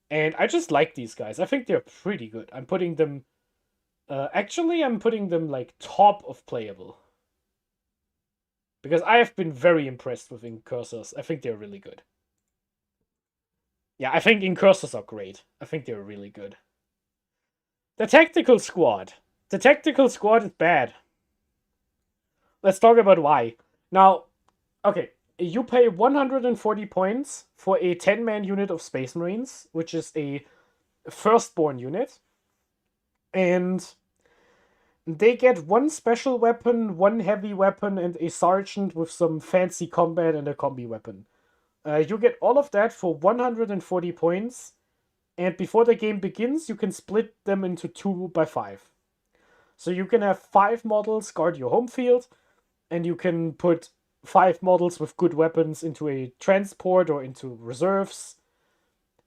And I just like these guys. I think they're pretty good. I'm putting them... actually, I'm putting them like top of playable. Because I have been very impressed with Incursors. I think they're really good. Yeah, I think Incursors are great. I think they're really good. The Tactical Squad. The Tactical Squad is bad. Let's talk about why. Now, okay, you pay 140 points for a 10-man unit of Space Marines, which is a firstborn unit. And they get 1 special weapon, 1 heavy weapon, and a sergeant with some fancy combat and a combi weapon. You get all of that for 140 points, and before the game begins, you can split them into 2 by 5. So you can have 5 models guard your home field, and you can put 5 models with good weapons into a transport or into reserves,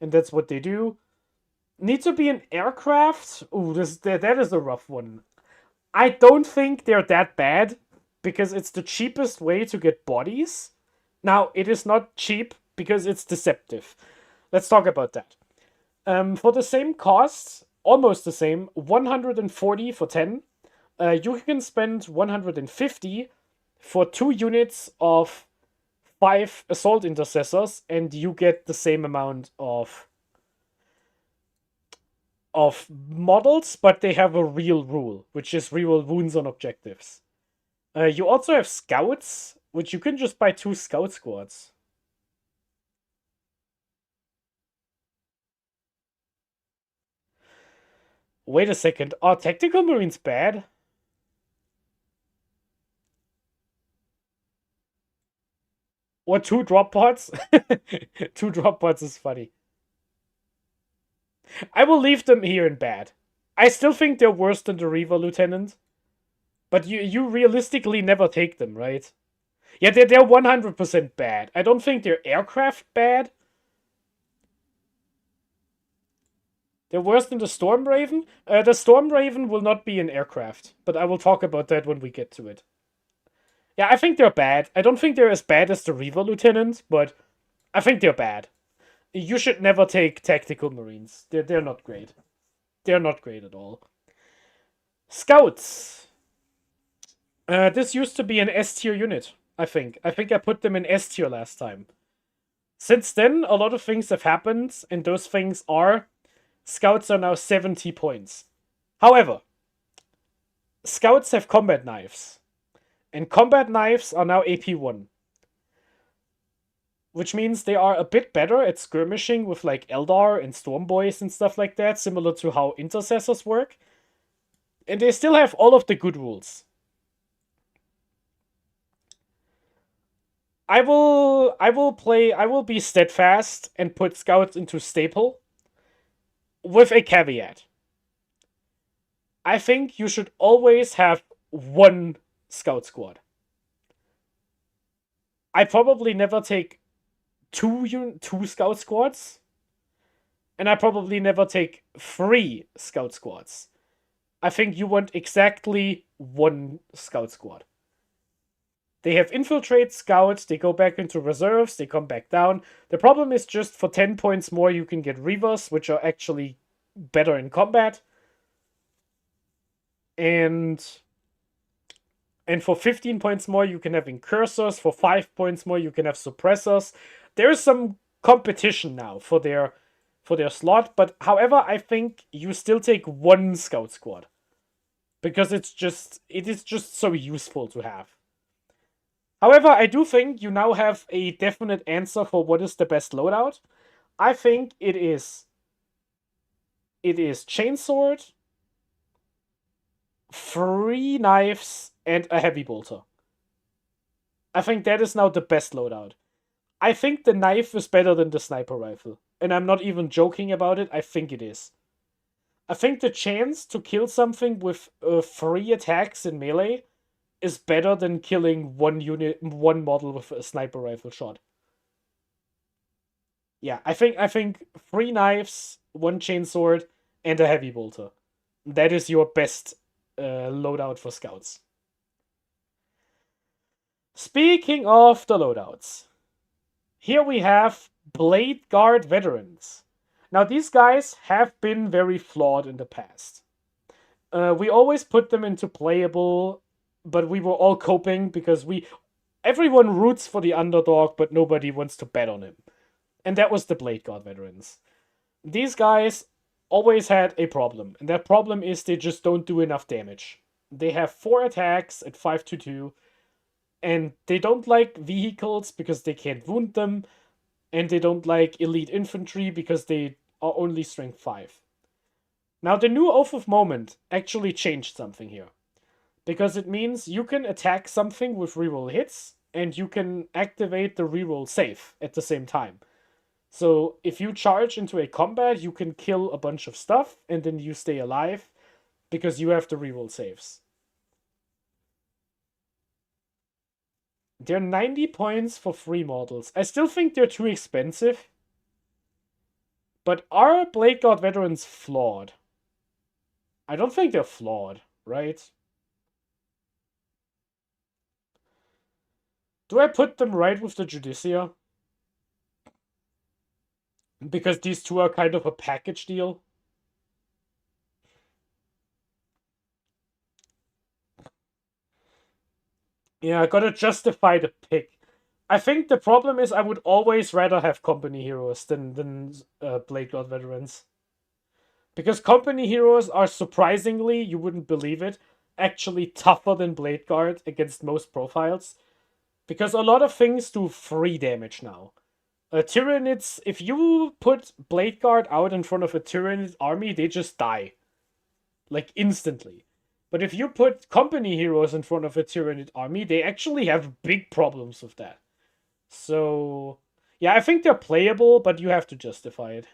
and that's what they do. Need to be an aircraft? Ooh, that is a rough one. I don't think they're that bad, because it's the cheapest way to get bodies. Now, it is not cheap, because it's deceptive. Let's talk about that. For the same cost, almost the same, 140 for 10, you can spend 150 for 2 units of 5 Assault Intercessors, and you get the same amount of models, but they have a real rule, which is reroll wounds on objectives. You also have scouts, which you can just buy 2 scout squads. Wait a second. Are tactical marines bad? Or 2 drop pods? 2 drop pods is funny. I will leave them here in bad. I still think they're worse than the Reaver Lieutenant. But you realistically never take them, right? Yeah, they're 100% bad. I don't think they're aircraft bad. They're worse than the Storm Raven. The Storm Raven will not be an aircraft, but I will talk about that when we get to it. Yeah, I think they're bad. I don't think they're as bad as the Reaver Lieutenant, but I think they're bad. You should never take tactical marines. They're not great. They're not great at all. Scouts. This used to be an S tier unit, I think. I think I put them in S tier last time. Since then, a lot of things have happened, and those things are... Scouts are now 70 points. However, Scouts have combat knives. And combat knives are now AP 1. Which means they are a bit better at skirmishing with like Eldar and Stormboys and stuff like that, similar to how intercessors work. And they still have all of the good rules. I will be steadfast and put scouts into staple with a caveat. I think you should always have 1 scout squad. I probably never take two scout squads, and I probably never take 3 scout squads. I think you want exactly 1 scout squad. They have infiltrate scouts, they go back into reserves, they come back down. The problem is just for 10 points more you can get Reavers, which are actually better in combat. And for 15 points more you can have incursors, for 5 points more you can have suppressors. There is some competition now for their slot, but however, I think you still take 1 scout squad. Because it is just so useful to have. However, I do think you now have a definite answer for what is the best loadout. I think it is chainsword, 3 knives, and a heavy bolter. I think that is now the best loadout. I think the knife is better than the sniper rifle. And I'm not even joking about it, I think it is. I think the chance to kill something with 3 attacks in melee is better than killing 1 model with a sniper rifle shot. Yeah, I think 3 knives, 1 chainsword, and a heavy bolter. That is your best loadout for scouts. Speaking of the loadouts, here we have Blade Guard veterans. Now these guys have been very flawed in the past. We always put them into playable, but we were all coping because everyone roots for the underdog, but nobody wants to bet on him. And that was the Blade Guard veterans. These guys always had a problem, and that problem is they just don't do enough damage. They have 4 attacks at 522, and they don't like vehicles because they can't wound them, and they don't like elite infantry because they are only strength 5. Now the new Oath of Moment actually changed something here. Because it means you can attack something with reroll hits, and you can activate the reroll save at the same time. So if you charge into a combat, you can kill a bunch of stuff, and then you stay alive, because you have the reroll saves. They're 90 points for 3 models. I still think they're too expensive. But are Blade Guard veterans flawed? I don't think they're flawed, right? Do I put them right with the Judicia? Because these two are kind of a package deal. Yeah, I gotta justify the pick. I think the problem is I would always rather have company heroes than Blade Guard veterans. Because company heroes are surprisingly, you wouldn't believe it, actually tougher than Blade Guard against most profiles. Because a lot of things do 3 damage now. Tyranids, if you put Blade Guard out in front of a Tyranid army, they just die. Like, instantly. But if you put company heroes in front of a Tyranid army, they actually have big problems with that. So, yeah, I think they're playable, but you have to justify it.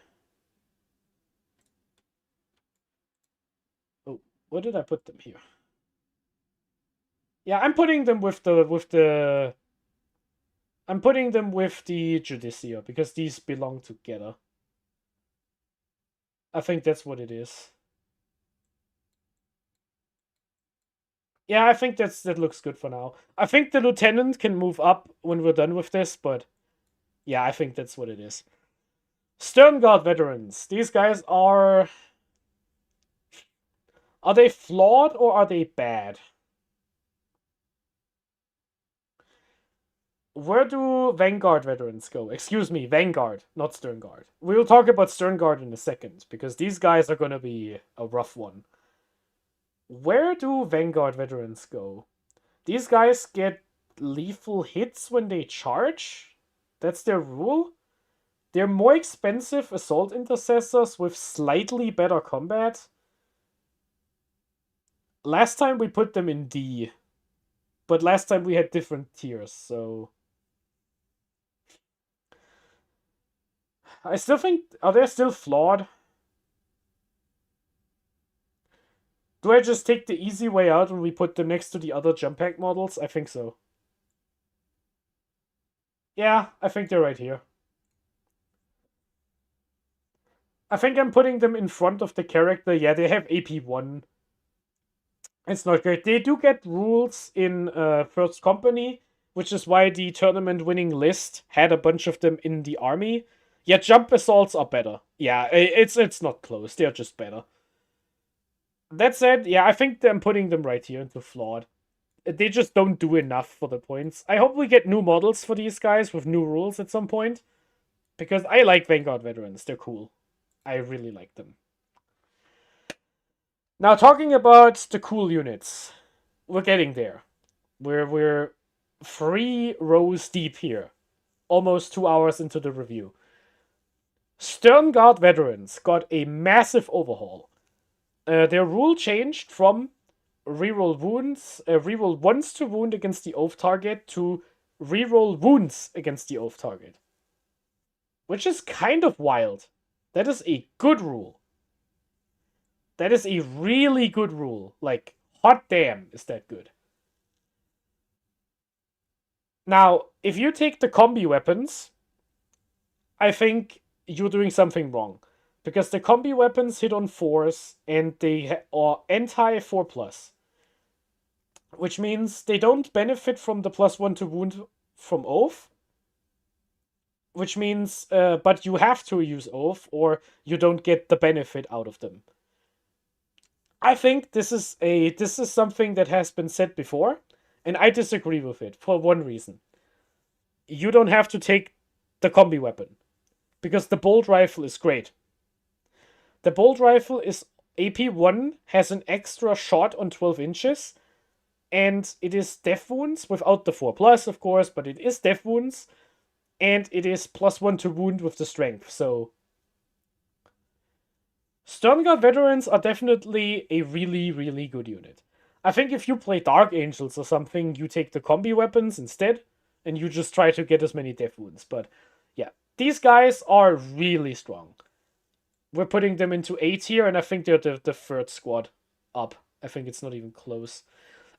Oh, where did I put them here? Yeah, I'm putting them with the I'm putting them with the Judicia, because these belong together. I think that's what it is. Yeah, I think that looks good for now. I think the Lieutenant can move up when we're done with this, but yeah, I think that's what it is. Stern Guard veterans. These guys are... Are they flawed or are they bad? Where do Vanguard veterans go? Excuse me, Vanguard, not Stern Guard. We'll talk about Stern Guard in a second, because these guys are gonna be a rough one. Where do Vanguard veterans go? These guys get lethal hits when they charge? That's their rule? They're more expensive assault intercessors with slightly better combat. Last time we put them in D. But last time we had different tiers, so... I still think... Are they still flawed? Do I just take the easy way out when we put them next to the other jump pack models? I think so. Yeah, I think they're right here. I think I'm putting them in front of the character. Yeah, they have AP1. It's not great. They do get rules in First Company, which is why the tournament-winning list had a bunch of them in the army. Yeah, jump assaults are better. Yeah, it's not close. They're just better. That said, yeah, I think I'm putting them right here into flawed. They just don't do enough for the points. I hope we get new models for these guys with new rules at some point. Because I like Vanguard veterans. They're cool. I really like them. Now, talking about the cool units. We're getting there. We're 3 rows deep here. Almost 2 hours into the review. Stern Guard veterans got a massive overhaul. Their rule changed from reroll wounds, reroll once to wound against the oath target to reroll wounds against the oath target. Which is kind of wild. That is a good rule. That is a really good rule. Like, hot damn, is that good. Now, if you take the combi weapons, I think you're doing something wrong. Because the combi weapons hit on 4s, and they are anti-4+. Which means they don't benefit from the +1 to wound from Oath. Which means, but you have to use Oath, or you don't get the benefit out of them. I think this is something that has been said before, and I disagree with it for one reason. You don't have to take the combi weapon, because the bolt rifle is great. The bolt rifle is AP1, has an extra shot on 12 inches, and it is death wounds without the 4+, of course, but it is death wounds, and it is +1 to wound with the strength, so... Stern Guard veterans are definitely a really, really good unit. I think if you play Dark Angels or something, you take the combi weapons instead, and you just try to get as many death wounds, but yeah. These guys are really strong. We're putting them into A tier, and I think they're the 3rd squad up. I think it's not even close.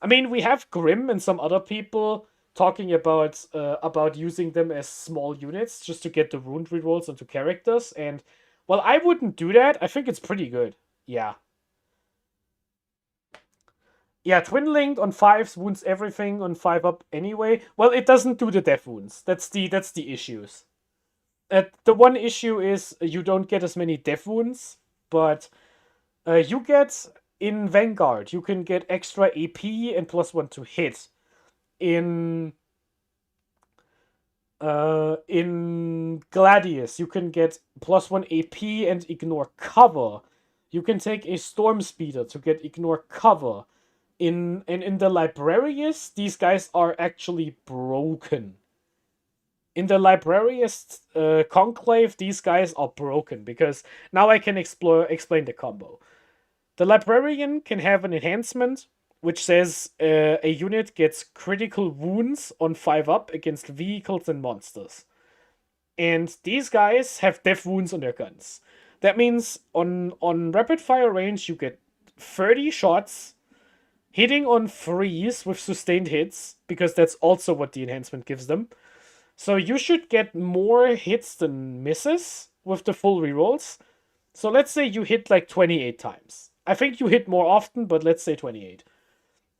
I mean, we have Grim and some other people talking about using them as small units just to get the wound rerolls onto characters, and well, I wouldn't do that. I think it's pretty good. Yeah. Yeah, Twin Linked on 5s wounds everything on 5 up anyway. Well, it doesn't do the death wounds. That's the issues. The one issue is you don't get as many death wounds, but you get in Vanguard, you can get extra AP and +1 to hit. In Gladius, you can get +1 AP and ignore cover. You can take a Storm Speeder to get ignore cover. In the Librarius, these guys are actually broken. In the Librarius Conclave, these guys are broken because now I can explain the combo. The Librarian can have an enhancement which says a unit gets critical wounds on 5 up against vehicles and monsters. And these guys have death wounds on their guns. That means on rapid fire range, you get 30 shots, hitting on 3s with sustained hits, because that's also what the enhancement gives them. So you should get more hits than misses with the full rerolls. So let's say you hit like 28 times. I think you hit more often, but let's say 28.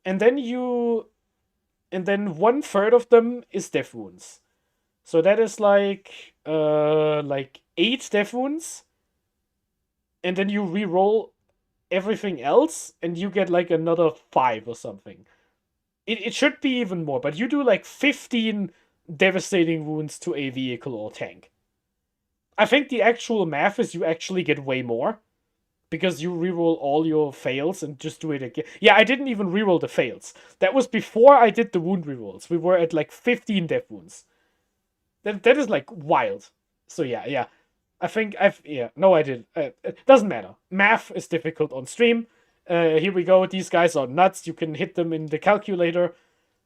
And then 1/3 of them is death wounds. So that is like 8 death wounds. And then you reroll everything else, and you get like another 5 or something. It should be even more, but you do like 15 devastating wounds to a vehicle or tank. I think the actual math is you actually get way more, because you reroll all your fails and just do it again. Yeah, I didn't even reroll the fails. That was before I did the wound rerolls. We were at like 15 death wounds. That is like wild. So yeah. I think no, I didn't. It doesn't matter. Math is difficult on stream. Here we go. These guys are nuts. You can hit them in the calculator.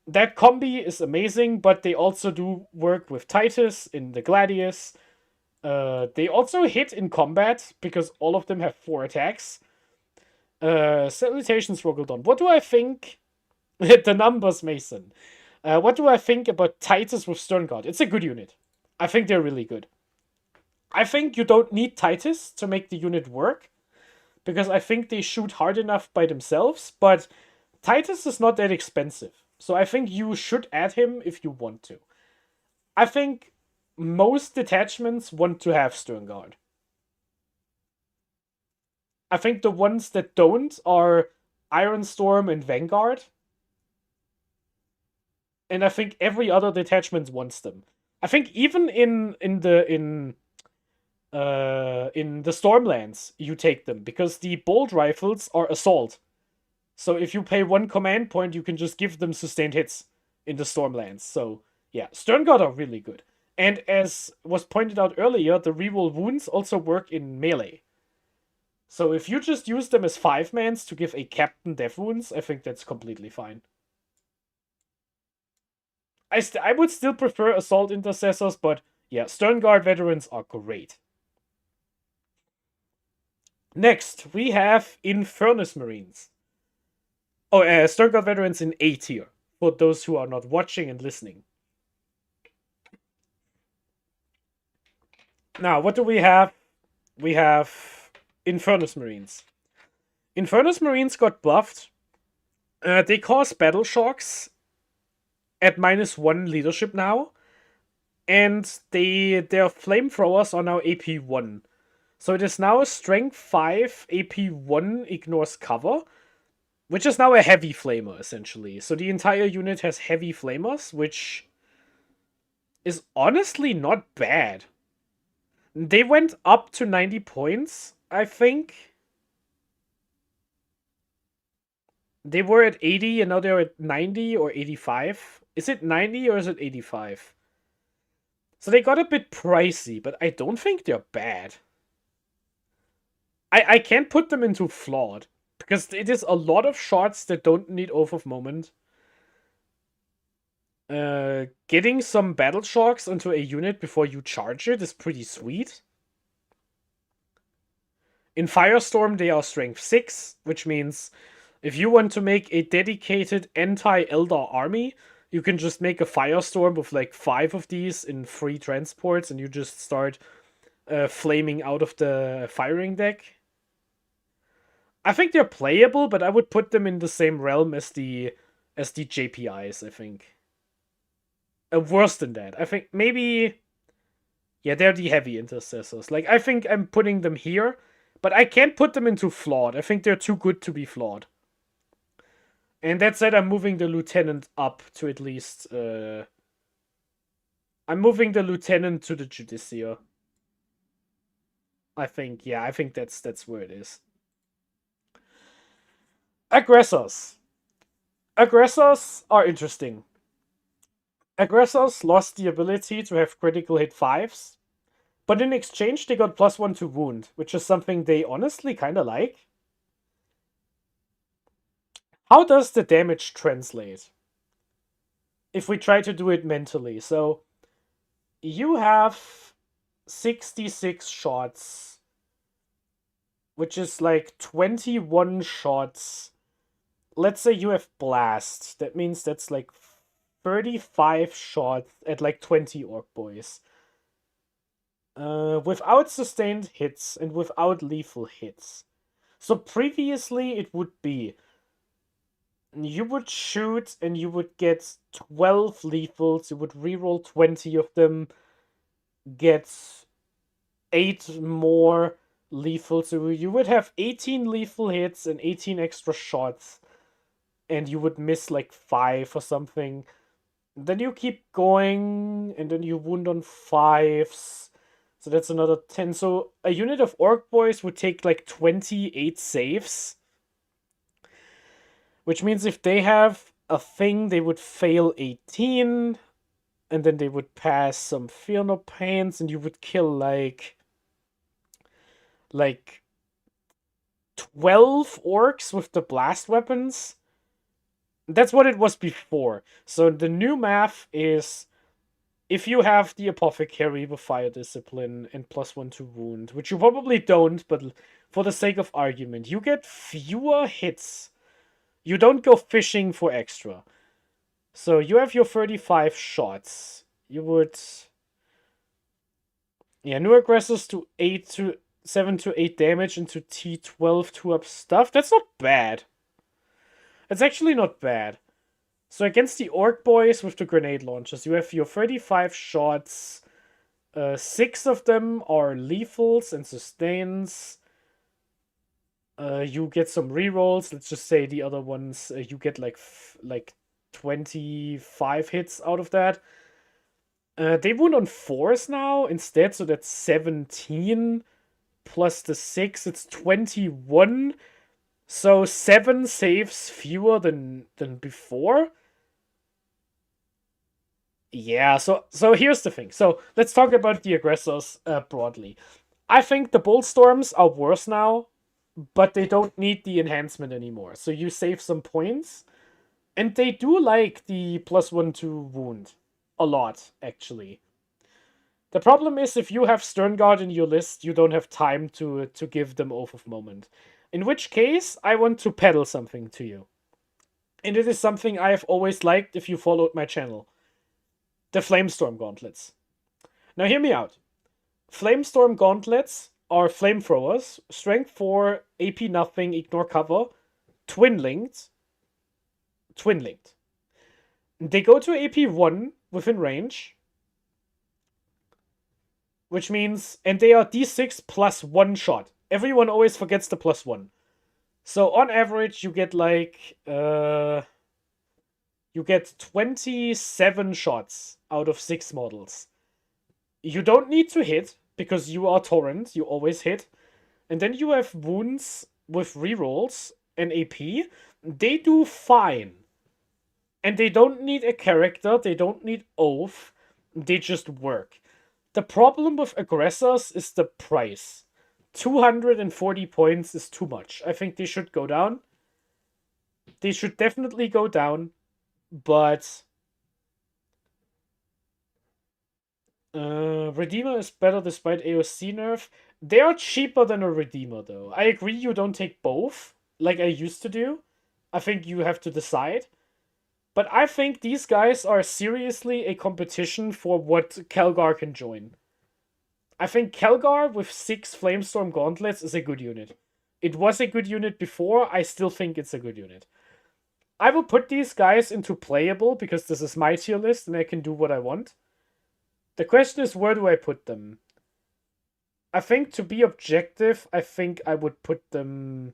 That combi is amazing, but they also do work with Titus in the Gladius. They also hit in combat, because all of them have 4 attacks. Salutations, Rogaldon. What do I think? The numbers, Mason. What do I think about Titus with Sternguard? It's a good unit. I think they're really good. I think you don't need Titus to make the unit work, because I think they shoot hard enough by themselves, but Titus is not that expensive. So I think you should add him if you want to. I think most detachments want to have Sternguard. I think the ones that don't are Ironstorm and Vanguard. And I think every other detachment wants them. I think even in the Stormlands, you take them, because the bolt rifles are assault. So if you pay 1 command point, you can just give them sustained hits in the Stormlands. So yeah, Sternguard are really good. And as was pointed out earlier, the reroll wounds also work in melee. So if you just use them as 5-mans to give a captain death wounds, I think that's completely fine. I would still prefer assault intercessors, but yeah, Sternguard veterans are great. Next, we have Infernus Marines. Oh, Sternguard veterans in A tier, for those who are not watching and listening. Now, what do we have? We have Infernus Marines. Infernus Marines got buffed. They cause battle shocks at -1 leadership now. And their flamethrowers are now AP 1. So it is now a strength 5 AP 1 ignores cover, which is now a heavy flamer, essentially. So the entire unit has heavy flamers, which is honestly not bad. They went up to 90 points, I think. They were at 80 and now they're at 90 or 85. Is it 90 or is it 85? So they got a bit pricey, but I don't think they're bad. I can't put them into flawed, because it is a lot of shots that don't need Oath of Moment. Getting some battle shocks onto a unit before you charge it is pretty sweet. In Firestorm, they are strength 6, which means if you want to make a dedicated anti-Eldar army, you can just make a Firestorm with like 5 of these in 3 transports, and you just start flaming out of the firing deck. I think they're playable, but I would put them in the same realm as the JPIs, I think. Worse than that. I think maybe... Yeah, they're the heavy intercessors. Like, I think I'm putting them here, but I can't put them into flawed. I think they're too good to be flawed. And that said, I'm moving the lieutenant up to at least... I'm moving the lieutenant to the Judicia. I think, yeah, I think that's where it is. Aggressors. Aggressors are interesting. Aggressors lost the ability to have critical hit 5s, but in exchange they got +1 to wound, which is something they honestly kind of like. How does the damage translate? If we try to do it mentally. So, you have 66 shots, which is like 21 shots. Let's say you have blast. That means that's like 35 shots at like 20 orc boys. Without sustained hits and without lethal hits. So previously it would be you would shoot and you would get 12 lethals, you would reroll 20 of them, get 8 more lethal, so you would have 18 lethal hits and 18 extra shots, and you would miss like 5 or something. Then you keep going, and then you wound on 5s, so that's another 10. So a unit of orc boys would take like 28 saves, which means if they have a thing, they would fail 18, and then they would pass some Fear No Pains, and you would kill like 12 orcs with the blast weapons. That's what it was before. So the new math is if you have the Apothecary with Fire Discipline and +1 to wound, which you probably don't, but for the sake of argument, you get fewer hits. You don't go fishing for extra. So you have your 35 shots. You would... Yeah, new aggressors to 7 to 8 damage into T12 2-up stuff. That's not bad. It's actually not bad. So against the orc boys with the grenade launchers, you have your 35 shots. 6 of them are lethals and sustains. You get some rerolls. Let's just say the other ones, you get like 25 hits out of that. They wound on 4s now instead, so that's 17 plus the 6. It's 21. So 7 saves fewer than before. Yeah, so here's the thing. So let's talk about the aggressors broadly. I think the Bullstorms are worse now, but they don't need the enhancement anymore. So you save some points. And they do like the +1 to wound a lot, actually. The problem is if you have Sternguard in your list, you don't have time to give them Oath of Moment. In which case, I want to peddle something to you. And it is something I have always liked if you followed my channel. The Flamestorm Gauntlets. Now hear me out. Flamestorm Gauntlets are flamethrowers, strength 4, AP nothing, ignore cover, twin-linked. Twin-linked. They go to AP 1 within range, which means, and they are D6 plus 1 shot. Everyone always forgets the +1. So on average, you get like, you get 27 shots out of 6 models. You don't need to hit, because you are Torrent, you always hit. And then you have wounds with rerolls and AP. They do fine. And they don't need a character, they don't need Oath, they just work. The problem with aggressors is the price. 240 points is too much. I think they should go down. They should definitely go down, but... Redeemer is better despite AOC nerf. They are cheaper than a Redeemer, though. I agree you don't take both, like I used to do. I think you have to decide. But I think these guys are seriously a competition for what Kelgar can join. I think Kelgar with 6 Flamestorm Gauntlets is a good unit. It was a good unit before, I still think it's a good unit. I will put these guys into playable because this is my tier list and I can do what I want. The question is, where do I put them? I think to be objective, I think I would put them...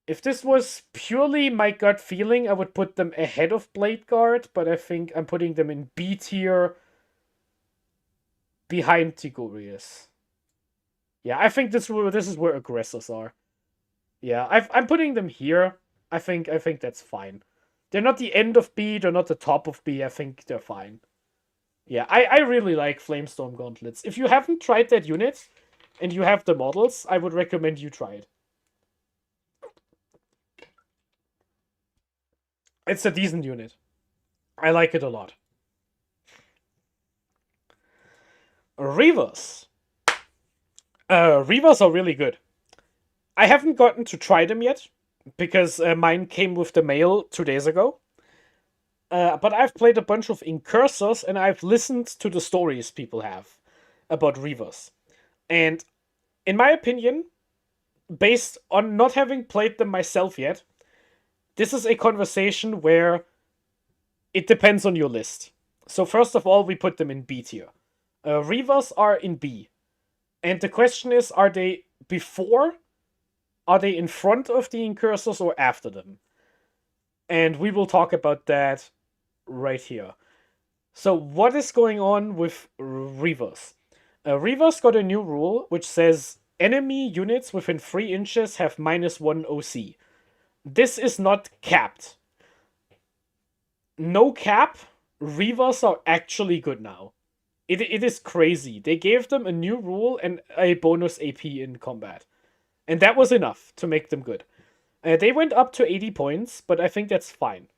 If this was purely my gut feeling, I would put them ahead of Blade Guard, but I think I'm putting them in B tier behind Tigurius. Yeah, I think this is where aggressors are. Yeah, I'm putting them here. I think that's fine. They're not the end of B, they're not the top of B. I think they're fine. Yeah, I really like Flamestorm Gauntlets. If you haven't tried that unit, and you have the models, I would recommend you try it. It's a decent unit. I like it a lot. Reavers. Reavers are really good. I haven't gotten to try them yet, because mine came with the mail 2 days ago. But I've played a bunch of Incursors, and I've listened to the stories people have about Reavers. And in my opinion, based on not having played them myself yet, this is a conversation where it depends on your list. So first of all, we put them in B tier. Reavers are in B. And the question is, are they before? Are they in front of the Incursors or after them? And we will talk about that right here. So what is going on with Reavers? Reavers got a new rule which says enemy units within 3 inches have -1 OC. This is not capped. No cap, Reavers are actually good now. It is crazy. They gave them a new rule and a bonus AP in combat. And that was enough to make them good. They went up to 80 points, but I think that's fine.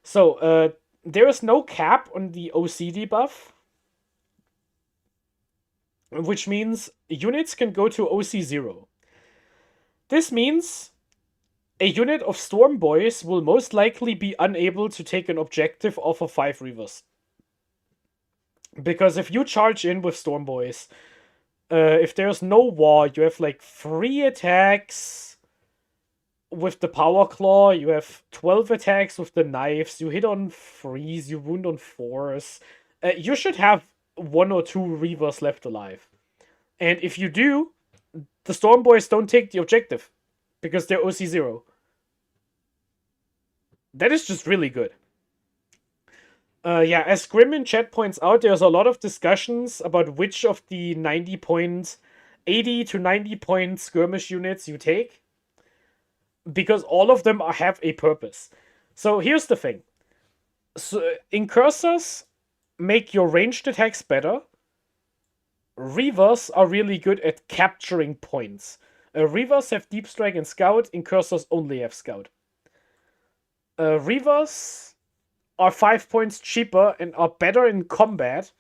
So, there is no cap on the OC debuff, which means units can go to OC 0. This means a unit of Storm Boys will most likely be unable to take an objective off of 5 Reavers. Because if you charge in with Storm Boys, if there's no war, you have like 3 attacks with the Power Claw, you have 12 attacks with the knives, you hit on 3s, you wound on 4s. You should have 1 or 2 Reavers left alive. And if you do, the Storm Boys don't take the objective, because they're OC 0. That is just really good. Yeah, as Grim in chat points out, there's a lot of discussions about which of the 80 to 90 point skirmish units you take, because all of them have a purpose. So here's the thing. So, Incursors make your ranged attacks better. Reavers are really good at capturing points. Reavers have Deep Strike and Scout, Incursors only have Scout. Reavers are 5 points cheaper and are better in combat.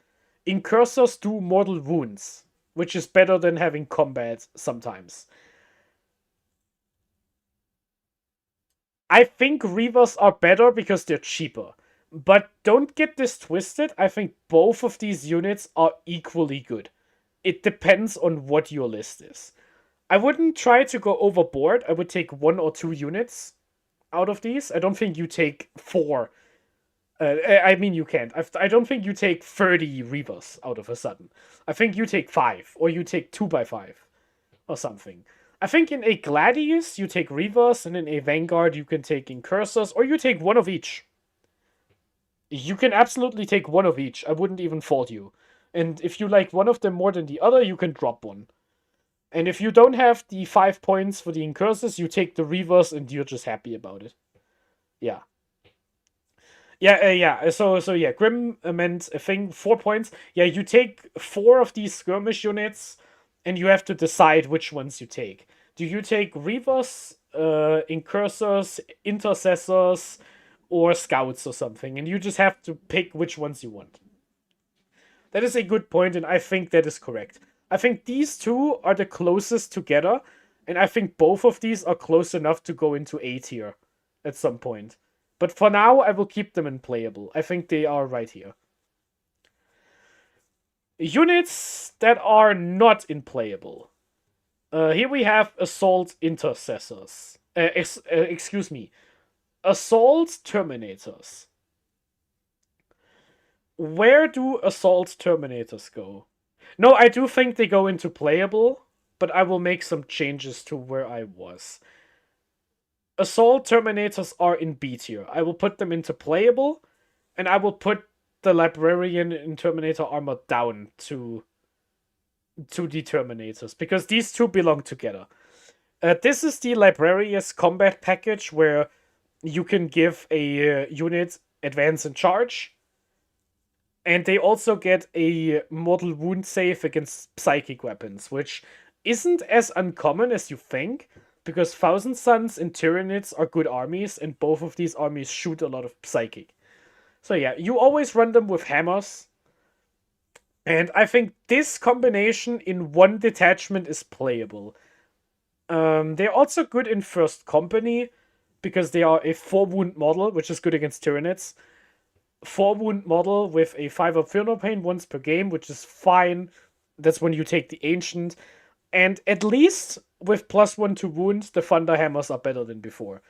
Incursors do mortal wounds, which is better than having combat sometimes. I think Reavers are better because they're cheaper. But don't get this twisted, I think both of these units are equally good. It depends on what your list is. I wouldn't try to go overboard. I would take 1 or 2 units out of these. I don't think you take 4. I mean, you can't. I don't think you take 30 Reavers out of a sudden. I think you take 5, or you take 2x5, or something. I think in a Gladius, you take Reavers, and in a Vanguard, you can take Incursors, or you take 1 of each. You can absolutely take 1 of each. I wouldn't even fault you. And if you like one of them more than the other, you can drop 1. And if you don't have the 5 points for the Incursors, you take the Reavers, and you're just happy about it. Yeah. Yeah. So yeah, Grim meant a thing, 4 points. Yeah, you take 4 of these skirmish units, and you have to decide which ones you take. Do you take Reavers, Incursors, Intercessors, or Scouts or something? And you just have to pick which ones you want. That is a good point, and I think that is correct. I think these two are the closest together, and I think both of these are close enough to go into A tier at some point. But for now, I will keep them in playable. I think they are right here. Units that are not in playable. Here we have Assault Intercessors. Excuse me. Assault Terminators. Where do Assault Terminators go? No, I do think they go into playable, but I will make some changes to where I was. Assault Terminators are in B tier. I will put them into playable, and I will put the Librarian and Terminator armor down to the Terminators, because these two belong together. This is the Librarius combat package, where you can give a unit advance and charge. And they also get a mortal wound save against psychic weapons, which isn't as uncommon as you think, because Thousand Suns and Tyranids are good armies, and both of these armies shoot a lot of psychic. So yeah, you always run them with hammers. And I think this combination in one detachment is playable. They're also good in First Company, because they are a 4-wound model, which is good against Tyranids. 4-wound model with a 5 of Fear Pain once per game, which is fine. That's when you take the Ancient. And at least with +1 to wound, the Thunder Hammers are better than before.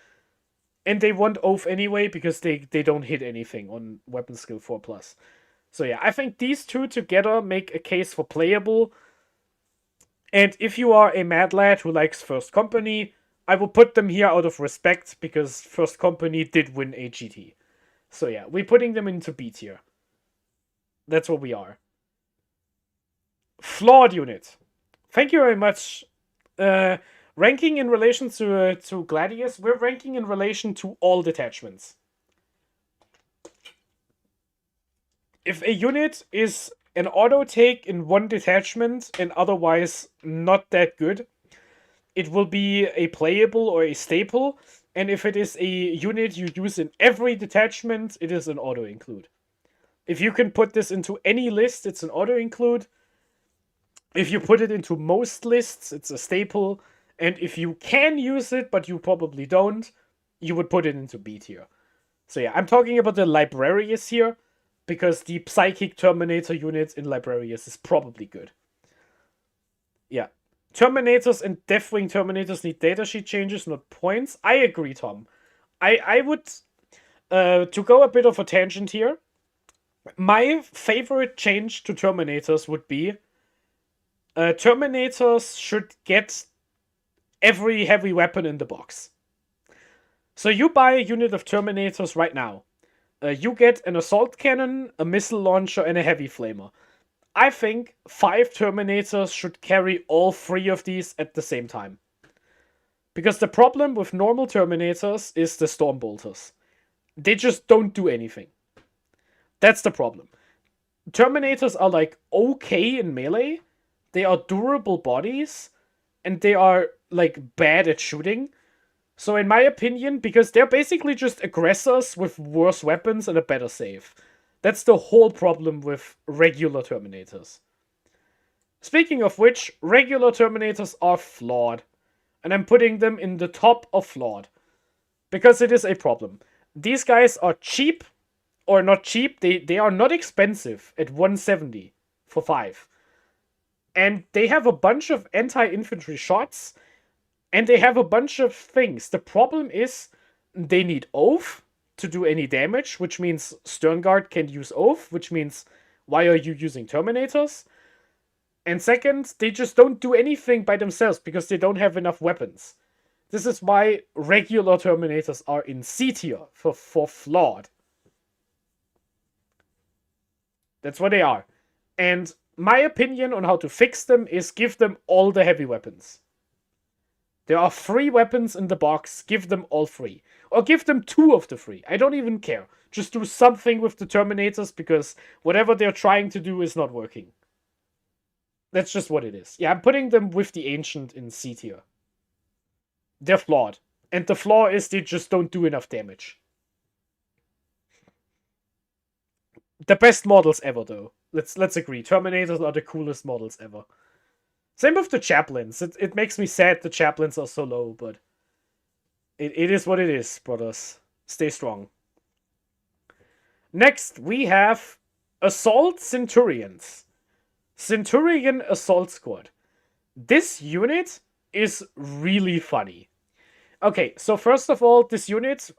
And they want Oath anyway, because they don't hit anything on Weapon Skill 4+. So yeah, I think these two together make a case for playable. And if you are a mad lad who likes First Company, I will put them here out of respect, because First Company did win a GT. So yeah, we're putting them into B tier. That's what we are. Flawed unit. Thank you very much. Ranking in relation to Gladius, we're ranking in relation to all detachments. If a unit is an auto take in one detachment and otherwise not that good, it will be a playable or a staple. And if it is a unit you use in every detachment, it is an auto include. If you can put this into any list, it's an auto include. If you put it into most lists, it's a staple. And if you can use it, but you probably don't, you would put it into B tier. So yeah, I'm talking about the Librarius here, because the Psychic Terminator unit in Librarius is probably good. Yeah. Terminators and Deathwing Terminators need datasheet changes, not points. I agree, Tom. I would, to go a bit of a tangent here, my favorite change to Terminators would be Terminators should get every heavy weapon in the box. So you buy a unit of Terminators right now. You get an assault cannon, a missile launcher, and a heavy flamer. I think 5 Terminators should carry all 3 of these at the same time. Because the problem with normal Terminators is the Stormbolters. They just don't do anything. That's the problem. Terminators are like okay in melee. They are durable bodies. And they are like bad at shooting. So in my opinion, because they're basically just aggressors with worse weapons and a better save. That's the whole problem with regular Terminators. Speaking of which, regular Terminators are flawed. And I'm putting them in the top of flawed. Because it is a problem. These guys are cheap, or not cheap, they are not expensive at 170 for 5. And they have a bunch of anti-infantry shots, and they have a bunch of things. The problem is they need Oath to do any damage, which means Sternguard can use Oath, which means why are you using Terminators? And second, they just don't do anything by themselves because they don't have enough weapons. This is why regular Terminators are in C tier for flawed. That's what they are. And my opinion on how to fix them is give them all the heavy weapons. There are 3 weapons in the box, give them all 3. Or give them 2 of the 3. I don't even care. Just do something with the Terminators, because whatever they're trying to do is not working. That's just what it is. Yeah, I'm putting them with the Ancient in C tier. They're flawed. And the flaw is they just don't do enough damage. The best models ever, though. Let's agree. Terminators are the coolest models ever. Same with the Chaplains. It makes me sad the Chaplains are so low, but it is what it is, brothers. Stay strong. Next, we have Assault Centurions. Centurion Assault Squad. This unit is really funny. Okay, so first of all, this unit,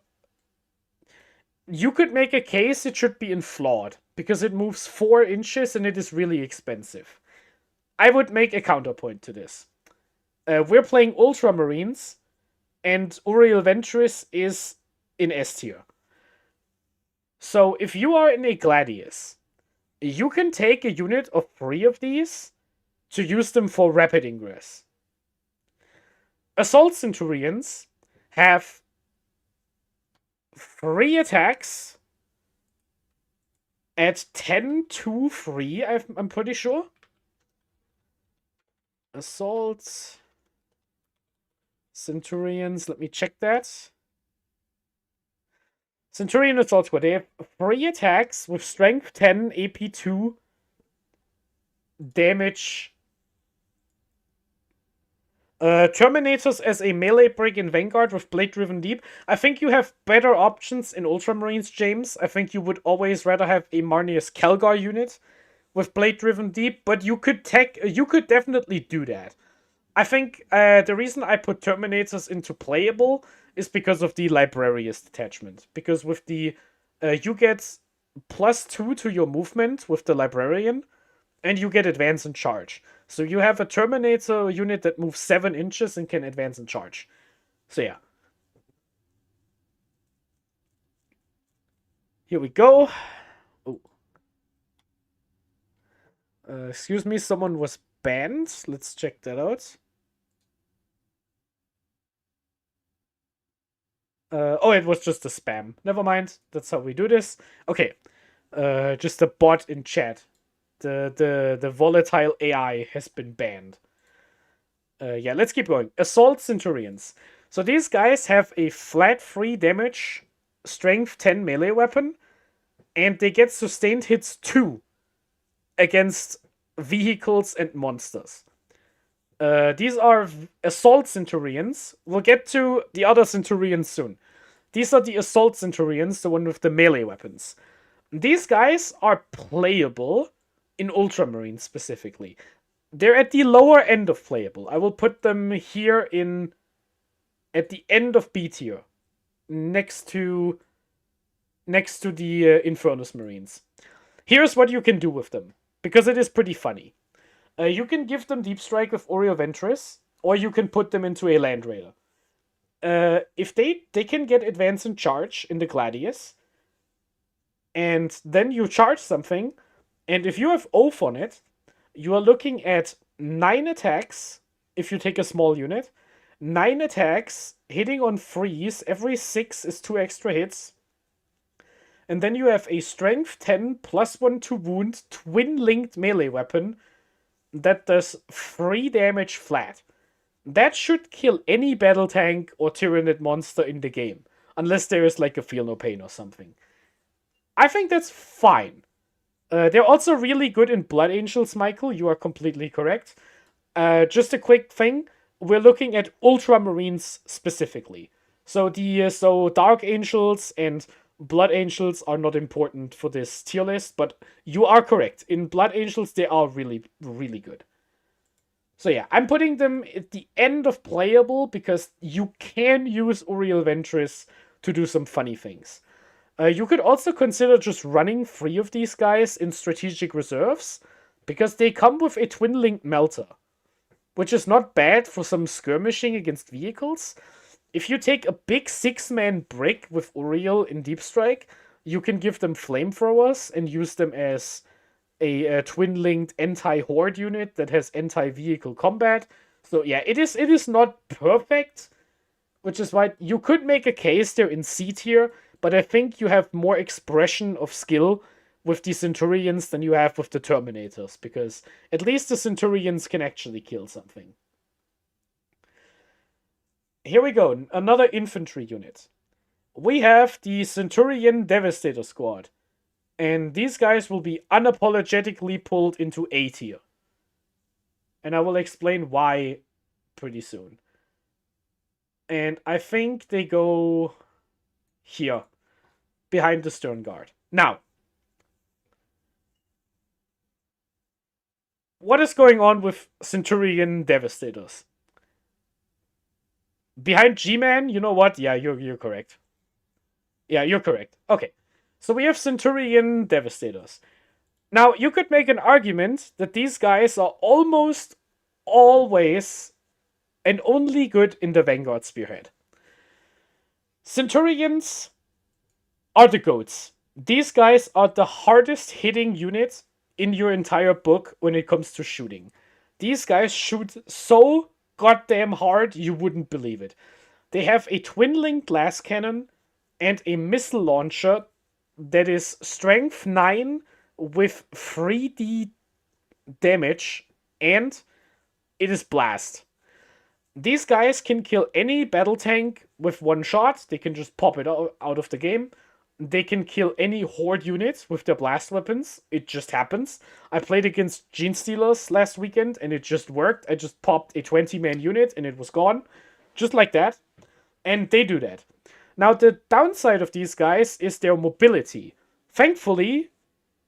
you could make a case it should be in flawed, because it moves 4 inches and it is really expensive. I would make a counterpoint to this. We're playing Ultramarines, and Uriel Ventress is in S tier. So if you are in a Gladius, you can take a unit of 3 of these to use them for rapid ingress. Assault Centurions have free attacks at 10 to free, I'm pretty sure. Assaults. Centurions, let me check that. Centurion Assault Squad, they have free attacks with strength 10, AP 2, damage. Terminators as a melee break in Vanguard with Blade Driven Deep. I think you have better options in Ultramarines, James. I think you would always rather have a Marnius Calgar unit with Blade Driven Deep, but you could definitely do that. I think the reason I put Terminators into playable is because of the Librarius detachment. Because with the you get +2 to your movement with the Librarian, and you get advance and charge. So you have a Terminator unit that moves 7 inches and can advance and charge. So yeah. Here we go. Oh. Excuse me, someone was banned. Let's check that out. Oh, it was just a spam. Never mind. That's how we do this. Okay. Just a bot in chat. The volatile AI has been banned. Yeah, let's keep going. Assault Centurions. So these guys have a flat 3 damage, strength 10 melee weapon, and they get sustained hits 2 against vehicles and monsters. These are Assault Centurions. We'll get to the other Centurions soon. These are the Assault Centurions, the one with the melee weapons. These guys are playable in Ultramarines specifically. They're at the lower end of playable. I will put them here at the end of B tier, next to the Infernus Marines. Here's what you can do with them, because it is pretty funny. You can give them Deep Strike with Oriel Ventress, or you can put them into a Land Raider. If they can get Advance and Charge in the Gladius, and then you charge something, and if you have Oath on it, you are looking at 9 attacks, if you take a small unit, 9 attacks, hitting on 3s, every 6 is 2 extra hits, and then you have a Strength 10 +1 to wound, twin-linked melee weapon that does 3 damage flat. That should kill any battle tank or Tyranid monster in the game, unless there is like a Feel No Pain or something. I think that's fine. They're also really good in Blood Angels, Michael. You are completely correct. Just a quick thing. We're looking at Ultramarines specifically. So Dark Angels and Blood Angels are not important for this tier list, but you are correct. In Blood Angels, they are really, really good. So yeah, I'm putting them at the end of playable because you can use Oriel Ventress to do some funny things. You could also consider just running 3 of these guys in strategic reserves, because they come with a twin-linked melter, which is not bad for some skirmishing against vehicles. If you take a big 6-man brick with Oriel in Deep Strike, you can give them flamethrowers and use them as a twin-linked anti-horde unit that has anti-vehicle combat. So yeah, it is not perfect, which is why you could make a case they're in C tier, but I think you have more expression of skill with the Centurions than you have with the Terminators, because at least the Centurions can actually kill something. Here we go, another infantry unit. We have the Centurion Devastator Squad, and these guys will be unapologetically pulled into A tier. And I will explain why pretty soon. And I think they go here, behind the Stern Guard. Now, what is going on with Centurion Devastators? Behind G-Man, you know what? Yeah, you're correct. Yeah, you're correct. Okay, so we have Centurion Devastators. Now, you could make an argument that these guys are almost always and only good in the Vanguard Spearhead. Centurions are the goats. These guys are the hardest hitting unit in your entire book when it comes to shooting. These guys shoot so goddamn hard you wouldn't believe it. They have a twin-linked glass cannon and a missile launcher that is strength 9 with 3d damage, and it is blast. These guys can kill any battle tank with one shot. They can just pop it out of the game. They can kill any horde unit with their blast weapons. It just happens. I played against Gene Stealers last weekend and it just worked. I just popped a 20-man unit and it was gone. Just like that. And they do that. Now, the downside of these guys is their mobility. Thankfully,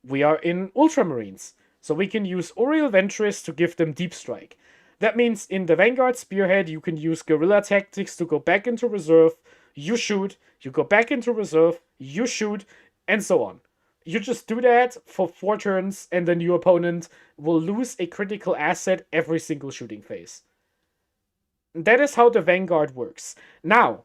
we are in Ultramarines. So we can use Uriel Ventress to give them deep strike. That means in the Vanguard Spearhead, you can use guerrilla tactics to go back into reserve. You shoot, you go back into reserve, you shoot, and so on. You just do that for 4 turns, and then your opponent will lose a critical asset every single shooting phase. That is how the Vanguard works. Now,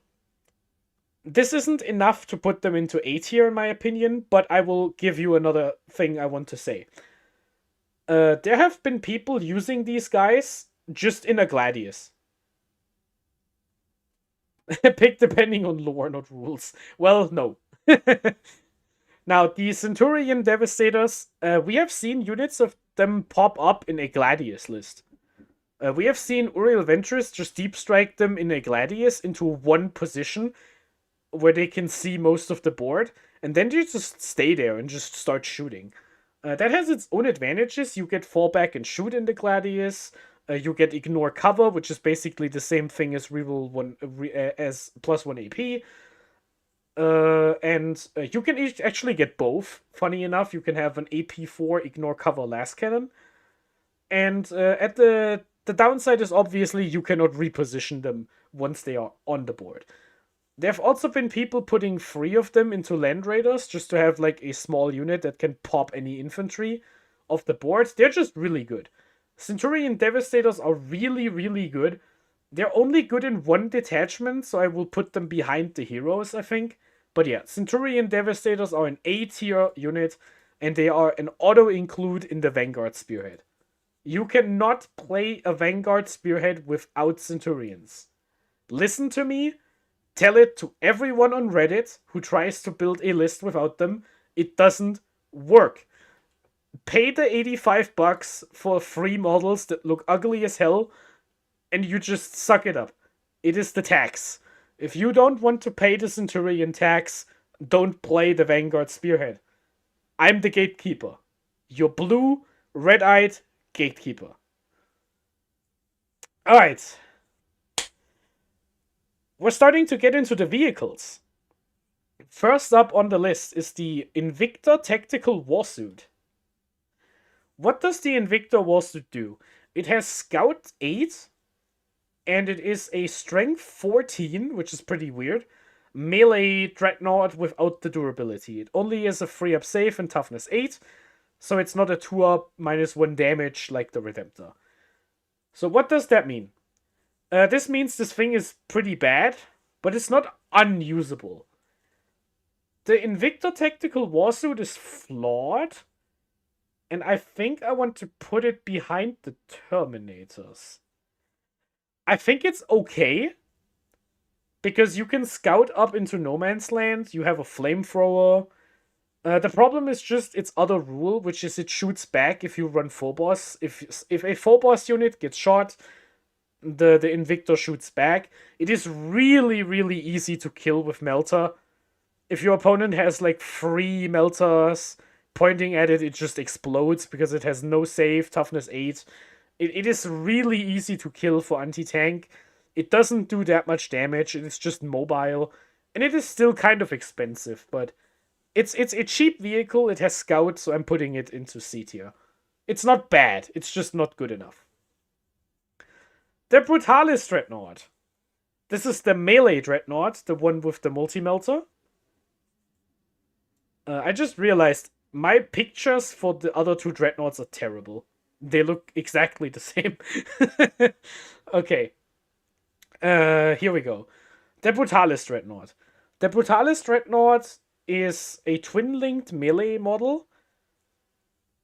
this isn't enough to put them into A tier, in my opinion, but I will give you another thing I want to say. There have been people using these guys just in a Gladius. Pick depending on lore, not rules. Well, no. Now, the Centurion Devastators, we have seen units of them pop up in a Gladius list. We have seen Uriel Ventress just deep strike them in a Gladius into one position where they can see most of the board, and then you just stay there and just start shooting. That has its own advantages. You get fallback and shoot in the Gladius. You get ignore cover, which is basically the same thing as reroll as +1 AP. And you can actually get both. Funny enough, you can have an AP4 ignore cover last cannon. And at the downside is obviously you cannot reposition them once they are on the board. There have also been people putting 3 of them into Land Raiders just to have like a small unit that can pop any infantry off the board. They're just really good. Centurion Devastators are really, really good. They're only good in 1 detachment, so I will put them behind the heroes, I think. But yeah, Centurion Devastators are an A tier unit, and they are an auto-include in the Vanguard Spearhead. You cannot play a Vanguard Spearhead without Centurions. Listen to me. Tell it to everyone on Reddit who tries to build a list without them. It doesn't work. Pay the $85 for 3 models that look ugly as hell, and you just suck it up. It is the tax. If you don't want to pay the Centurion tax, don't play the Vanguard Spearhead. I'm the gatekeeper. You're blue, red-eyed gatekeeper. Alright. We're starting to get into the vehicles. First up on the list is the Invictor Tactical Warsuit. What does the Invictor Warsuit do? It has Scout 8, and it is a Strength 14, which is pretty weird, melee Dreadnought without the durability. It only has a 3-up save and Toughness 8, so it's not a 2-up -1 damage like the Redemptor. So what does that mean? This means this thing is pretty bad, but it's not unusable. The Invictor Tactical Warsuit is flawed, and I think I want to put it behind the Terminators. I think it's okay, because you can scout up into no man's land, you have a flamethrower. The problem is just its other rule, which is it shoots back if you run Phobos. If a Phobos unit gets shot, the Invictor shoots back. It is really, really easy to kill with Melter. If your opponent has like 3 Melters pointing at it, it just explodes because it has no save, Toughness 8. It is really easy to kill for anti-tank. It doesn't do that much damage, it is just mobile. And it is still kind of expensive, but it's a cheap vehicle, it has Scout, so I'm putting it into C tier. It's not bad, it's just not good enough. The Brutalis Dreadnought. This is the melee Dreadnought, the one with the multi-melter. I just realized my pictures for the other 2 Dreadnoughts are terrible. They look exactly the same. Okay. Here we go. The Brutalis Dreadnought. The Brutalis Dreadnought is a twin-linked melee model.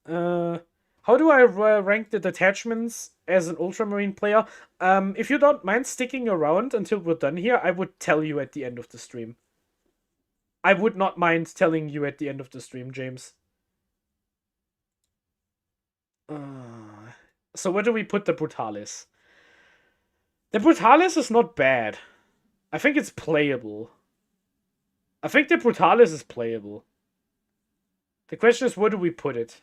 How do I rank the detachments as an Ultramarine player? If you don't mind sticking around until we're done here, I would tell you at the end of the stream. I would not mind telling you at the end of the stream, James. So where do we put the Brutalis? The Brutalis is not bad. I think it's playable. I think the Brutalis is playable. The question is, where do we put it?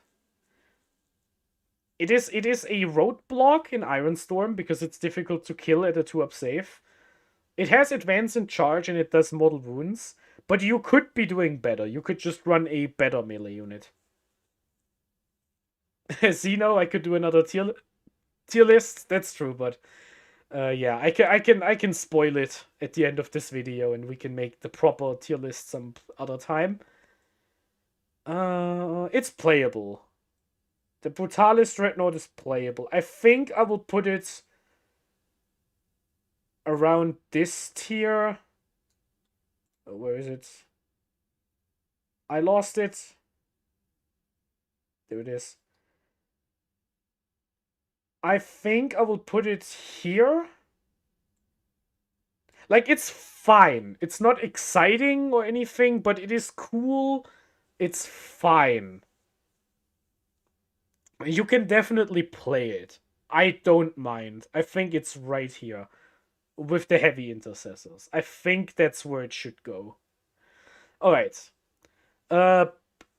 It is a roadblock in Ironstorm because it's difficult to kill at a 2-up save. It has advance and charge and it does mortal wounds. But you could be doing better. You could just run a better melee unit. Xeno, I could do another tier list. That's true, but yeah, I can spoil it at the end of this video and we can make the proper tier list some other time. It's playable. The Brutalis Dreadnought is playable. I think I will put it around this tier. Where is it? I lost it. There it is. I think I will put it here. Like, it's fine. It's not exciting or anything, but it is cool. It's fine. You can definitely play it. I don't mind. I think it's right here. With the heavy intercessors. I think that's where it should go. Alright. Hey,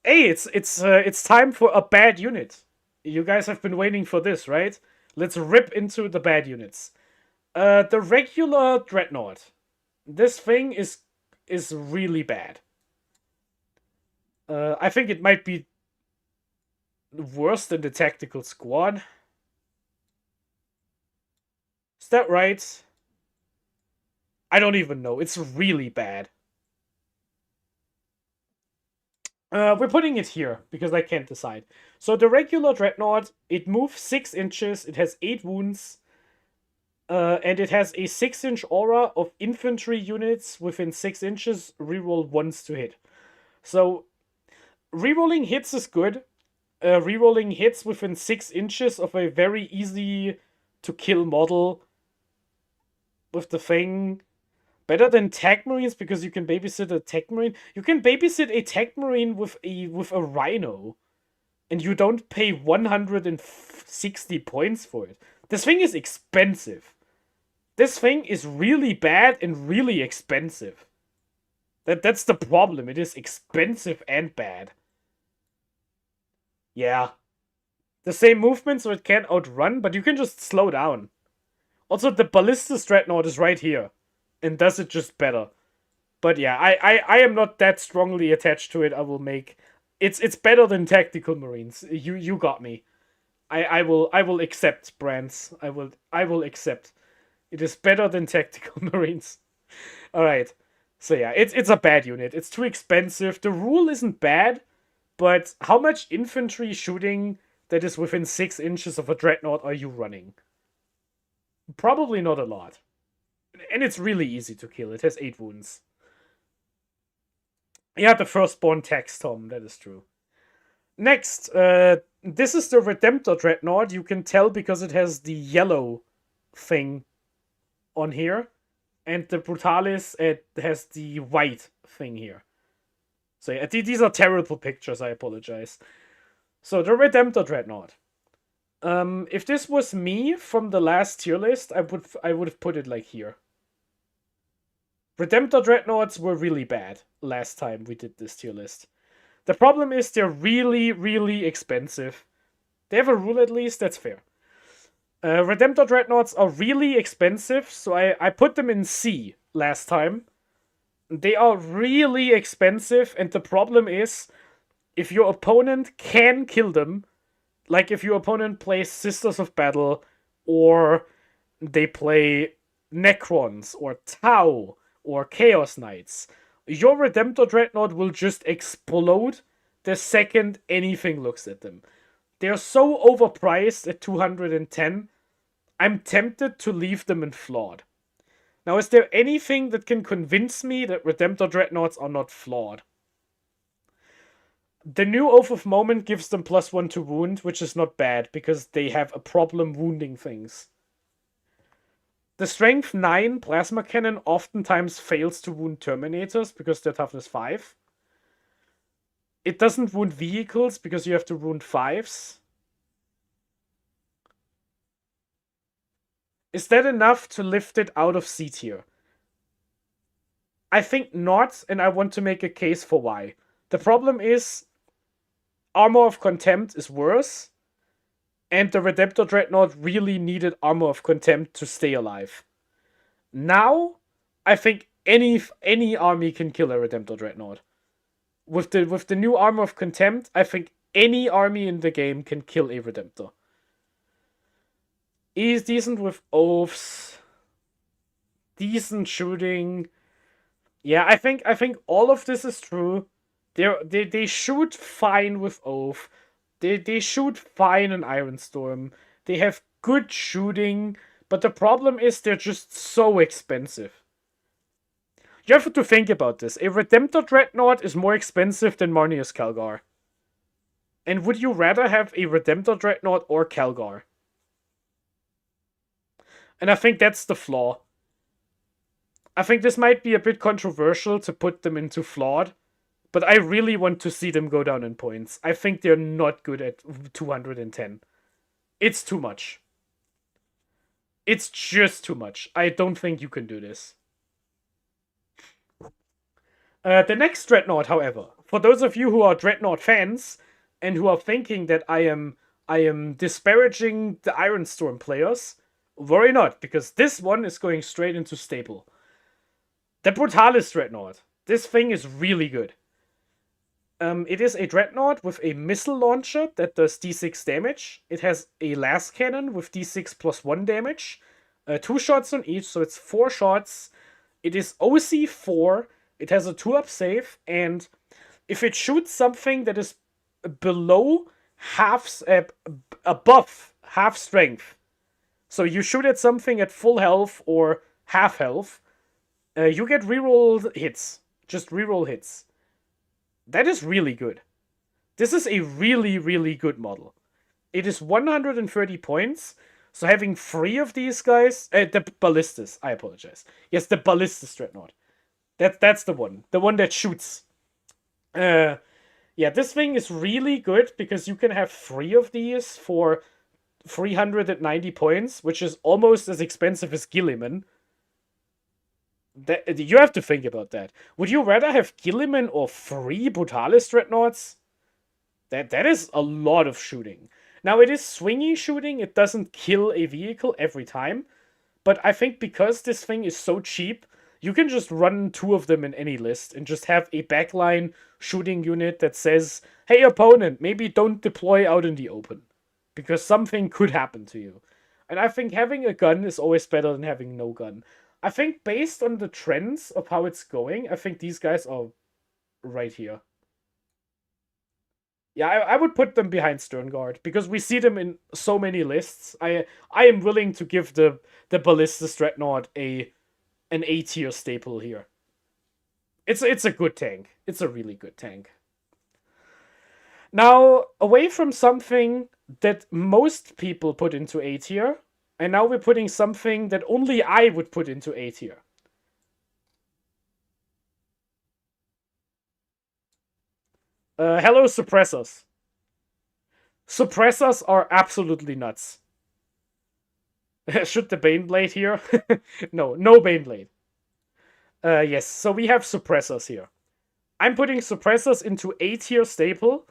it's time for a bad unit. You guys have been waiting for this, right? Let's rip into the bad units. The regular Dreadnought. This thing is really bad. I think it might be worse than the Tactical Squad. Is that right? I don't even know. It's really bad. We're putting it here, because I can't decide. So the regular Dreadnought, it moves 6 inches, it has 8 wounds, and it has a 6-inch aura of infantry units within 6 inches, reroll once to hit. So, rerolling hits is good. Rerolling hits within 6 inches of a very easy to kill model with the thing. Better than Tech Marines because you can babysit a Tech Marine. You can babysit a Tech Marine with a Rhino. And you don't pay 160 points for it. This thing is expensive. This thing is really bad and really expensive. That's the problem. It is expensive and bad. Yeah. The same movement so it can't outrun, but you can just slow down. Also, the Ballistus Dreadnought is right here. And does it just better. But yeah, I am not that strongly attached to it. I will make... It's better than Tactical Marines. You got me. I will accept, Brands. I will accept. It is better than Tactical Marines. Alright. So yeah, it's a bad unit. It's too expensive. The rule isn't bad, but how much infantry shooting that is within 6 inches of a Dreadnought are you running? Probably not a lot. And it's really easy to kill. It has 8 wounds. Yeah, the firstborn text, Tom. That is true. Next, this is the Redemptor Dreadnought. You can tell because it has the yellow thing on here. And the Brutalis, it has the white thing here. So yeah, these are terrible pictures. I apologize. So, the Redemptor Dreadnought. If this was me from the last tier list, I would have put it like here. Redemptor Dreadnoughts were really bad last time we did this tier list. The problem is they're really, really expensive. They have a rule at least, that's fair. Redemptor Dreadnoughts are really expensive, so I put them in C last time. They are really expensive, and the problem is, if your opponent can kill them, like if your opponent plays Sisters of Battle, or they play Necrons, or Tau, or Chaos Knights, your Redemptor Dreadnought will just explode the second anything looks at them. They're so overpriced at 210, I'm tempted to leave them in flawed. Now, is there anything that can convince me that Redemptor Dreadnoughts are not flawed? The new Oath of Moment gives them +1 to wound, which is not bad, because they have a problem wounding things. The strength 9 plasma cannon oftentimes fails to wound Terminators because they're toughness 5. It doesn't wound vehicles because you have to wound 5s. Is that enough to lift it out of C tier? I think not, and I want to make a case for why. The problem is Armor of Contempt is worse, and the Redemptor Dreadnought really needed Armor of Contempt to stay alive. Now, I think any army can kill a Redemptor Dreadnought. With the new Armor of Contempt, I think any army in the game can kill a Redemptor. He's decent with oaths. Decent shooting. Yeah, I think all of this is true. They shoot fine with oath. They shoot fine in Ironstorm. They have good shooting, but the problem is they're just so expensive. You have to think about this. A Redemptor Dreadnought is more expensive than Marneus Calgar. And would you rather have a Redemptor Dreadnought or Calgar? And I think that's the flaw. I think this might be a bit controversial to put them into flawed, but I really want to see them go down in points. I think they're not good at 210. It's too much. It's just too much. I don't think you can do this. The next Dreadnought, however, for those of you who are Dreadnought fans and who are thinking that I am disparaging the Ironstorm players, worry not, because this one is going straight into staple. The Brutalis Dreadnought. This thing is really good. It is a Dreadnought with a missile launcher that does d6 damage. It has a las cannon with d6 plus 1 damage. 2 shots on each, so it's 4 shots. It is OC 4. It has a 2-up save, and if it shoots something that is below above half strength, so you shoot at something at full health or half health, you get rerolled hits. Just reroll hits. That is really good. This is a really, really good model. It is 130 points, so having 3 of these guys... the Ballistas, I apologize. Yes, the Ballistas Dreadnought. That's the one. The one that shoots. Yeah, this thing is really good because you can have 3 of these for 390 points, which is almost as expensive as Gilliman. You have to think about that. Would you rather have Gilliman or 3 Brutalis Dreadnoughts? That is a lot of shooting. Now, it is swingy shooting. It doesn't kill a vehicle every time. But I think because this thing is so cheap, you can just run 2 of them in any list and just have a backline shooting unit that says, hey, opponent, maybe don't deploy out in the open, because something could happen to you. And I think having a gun is always better than having no gun. I think based on the trends of how it's going, I think these guys are right here. Yeah, I would put them behind Sternguard, because we see them in so many lists. I am willing to give the Ballistas Dreadnought an A tier staple here. It's a good tank. It's a really good tank. Now, away from something that most people put into A tier, and now we're putting something that only I would put into A tier. Hello, Suppressors. Suppressors are absolutely nuts. Should the Baneblade here? No Baneblade. Yes, so we have Suppressors here. I'm putting Suppressors into A tier staple,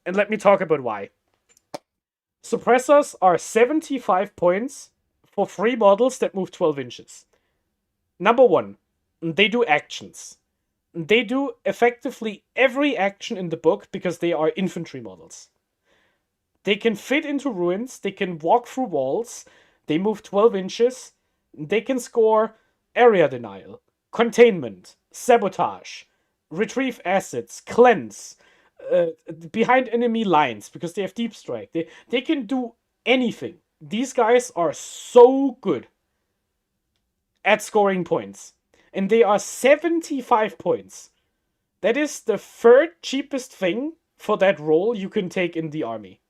and let me talk about why. Suppressors are 75 points for 3 models that move 12 inches. Number 1, they do actions. They do effectively every action in the book because they are infantry models. They can fit into ruins, they can walk through walls, they move 12 inches, they can score area denial, containment, sabotage, retrieve assets, cleanse, behind enemy lines because they have deep strike. They can do anything. These guys are so good at scoring points. And they are 75 points. That is the 3rd cheapest thing for that role you can take in the army.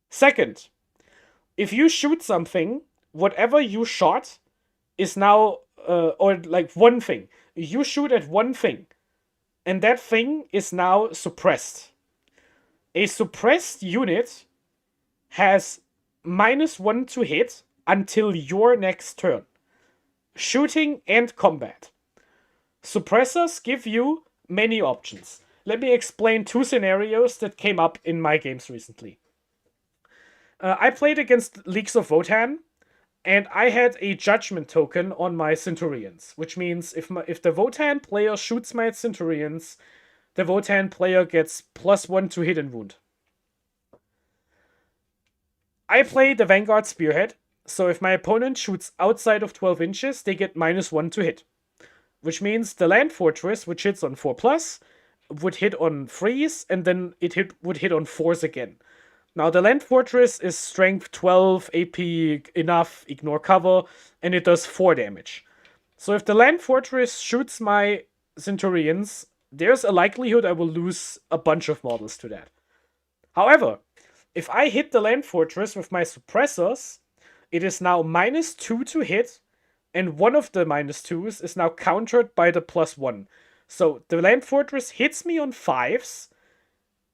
Second, if you shoot something whatever you shot is now, or like one thing. You shoot at one thing, and that thing is now suppressed. A suppressed unit has -1 to hit until your next turn. Shooting and combat. Suppressors give you many options. Let me explain 2 scenarios that came up in my games recently. I played against Leagues of Votann, and I had a judgment token on my Centurions, which means if the Votann player shoots my Centurions, the Votann player gets +1 to hit and wound. I play the Vanguard Spearhead, so if my opponent shoots outside of 12 inches, they get -1 to hit. Which means the Land Fortress, which hits on 4+, would hit on 3s, and then would hit on 4s again. Now, the Land Fortress is strength 12, AP enough, ignore cover, and it does 4 damage. So if the Land Fortress shoots my Centurions, there's a likelihood I will lose a bunch of models to that. However, if I hit the Land Fortress with my suppressors, it is now -2 to hit, and one of the -2s is now countered by the +1. So the Land Fortress hits me on 5s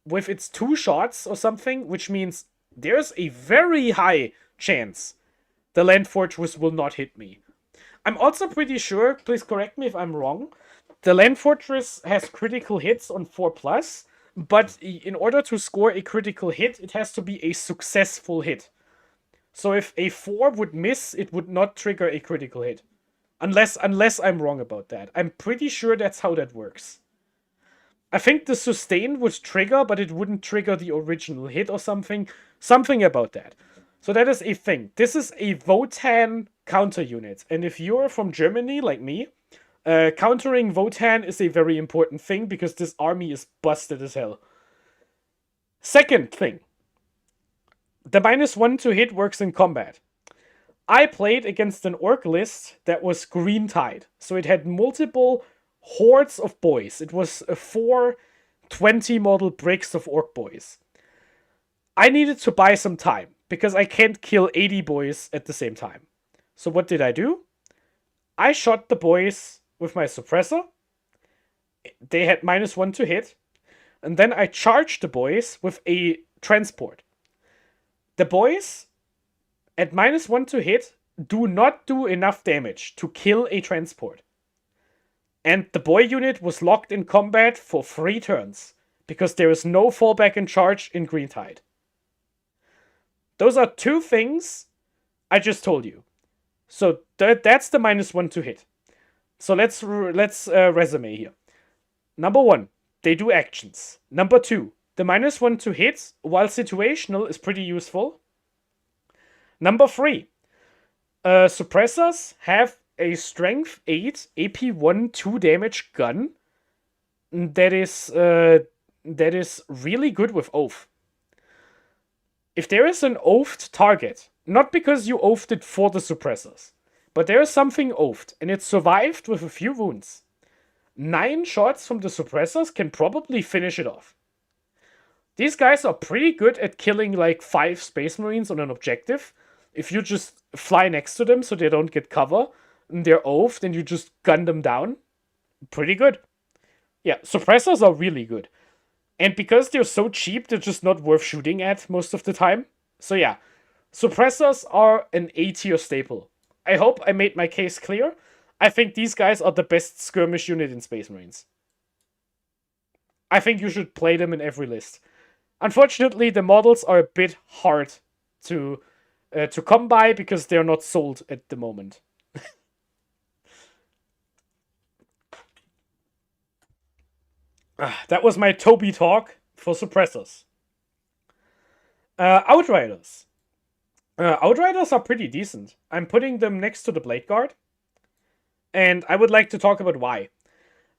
with its 2 shots or something, which means there's a very high chance the Land Fortress will not hit me. I'm also pretty sure, please correct me if I'm wrong, the Land Fortress has critical hits on 4+, but in order to score a critical hit, it has to be a successful hit. So if a 4 would miss, it would not trigger a critical hit. Unless I'm wrong about that. I'm pretty sure that's how that works. I think the sustain would trigger, but it wouldn't trigger the original hit or something. Something about that. So that is a thing. This is a Votann counter unit. And if you're from Germany, like me, countering Votann is a very important thing because this army is busted as hell. Second thing. The -1 to hit works in combat. I played against an orc list that was green tide. So it had multiple hordes of boys. It was 4 20 model bricks of orc boys. I needed to buy some time because I can't kill 80 boys at the same time. So what did I do? I shot the boys with my suppressor. They had -1 to hit. And then I charged the boys with a transport. The boys, at -1 to hit, do not do enough damage to kill a transport. And the boy unit was locked in combat for 3 turns, because there is no fallback and charge in Green Tide. Those are 2 things I just told you. So that's the -1 to hit. So let's resume here. Number 1, they do actions. Number 2, the -1 to hit, while situational, is pretty useful. Number 3, suppressors have a strength 8, AP1, 2 damage gun that is really good with Oath. If there is an Oathed target, not because you Oathed it for the suppressors, but there is something Oathed, and it survived with a few wounds, 9 shots from the suppressors can probably finish it off. These guys are pretty good at killing like 5 Space Marines on an objective. If you just fly next to them so they don't get cover, and they're oafed, and you just gun them down, pretty good. Yeah, suppressors are really good. And because they're so cheap, they're just not worth shooting at most of the time. So yeah, suppressors are an A-tier staple. I hope I made my case clear. I think these guys are the best skirmish unit in Space Marines. I think you should play them in every list. Unfortunately, the models are a bit hard to come by because they're not sold at the moment. That was my Toby talk for suppressors. Outriders. Outriders are pretty decent. I'm putting them next to the Blade Guard. And I would like to talk about why.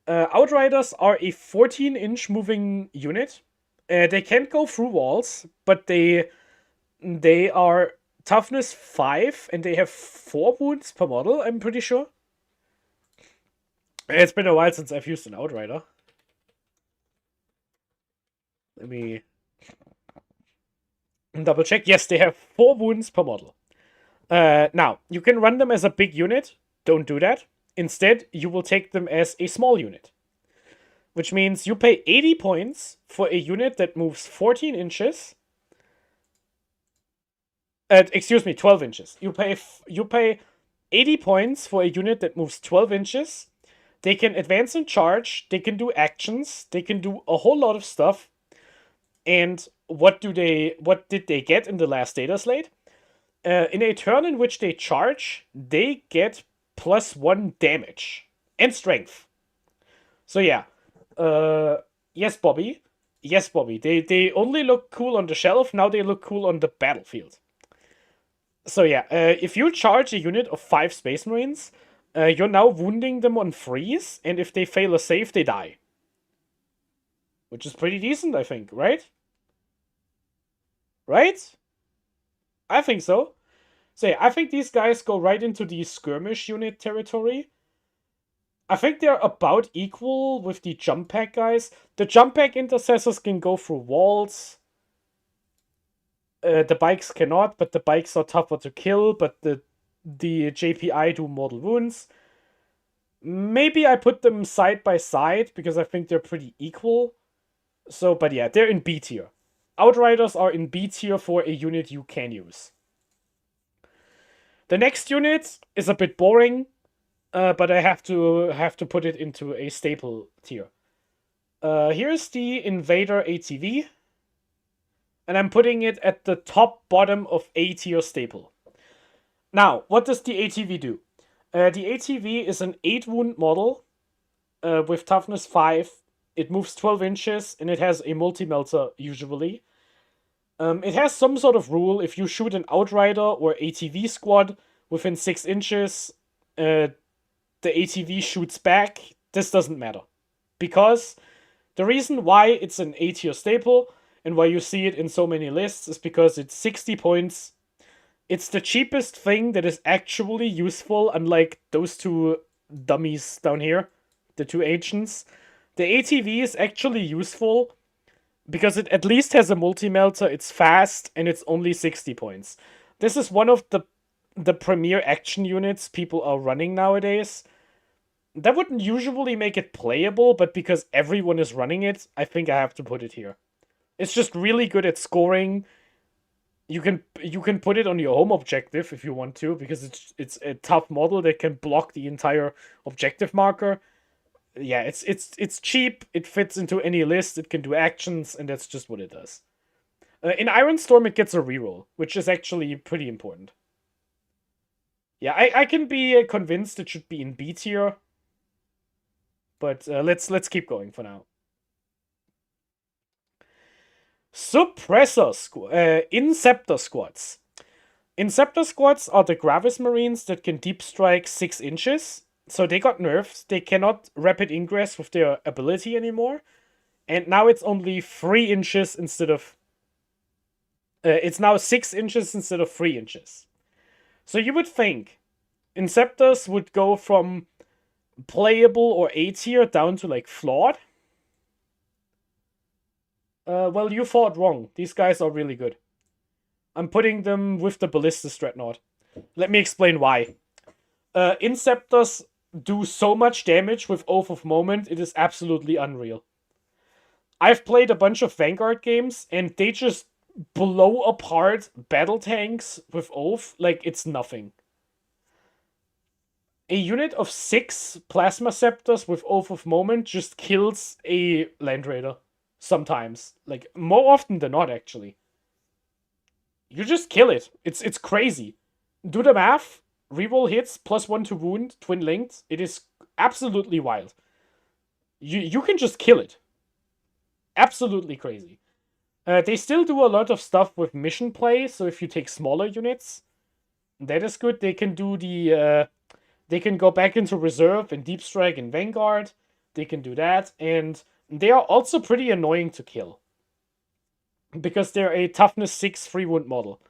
Outriders are a 14-inch moving unit. They can't go through walls, but they are toughness 5, and they have 4 wounds per model, I'm pretty sure. It's been a while since I've used an Outrider. Let me double check. Yes, they have 4 wounds per model. Now, you can run them as a big unit. Don't do that. Instead, you will take them as a small unit. Which means you pay 80 points for a unit that moves 14 inches. Excuse me, 12 inches. You pay 80 points for a unit that moves 12 inches. They can advance and charge. They can do actions. They can do a whole lot of stuff. And what did they get in the last data slate? In a turn in which they charge, they get +1 damage and strength. So yeah, yes, Bobby. Yes, Bobby. They only look cool on the shelf. Now they look cool on the battlefield. So yeah, if you charge a unit of 5 Space Marines, you're now wounding them on freeze, and if they fail a save, they die. Which is pretty decent, I think, right? Right? I think so. So yeah, I think these guys go right into the skirmish unit territory. I think they're about equal with the jump pack guys. The jump pack intercessors can go through walls. The bikes cannot, but the bikes are tougher to kill, but the JPI do mortal wounds. Maybe I put them side by side, because I think they're pretty equal. So, but yeah, they're in B tier. Outriders are in B tier for a unit you can use. The next unit is a bit boring, but I have to put it into a staple tier. Here's the Invader ATV. And I'm putting it at the top bottom of A tier staple. Now, what does the ATV do? The ATV is an 8 wound model with toughness 5. It moves 12 inches and it has a multi-melter usually. It has some sort of rule. If you shoot an Outrider or ATV squad within 6 inches, the ATV shoots back. This doesn't matter. Because the reason why it's an A tier staple and why you see it in so many lists is because it's 60 points. It's the cheapest thing that is actually useful, unlike those two dummies down here, the two ancients. The ATV is actually useful because it at least has a multi-melter, it's fast, and it's only 60 points. This is one of the premier action units people are running nowadays. That wouldn't usually make it playable, but because everyone is running it, I think I have to put it here. It's just really good at scoring. You can put it on your home objective if you want to, because it's a tough model that can block the entire objective marker. Yeah, it's cheap. It fits into any list. It can do actions, and that's just what it does. In Iron Storm, it gets a reroll, which is actually pretty important. Yeah, I can be convinced it should be in B tier, but let's keep going for now. Suppressor Inceptor squads. Inceptor squads are the Gravis Marines that can deep strike 6 inches. So they got nerfed. They cannot rapid ingress with their ability anymore. And now it's only 3 inches instead of... it's now 6 inches instead of 3 inches. So you would think Inceptors would go from playable or A tier down to like flawed. Well, you thought wrong. These guys are really good. I'm putting them with the Ballistus Dreadnought. Let me explain why. Inceptors do so much damage with Oath of Moment, it is absolutely unreal. I've played a bunch of Vanguard games, and they just blow apart battle tanks with Oath like it's nothing. A unit of 6 Plasma Scepters with Oath of Moment just kills a Land Raider. Sometimes. Like, more often than not, actually. You just kill it. It's crazy. Do the math. Reroll hits, +1 to wound, twin linked. It is absolutely wild. You can just kill it. Absolutely crazy. They still do a lot of stuff with mission play, so if you take smaller units, that is good. They can do the... they can go back into reserve and deep strike and Vanguard. They can do that, and they are also pretty annoying to kill. Because they're a toughness 6 free wound model.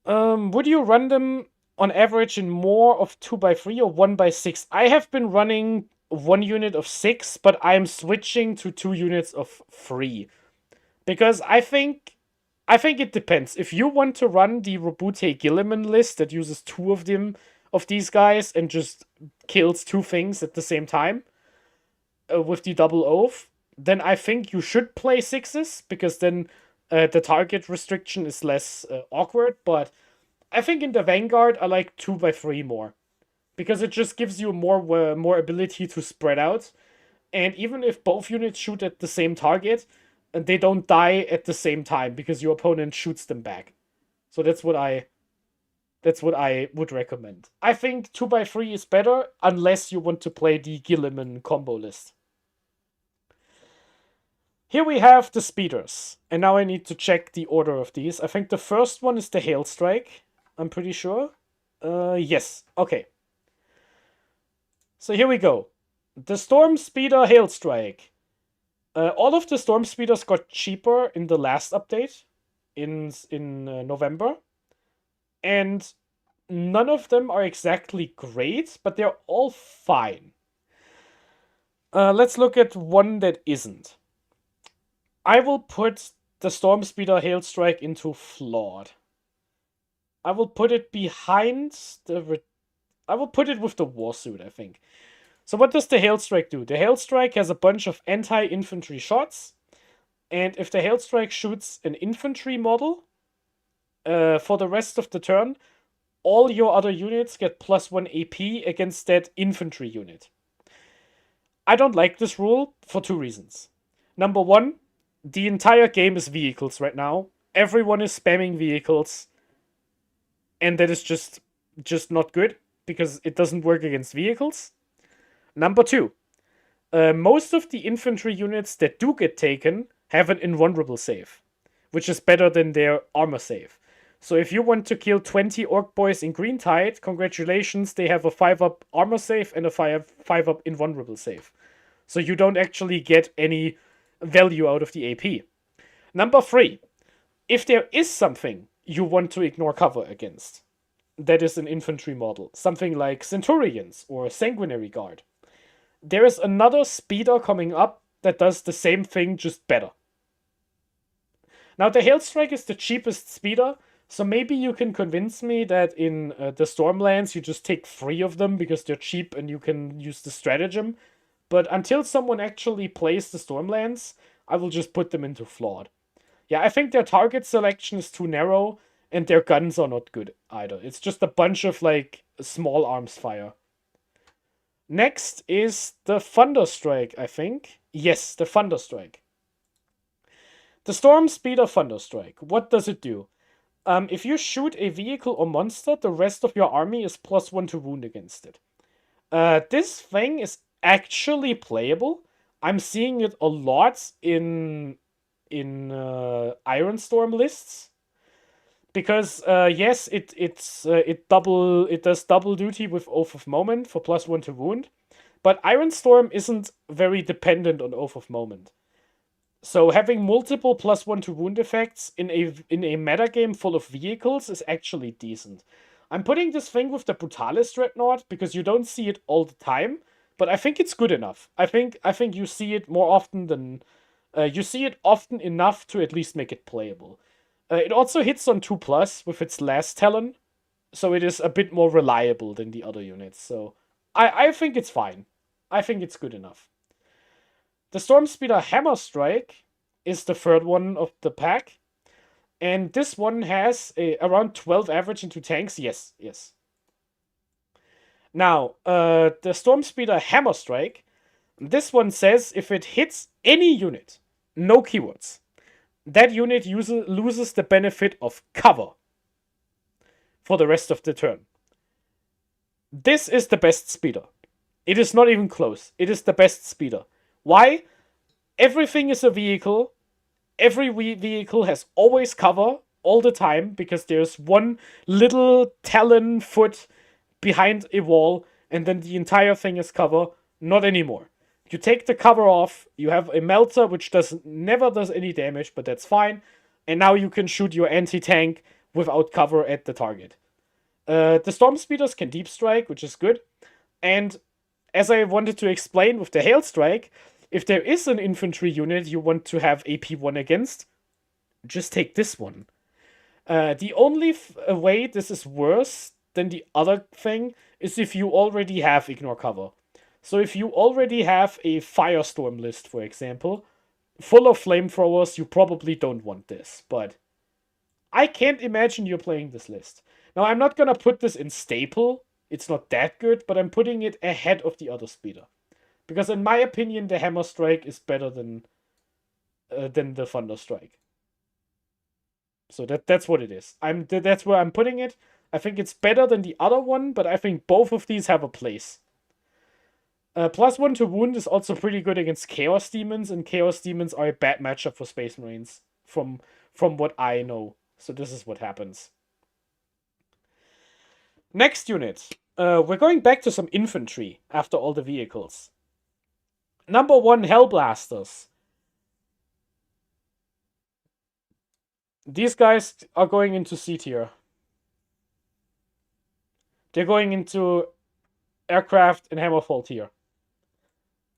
Would you run them on average in more of 2x3 or 1x6? I have been running 1 unit of 6, but I'm switching to 2 units of 3. Because I think I think it depends. If you want to run the Robute Gilman list that uses 2 of these guys and just kills 2 things at the same time with the double oath, then I think you should play 6s, because then the target restriction is less awkward. But I think in the Vanguard, I like 2x3 more, because it just gives you more ability to spread out. And even if both units shoot at the same target, they don't die at the same time because your opponent shoots them back. So that's what I would recommend. I think 2x3 is better unless you want to play the Gilman combo list. Here we have the speeders, and now I need to check the order of these. I think the first one is the Hail Strike, I'm pretty sure. Yes, okay. So here we go. The Storm Speeder Hail Strike. All of the Storm Speeders got cheaper in the last update in November. And none of them are exactly great, but they're all fine. Let's look at one that isn't. I will put the Storm Speeder Hail Strike into Flawed. I will put it behind the... I will put it with the Warsuit, I think. So what does the Hail Strike do? The Hail Strike has a bunch of anti-infantry shots. And if the Hail Strike shoots an infantry model, for the rest of the turn, all your other units get +1 AP against that infantry unit. I don't like this rule for 2 reasons. Number 1, the entire game is vehicles right now. Everyone is spamming vehicles. And that is just not good, because it doesn't work against vehicles. Number 2, most of the infantry units that do get taken have an invulnerable save, which is better than their armor save. So if you want to kill 20 Orc Boys in Green Tide, congratulations, they have a 5-up armor save and a 5-up invulnerable save. So you don't actually get any value out of the AP. Number 3, if there is something you want to ignore cover against, that is an infantry model, something like Centurions or Sanguinary Guard, there is another speeder coming up that does the same thing, just better. Now, the Hail Strike is the cheapest speeder, so maybe you can convince me that in the Stormlands you just take 3 of them because they're cheap and you can use the stratagem. But until someone actually plays the Stormlands, I will just put them into Flawed. Yeah, I think their target selection is too narrow, and their guns are not good either. It's just a bunch of, like, small arms fire. Next is the Thunderstrike, I think. Yes, the Thunderstrike. The Storm Speeder Thunderstrike. What does it do? If you shoot a vehicle or monster, the rest of your army is +1 to wound against it. This thing is actually playable. I'm seeing it a lot in Iron Storm lists, because yes, it does double duty with Oath of Moment for +1 to wound, but Iron Storm isn't very dependent on Oath of Moment. So having multiple +1 to wound effects in a metagame full of vehicles is actually decent. I'm putting this thing with the Brutalis Dreadnought because you don't see it all the time, but I think it's good enough. I think you see it more often than you see it often enough to at least make it playable. It also hits on 2+ with its last Talon, so it is a bit more reliable than the other units. So I think it's fine. I think it's good enough. The Stormspeeder Hammer Strike is the third one of the pack. And this one has around 12 average into tanks. Yes. Now, the Stormspeeder Hammer Strike, this one says if it hits any unit, no keywords, that unit loses the benefit of cover for the rest of the turn. This is the best speeder. It is not even close. It is the best speeder. Why? Everything is a vehicle. Every vehicle has always cover all the time because there's one little talon foot behind a wall and then the entire thing is cover. Not anymore. You take the cover off, you have a melter which never does any damage, but that's fine. And now you can shoot your anti-tank without cover at the target. The Storm Speeders can deep strike, which is good. And as I wanted to explain with the Hail Strike, if there is an infantry unit you want to have AP1 against, just take this one. The only way this is worse than the other thing is if you already have Ignore Cover. So if you already have a Firestorm list, for example, full of flamethrowers, you probably don't want this. But I can't imagine you're playing this list. Now, I'm not gonna put this in staple. It's not that good, but I'm putting it ahead of the other speeder. Because in my opinion, the Hammer Strike is better than the Thunder Strike. So that's what it is. That's where I'm putting it. I think it's better than the other one, but I think both of these have a place. +1 to wound is also pretty good against Chaos Demons, and Chaos Demons are a bad matchup for Space Marines, from what I know. So this is what happens. Next unit. We're going back to some infantry after all the vehicles. Number 1, Hellblasters. These guys are going into C tier. They're going into aircraft and Hammerfall tier.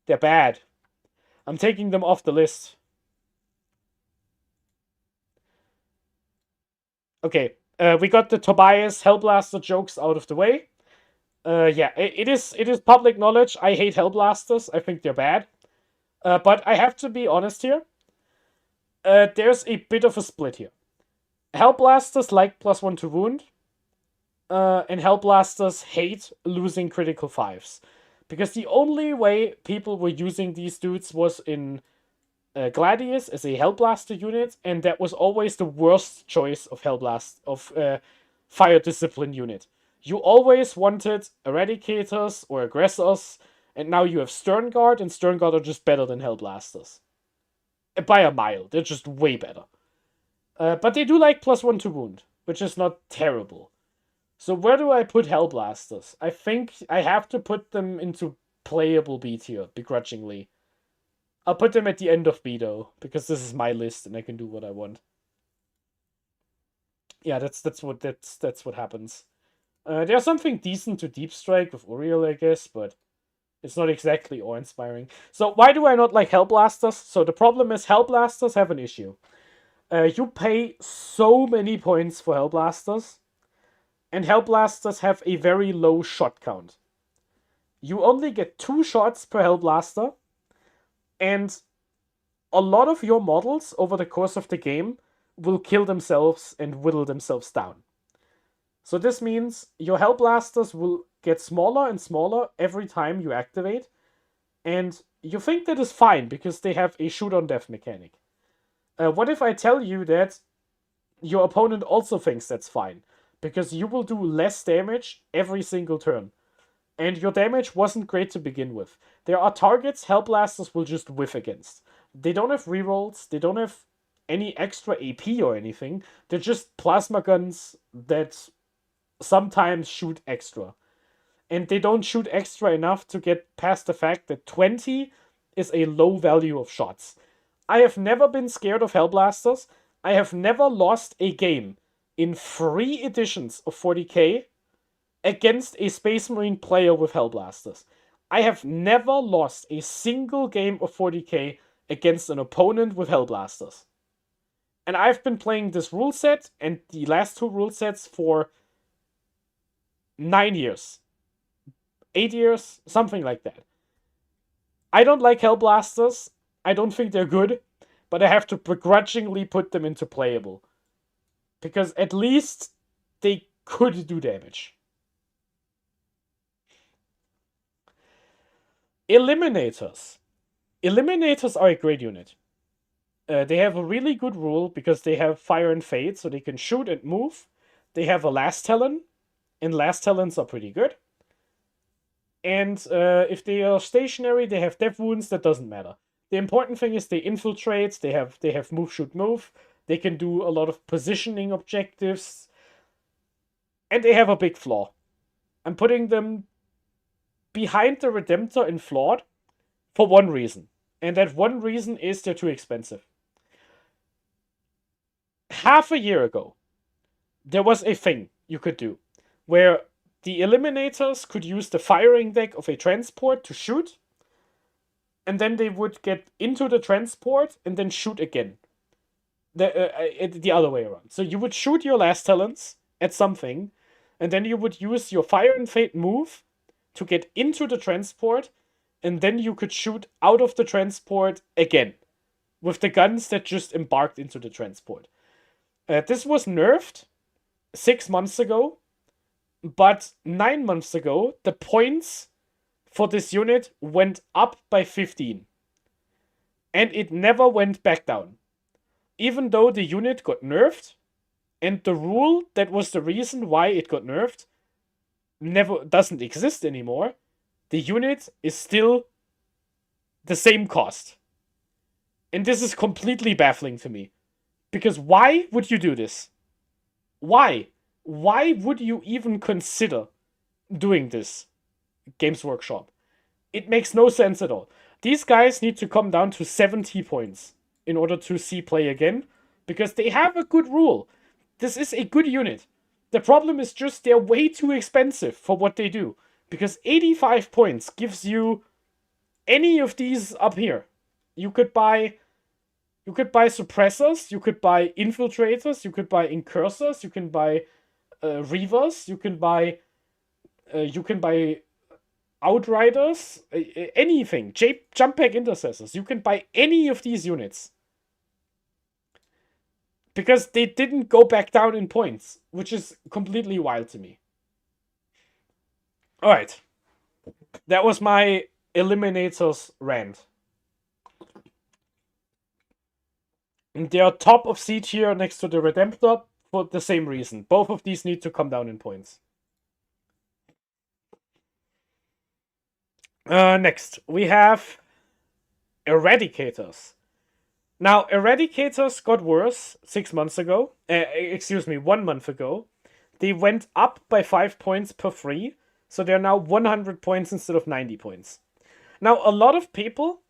They're bad. I'm taking them off the list. Okay, we got the Tobias Hellblaster jokes out of the way. Yeah, it is public knowledge. I hate Hellblasters. I think they're bad. But I have to be honest here. There's a bit of a split here. Hellblasters like +1 to wound. And Hellblasters hate losing critical 5s. Because the only way people were using these dudes was in Gladius as a Hellblaster unit, and that was always the worst choice of Fire Discipline unit. You always wanted Eradicators or Aggressors, and now you have Sternguard, and Sternguard are just better than Hellblasters. By a mile, they're just way better. But they do like +1 to wound, which is not terrible. So where do I put Hellblasters? I think I have to put them into playable B tier, begrudgingly. I'll put them at the end of B though, because this is my list and I can do what I want. Yeah, that's what happens. There's something decent to Deep Strike with Uriel, I guess, but it's not exactly awe-inspiring. So why do I not like Hellblasters? So the problem is Hellblasters have an issue. You pay so many points for Hellblasters, and Hellblasters have a very low shot count. You only get 2 shots per Hellblaster, and a lot of your models over the course of the game will kill themselves and whittle themselves down. So this means your Hellblasters will get smaller and smaller every time you activate, and you think that is fine because they have a shoot-on-death mechanic. What if I tell you that your opponent also thinks that's fine? Because you will do less damage every single turn. And your damage wasn't great to begin with. There are targets Hellblasters will just whiff against. They don't have rerolls, they don't have any extra AP or anything. They're just plasma guns that sometimes shoot extra. And they don't shoot extra enough to get past the fact that 20 is a low value of shots. I have never been scared of Hellblasters. I have never lost a game in 3 editions of 40k against a Space Marine player with Hellblasters. I have never lost a single game of 40k against an opponent with Hellblasters. And I've been playing this rule set and the last 2 rule sets for 9 years. 8 years, something like that. I don't like Hellblasters. I don't think they're good, but I have to begrudgingly put them into playable. Because at least they could do damage. Eliminators. Eliminators are a great unit. They have a really good rule because they have Fire and Fade, so they can shoot and move. They have a Last Talon, and Last Talons are pretty good. And if they are stationary, they have Death Wounds, that doesn't matter. The important thing is they infiltrate, they have move, shoot, move. They can do a lot of positioning objectives. And they have a big flaw. I'm putting them behind the Redemptor in Flawed for one reason. And that one reason is they're too expensive. Half a year ago, there was a thing you could do where the Eliminators could use the firing deck of a transport to shoot, and then they would get into the transport and then shoot again. The other way around. So you would shoot your last talents at something, and then you would use your Fire and Fate move to get into the transport, and then you could shoot out of the transport again with the guns that just embarked into the transport. This was nerfed 6 months ago, but 9 months ago, the points for this unit went up by 15. And it never went back down. Even though the unit got nerfed, and the rule that was the reason why it got nerfed doesn't exist anymore, the unit is still the same cost. And this is completely baffling to me. Because why would you do this? Why? Why would you even consider doing this, Games Workshop? It makes no sense at all. These guys need to come down to 70 points in order to see play again, because they have a good rule. This is a good unit. The problem is just they're way too expensive for what they do, because 85 points gives you any of these up here. You could buy suppressors, you could buy infiltrators, you could buy incursors, you can buy reavers, you can buy outriders, anything. Jump pack intercessors. You can buy any of these units. Because they didn't go back down in points, which is completely wild to me. Alright. That was my Eliminators rant. And they are top of C tier next to the Redemptor for the same reason. Both of these need to come down in points. Next, we have Eradicators. Now, Eradicators got worse 6 months ago. 1 month ago. They went up by 5 points per free. So they're now 100 points instead of 90 points. Now, a lot of people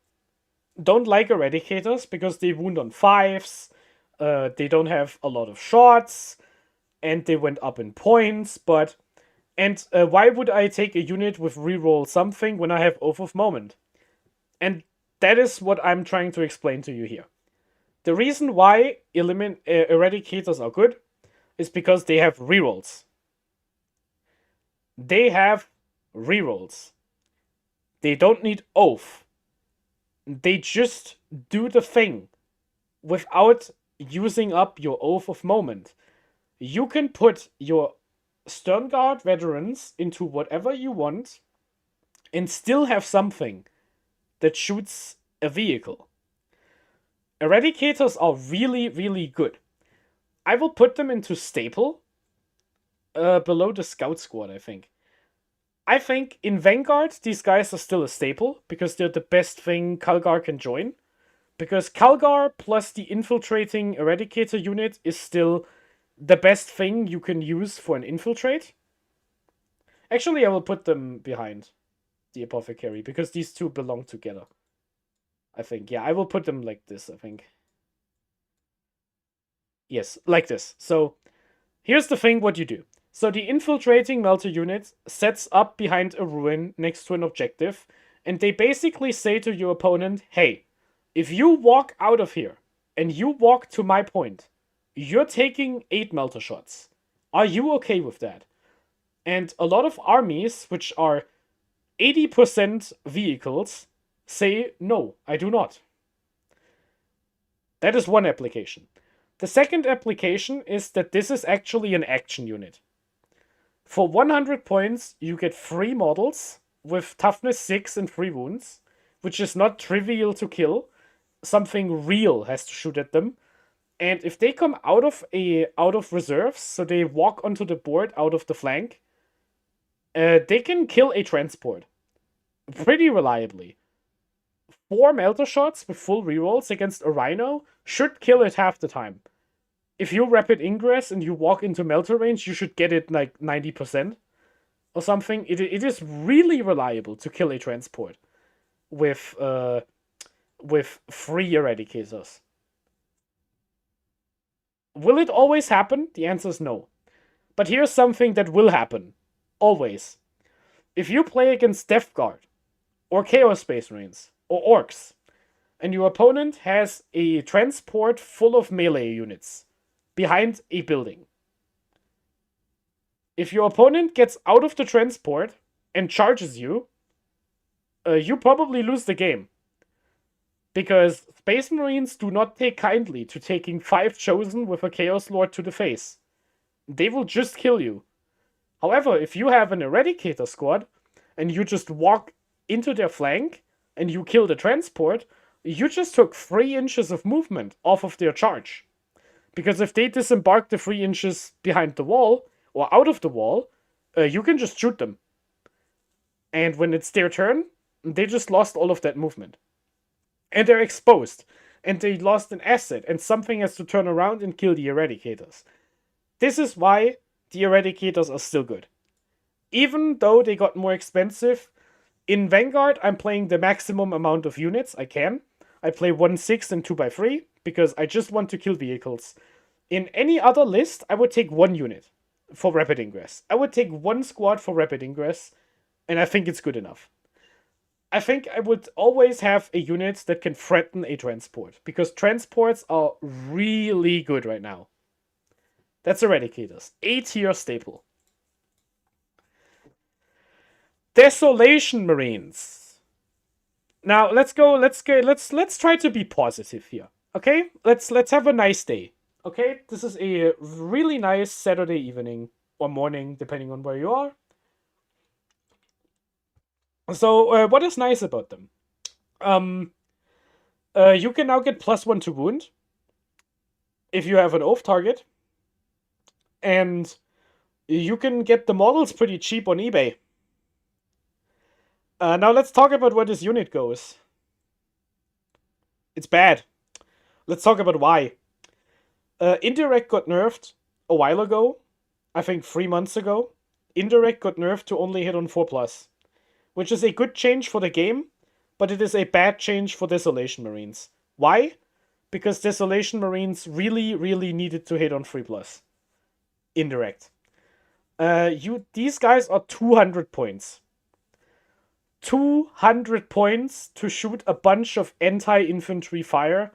don't like Eradicators because they wound on 5s. They don't have a lot of shots. And they went up in points, but... And why would I take a unit with reroll something when I have Oath of Moment? And that is what I'm trying to explain to you here. The reason why Eradicators are good is because they have rerolls. They have rerolls. They don't need Oath. They just do the thing without using up your Oath of Moment. You can put your Sternguard veterans into whatever you want and still have something that shoots a vehicle. Eradicators are really, really good. I will put them into staple below the Scout Squad, I think. I think in Vanguard, these guys are still a staple because they're the best thing Calgar can join. Because Calgar plus the infiltrating Eradicator unit is still the best thing you can use for an infiltrate. Actually, I will put them behind the Apothecary because these two belong together. I think. Yeah, I will put them like this, I think. Yes, like this. So, here's the thing what you do. So, the infiltrating Melter unit sets up behind a ruin next to an objective, and they basically say to your opponent, hey, if you walk out of here and you walk to my point, you're taking 8 Melter shots. Are you okay with that? And a lot of armies, which are 80% vehicles, say, no, I do not. That is one application. The second application is that this is actually an action unit. For 100 points, you get 3 models with toughness 6 and 3 wounds, which is not trivial to kill. Something real has to shoot at them. And if they come out of reserves, so they walk onto the board out of the flank, they can kill a transport pretty reliably. 4 Melter shots with full rerolls against a Rhino should kill it half the time. If you rapid ingress and you walk into Melter range, you should get it like 90% or something. It is really reliable to kill a transport with 3 Eradicators. Will it always happen? The answer is no. But here's something that will happen. Always. If you play against Death Guard, or Chaos Space Marines, or Orcs, and your opponent has a transport full of melee units behind a building. If your opponent gets out of the transport and charges you, you probably lose the game. Because Space Marines do not take kindly to taking 5 Chosen with a Chaos Lord to the face. They will just kill you. However, if you have an Eradicator squad, and you just walk into their flank, and you kill the transport, you just took 3 inches of movement off of their charge. Because if they disembark the 3 inches behind the wall, or out of the wall, you can just shoot them. And when it's their turn, they just lost all of that movement. And they're exposed. And they lost an asset, and something has to turn around and kill the Eradicators. This is why the Eradicators are still good. Even though they got more expensive, in Vanguard I'm playing the maximum amount of units I can. I play 1/6 and 2x3, because I just want to kill vehicles. In any other list, I would take 1 unit for Rapid Ingress. I would take 1 squad for Rapid Ingress, and I think it's good enough. I think I would always have a unit that can threaten a transport, because transports are really good right now. That's Eradicators. A-tier staple. Desolation Marines. Now let's try to be positive here. Okay? Let's have a nice day. Okay? This is a really nice Saturday evening or morning, depending on where you are. So, what is nice about them? You can now get +1 to wound if you have an oath target. And you can get the models pretty cheap on eBay. Now let's talk about where this unit goes. It's bad. Let's talk about why. Indirect got nerfed a while ago. I think 3 months ago. Indirect got nerfed to only hit on 4+. Which is a good change for the game, but it is a bad change for Desolation Marines. Why? Because Desolation Marines really needed to hit on 3+. Indirect. These guys are 200 points. 200 points to shoot a bunch of anti-infantry fire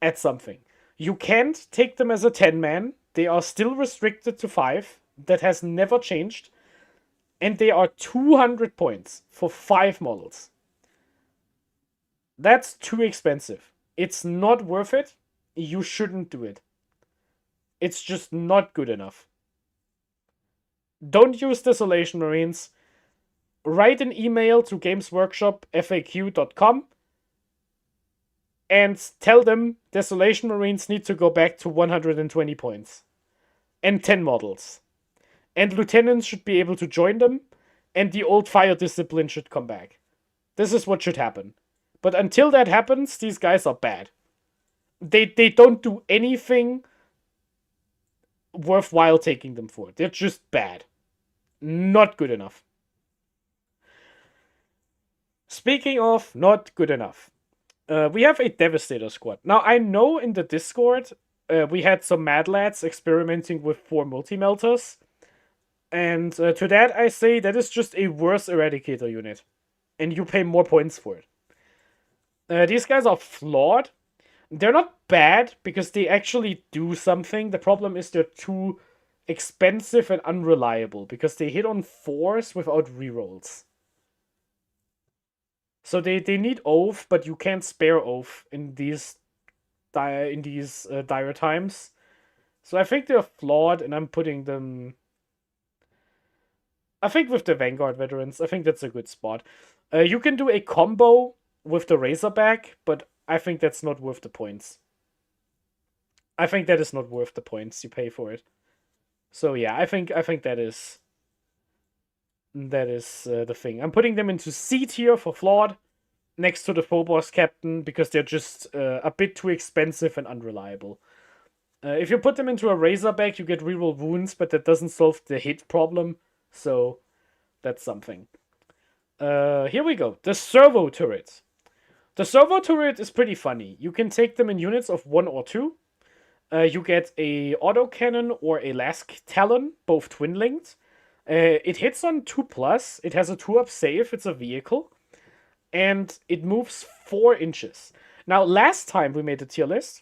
at something. You can't take them as a 10-man. They are still restricted to 5. That has never changed. And they are 200 points for 5 models. That's too expensive. It's not worth it. You shouldn't do it. It's just not good enough. Don't use Desolation Marines. Write an email to gamesworkshop.faq.com and tell them Desolation Marines need to go back to 120 points. And 10 models. And lieutenants should be able to join them, and the old fire discipline should come back. This is what should happen. But until that happens, these guys are bad. They don't do anything worthwhile taking them for. They're just bad. Not good enough. Speaking of not good enough, we have a Devastator squad. Now, I know in the Discord, we had some mad lads experimenting with 4 multi-melters. And to that I say that is just a worse Eradicator unit. And you pay more points for it. These guys are flawed. They're not bad because they actually do something. The problem is they're too expensive and unreliable because they hit on 4s without rerolls. So they need Oath, but you can't spare Oath in these dire times. So I think they're flawed, and I'm putting them... I think with the Vanguard veterans, I think that's a good spot. You can do a combo with the Razorback, but I think that's not worth the points. I think that is not worth the points you pay for it. So yeah, I think that is the thing. I'm putting them into C tier for flawed, next to the Foros Captain, because they're just a bit too expensive and unreliable. If you put them into a Razorback, you get reroll wounds, but that doesn't solve the hit problem. So, that's something. Here we go. The Servo Turret. The Servo Turret is pretty funny. You can take them in units of 1 or 2. You get a autocannon or a Lask Talon, both twin-linked. It hits on 2+. It has a 2-up save. It's a vehicle. And it moves 4 inches. Now, last time we made a tier list,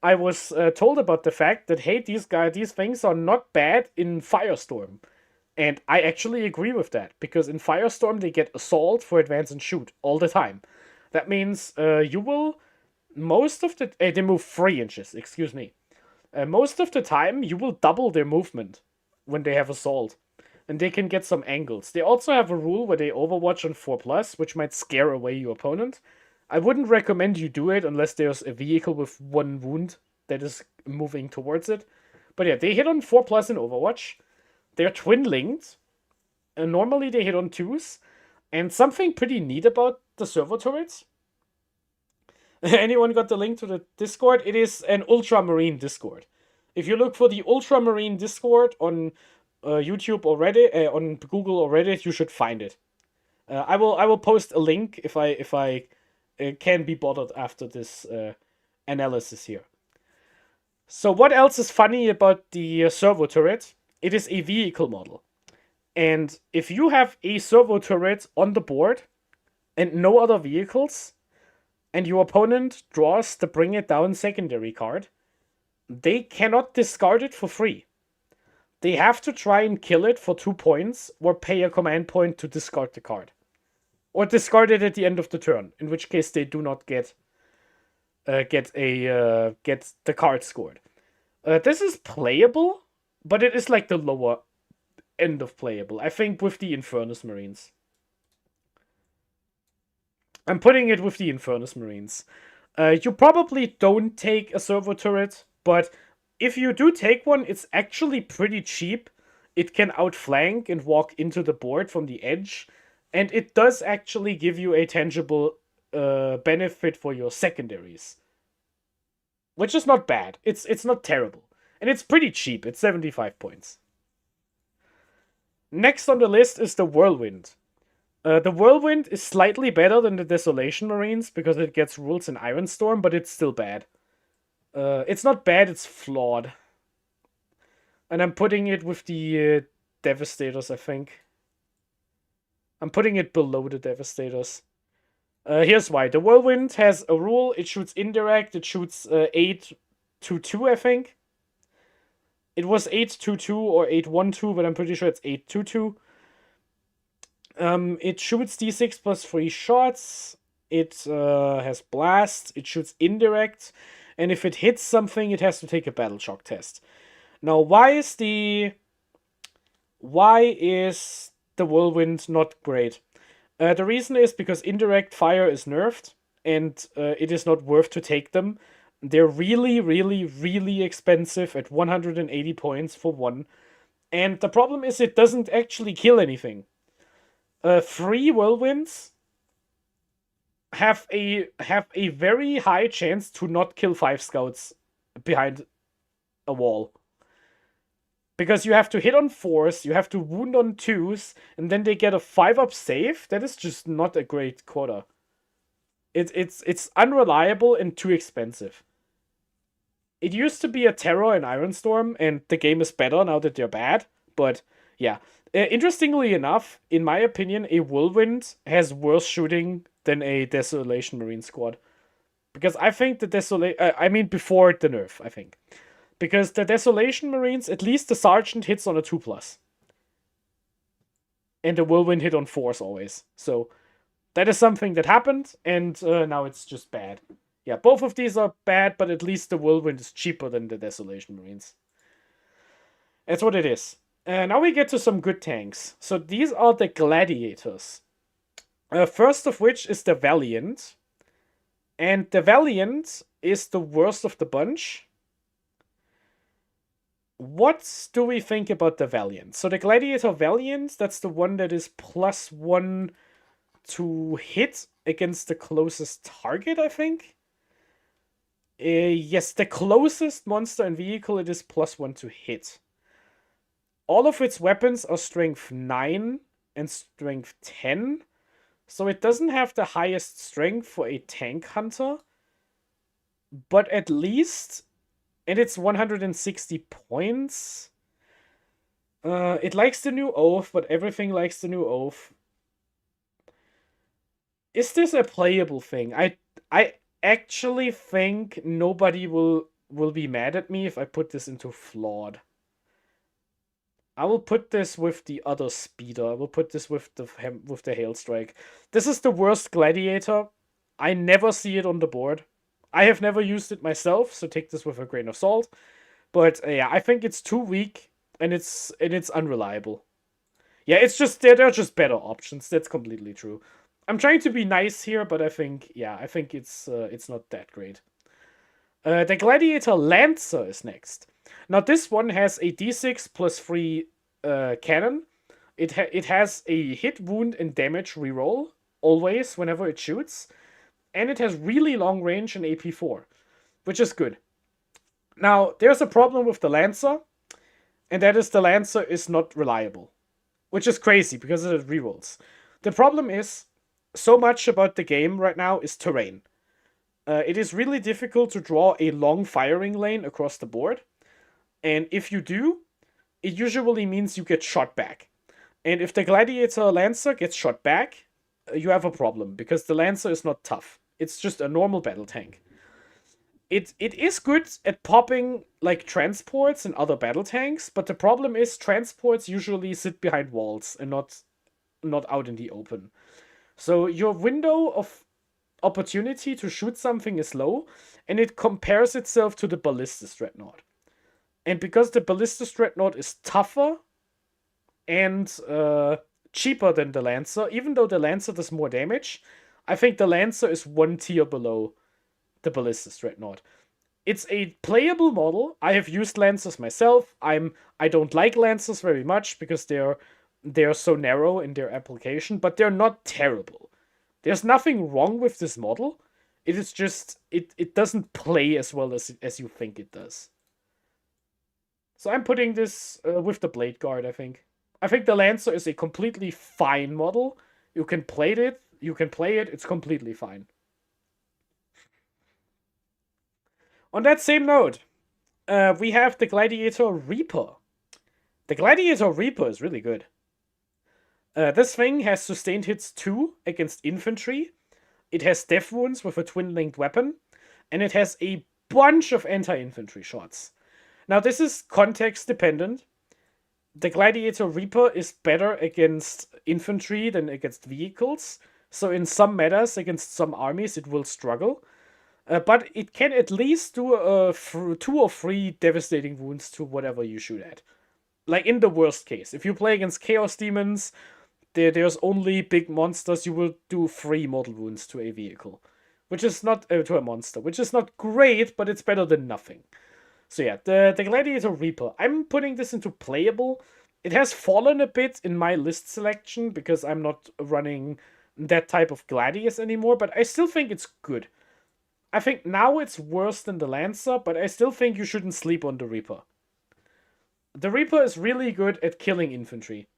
I was told about the fact that, hey, these things are not bad in Firestorm. And I actually agree with that, because in Firestorm they get Assault for Advance and Shoot all the time. That means you will, most of the... they move 3 inches, excuse me. Most of the time you will double their movement when they have Assault. And they can get some angles. They also have a rule where they Overwatch on 4+, which might scare away your opponent. I wouldn't recommend you do it unless there's a vehicle with 1 wound that is moving towards it. But yeah, they hit on 4+ in Overwatch. They're twin-linked. And normally they hit on 2s. And something pretty neat about the servo turrets. Anyone got the link to the Discord? It is an Ultramarine Discord. If you look for the Ultramarine Discord on YouTube or Reddit, on Google or Reddit, you should find it. I will post a link if I can be bothered after this analysis here. So what else is funny about the servo turret? It is a vehicle model. And if you have a servo turret on the board and no other vehicles, and your opponent draws the Bring It Down secondary card, they cannot discard it for free. They have to try and kill it for 2 points or pay a command point to discard the card. Or discard it at the end of the turn, in which case they do not get the card scored. This is playable, but it is like the lower end of playable. I think with the Infernus Marines. I'm putting it with the Infernus Marines. You probably don't take a servo turret, but if you do take one, it's actually pretty cheap. It can outflank and walk into the board from the edge. And it does actually give you a tangible benefit for your secondaries. Which is not bad. It's not terrible. And it's pretty cheap. It's 75 points. Next on the list is the Whirlwind. The Whirlwind is slightly better than the Desolation Marines because it gets rules in Ironstorm, but it's still bad. It's not bad, it's flawed. And I'm putting it with the Devastators, I think. I'm putting it below the Devastators. Here's why. The Whirlwind has a rule. It shoots indirect. It shoots 8-2-2, I think. It was 8-2-2 or 8-1-2, but I'm pretty sure it's 8-2-2. It shoots D6 plus 3 shots. It has blast. It shoots indirect. And if it hits something, it has to take a battle shock test. Now, why is the Whirlwind not great? The reason is because indirect fire is nerfed, and it is not worth to take them. They're really, really, really expensive at 180 points for one. And the problem is it doesn't actually kill anything. 3 Whirlwinds have a very high chance to not kill 5 scouts behind a wall. Because you have to hit on 4s, you have to wound on 2s, and then they get a 5-up save. That is just not a great quota. It's unreliable and too expensive. It used to be a terror in Ironstorm, and the game is better now that they're bad. But yeah, interestingly enough, in my opinion, a Whirlwind has worse shooting than a Desolation Marine squad. Because I think the before the nerf, I think. Because the Desolation Marines, at least the Sergeant hits on a 2+. And the Whirlwind hit on 4s always. So that is something that happened, and now it's just bad. Yeah, both of these are bad, but at least the Whirlwind is cheaper than the Desolation Marines. That's what it is. Now we get to some good tanks. So these are the Gladiators. First of which is the Valiant. And the Valiant is the worst of the bunch. What do we think about the Valiant? So the Gladiator Valiant, that's the one that is +1 to hit against the closest target, I think. Yes, the closest monster and vehicle, it is +1 to hit. All of its weapons are strength 9 and strength 10. So it doesn't have the highest strength for a tank hunter. But at least... And it's 160 points. It likes the new oath, but everything likes the new oath. Is this a playable thing? actually think nobody will be mad at me if I put this into flawed. I will put this with the other speeder. I will put this with the Hailstrike. This is the worst gladiator. I never see it on the board. I have never used it myself, so take this with a grain of salt. But yeah, I think it's too weak and it's unreliable. Yeah, it's just there are just better options. That's completely true. I'm trying to be nice here, but I think it's not that great. The Gladiator Lancer is next. Now this one has a d6 plus 3 cannon. It has a hit, wound, and damage reroll always whenever it shoots, and it has really long range and AP4, which is good. Now there's a problem with the Lancer, and that is the Lancer is not reliable, which is crazy because it rerolls. The problem is, so much about the game right now is terrain. It is really difficult to draw a long firing lane across the board. And if you do, it usually means you get shot back. And if the Gladiator Lancer gets shot back, you have a problem, because the Lancer is not tough. It's just a normal battle tank. It is good at popping like transports and other battle tanks, but the problem is transports usually sit behind walls and not out in the open. So your window of opportunity to shoot something is low, and it compares itself to the Ballistus Dreadnought. And because the Ballistus Dreadnought is tougher and cheaper than the Lancer, even though the Lancer does more damage, I think the Lancer is one tier below the Ballistus Dreadnought. It's a playable model. I have used Lancers myself. I don't like Lancers very much because they're so narrow in their application, but they're not terrible. There's nothing wrong with this model. It is just it doesn't play as well as you think it does. So I'm putting this with the Blade Guard, I think. I think the Lancer is a completely fine model. You can play it. It's completely fine. On that same note, we have the Gladiator Reaper. The Gladiator Reaper is really good. This thing has sustained hits 2 against infantry. It has death wounds with a twin-linked weapon. And it has a bunch of anti-infantry shots. Now, this is context dependent. The Gladiator Reaper is better against infantry than against vehicles. So in some metas, against some armies, it will struggle. But it can at least do 2 or 3 devastating wounds to whatever you shoot at. Like in the worst case. If you play against Chaos Demons, there's only big monsters, you will do 3 mortal wounds to a vehicle. Which is not, to a monster. Which is not great, but it's better than nothing. So yeah, the Gladiator Reaper. I'm putting this into playable. It has fallen a bit in my list selection, because I'm not running that type of Gladius anymore, but I still think it's good. I think now it's worse than the Lancer, but I still think you shouldn't sleep on the Reaper. The Reaper is really good at killing infantry.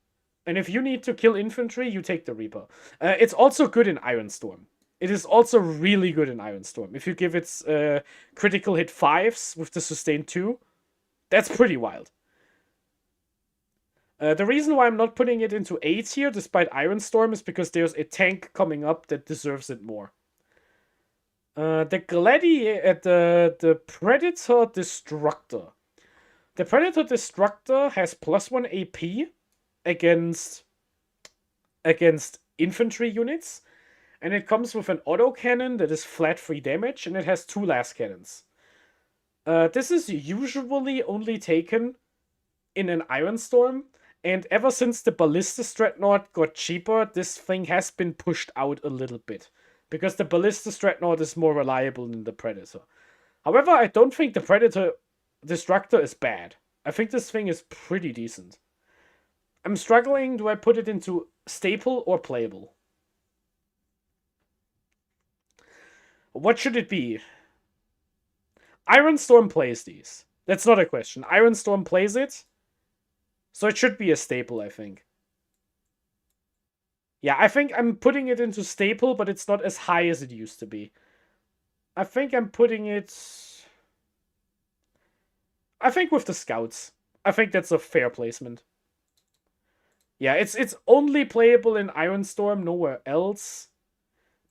And if you need to kill infantry, you take the Reaper. It's also good in Ironstorm. It is also really good in Ironstorm. If you give its critical hit 5s with the sustained 2, that's pretty wild. The reason why I'm not putting it into 8 here, despite Ironstorm, is because there's a tank coming up that deserves it more. The Predator Destructor. The Predator Destructor has +1 AP against infantry units, and it comes with an autocannon that is flat 3 damage, and it has 2 last cannons. This is usually only taken in an Ironstorm, and ever since the Ballistus Dreadnought got cheaper, this thing has been pushed out a little bit, because the Ballistus Dreadnought is more reliable than the Predator. However, I don't think the Predator Destructor is bad. I think this thing is pretty decent. I'm struggling, do I put it into staple or playable? What should it be? Ironstorm plays these. That's not a question. Ironstorm plays it. So it should be a staple, I think. Yeah, I think I'm putting it into staple, but it's not as high as it used to be. I think I'm putting it... I think with the scouts. I think that's a fair placement. Yeah, it's only playable in Ironstorm, nowhere else.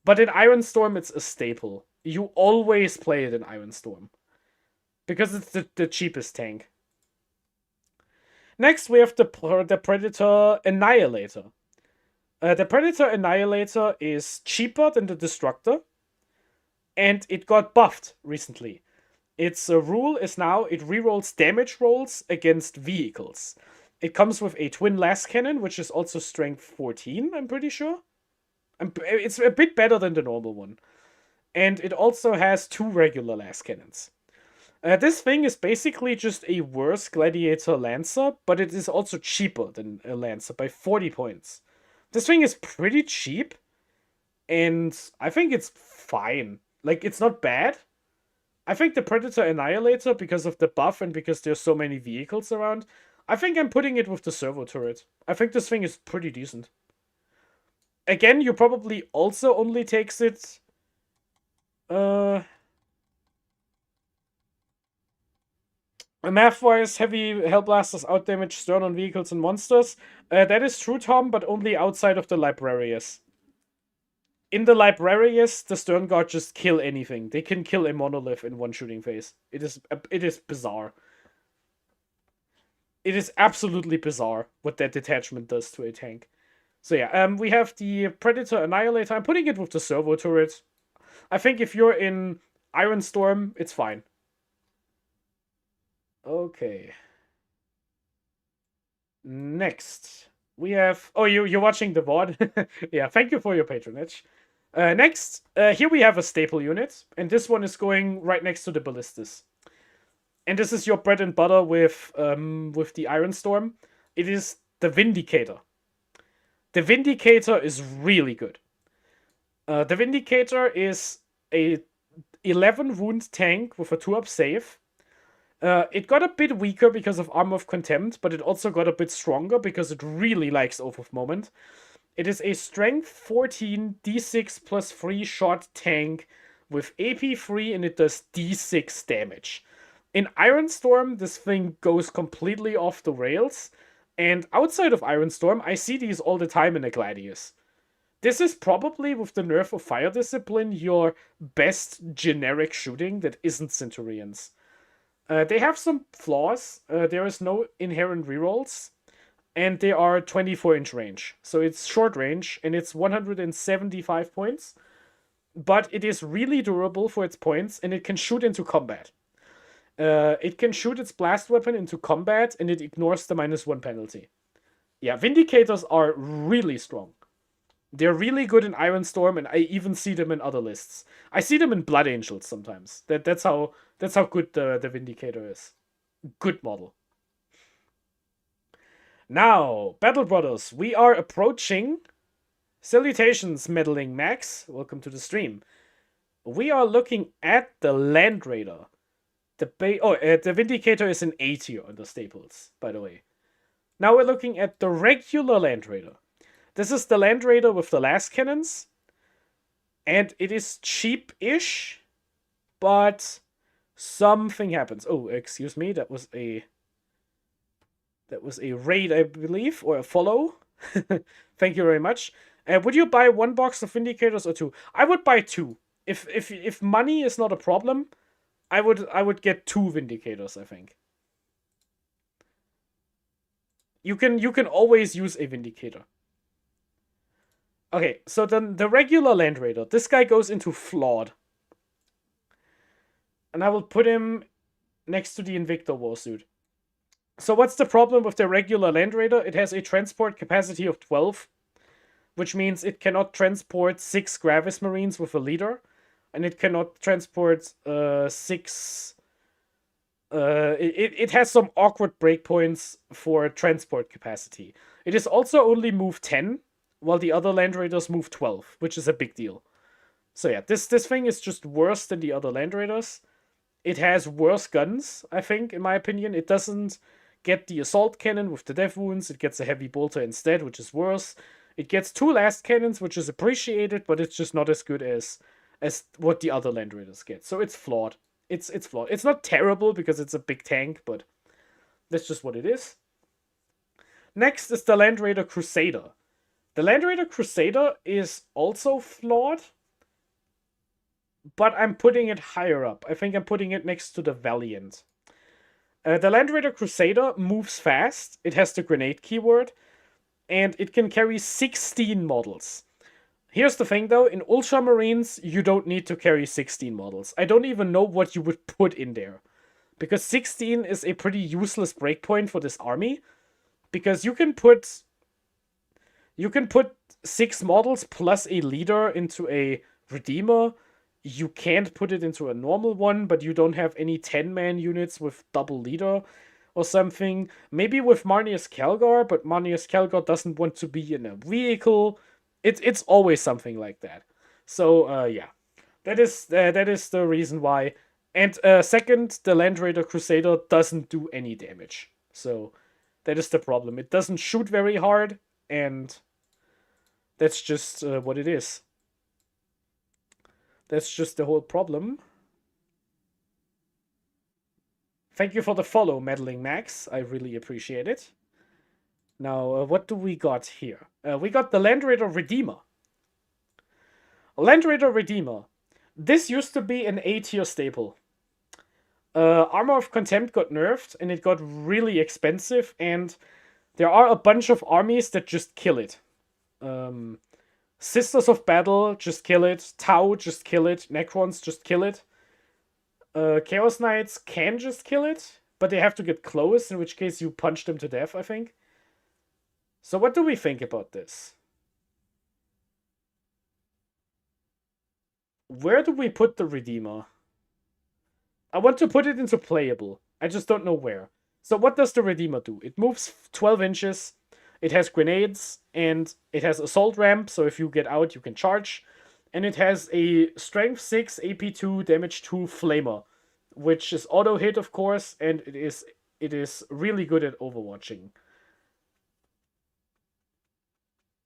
But in Ironstorm, it's a staple. you always play it in Iron Storm. Because it's the cheapest tank. Next, we have the Predator Annihilator. The Predator Annihilator is cheaper than the Destructor. And it got buffed recently. Its rule is now it rerolls damage rolls against vehicles. It comes with a twin las cannon, which is also strength 14, I'm pretty sure. It's a bit better than the normal one. And it also has 2 regular las cannons. This thing is basically just a worse Gladiator Lancer, but it is also cheaper than a Lancer by 40 points. This thing is pretty cheap, and I think it's fine. Like, it's not bad. I think the Predator Annihilator, because of the buff and because there's so many vehicles around, I think I'm putting it with the servo turret. I think this thing is pretty decent. Again, you probably also only takes it... Math-wise, heavy Hellblasters outdamage stern on vehicles and monsters. That is true, Tom, but only outside of the Librarius. In the Librarius, the Stern Guard just kill anything. They can kill a monolith in one shooting phase. It is bizarre. It is absolutely bizarre what that detachment does to a tank. So yeah, we have the Predator Annihilator. I'm putting it with the servo turret. I think if you're in Iron Storm, it's fine. Okay. Next, we have... Oh, you're watching the VOD? Yeah, thank you for your patronage. Next, here we have a staple unit, and this one is going right next to the Ballistas. And this is your bread and butter with the Iron Storm. It is the Vindicator. The Vindicator is really good. The Vindicator is a 11 wound tank with a 2-up save. It got a bit weaker because of Armor of Contempt, but it also got a bit stronger because it really likes Oath of Moment. It is a strength 14 d6 plus 3 shot tank with AP 3 and it does d6 damage. In Iron Storm, this thing goes completely off the rails. And outside of Iron Storm, I see these all the time in a Gladius. This is probably, with the nerf of Fire Discipline, your best generic shooting that isn't Centurions. They have some flaws. There is no inherent rerolls. And they are 24-inch range. So it's short range, and it's 175 points. But it is really durable for its points, and it can shoot into combat. It can shoot its blast weapon into combat, and it ignores the -1 penalty. Yeah, Vindicators are really strong. They're really good in Iron Storm, and I even see them in other lists. I see them in Blood Angels sometimes. That's how good the Vindicator is. Good model. Now, Battle Brothers, we are approaching... Salutations, Meddling Max. Welcome to the stream. We are looking at the Land Raider. The Vindicator is an A tier on the staples, by the way. Now we're looking at the regular Land Raider. This is the Land Raider with the las cannons. And it is cheap-ish, but something happens. Oh, excuse me, that was a raid, I believe, or a follow. Thank you very much. Would you buy 1 box of Vindicators or 2? I would buy 2. If money is not a problem, I would get 2 Vindicators, I think. You can always use a Vindicator. Okay, so then the regular Land Raider. This guy goes into Flawed. And I will put him next to the Invictor Warsuit. So what's the problem with the regular Land Raider? It has a transport capacity of 12, which means it cannot transport 6 Gravis Marines with a leader, and it cannot transport 6... It has some awkward breakpoints for transport capacity. It is also only move 10, while the other Land Raiders move 12, which is a big deal. So yeah, this thing is just worse than the other Land Raiders. It has worse guns, I think, in my opinion. It doesn't get the assault cannon with the death wounds. It gets a heavy bolter instead, which is worse. It gets 2 last cannons, which is appreciated, but it's just not as good as what the other Land Raiders get. So it's flawed. It's flawed. It's not terrible because it's a big tank, but that's just what it is. Next is the Land Raider Crusader. The Land Raider Crusader is also flawed. but I'm putting it higher up. I think I'm putting it next to the Valiant. The Land Raider Crusader moves fast. It has the grenade keyword, and it can carry 16 models. Here's the thing though, in Ultramarines, you don't need to carry 16 models. I don't even know what you would put in there. Because 16 is a pretty useless breakpoint for this army. Because you can put 6 models plus a leader into a Redeemer. You can't put it into a normal one, but you don't have any 10-man units with double leader or something. Maybe with Marneus Calgar, but Marneus Calgar doesn't want to be in a vehicle. It's always something like that. So yeah, that is the reason why. And second, the Land Raider Crusader doesn't do any damage. So that is the problem. It doesn't shoot very hard, and that's just what it is. That's just the whole problem. Thank you for the follow, Meddling Max. I really appreciate it. Now, what do we got here? We got the Land Raider Redeemer. Land Raider Redeemer. This used to be an A-tier staple. Armor of Contempt got nerfed, and it got really expensive, and there are a bunch of armies that just kill it. Sisters of Battle, just kill it. Tau, just kill it. Necrons, just kill it. Chaos Knights can just kill it, but they have to get close, in which case you punch them to death, I think. So what do we think about this? Where do we put the Redeemer? I want to put it into playable. I just don't know where. So what does the Redeemer do? It moves 12 inches. It has grenades, and it has assault ramp, so if you get out, you can charge. And it has a strength 6, AP 2, damage 2 flamer, which is auto hit, of course, and it is really good at overwatching.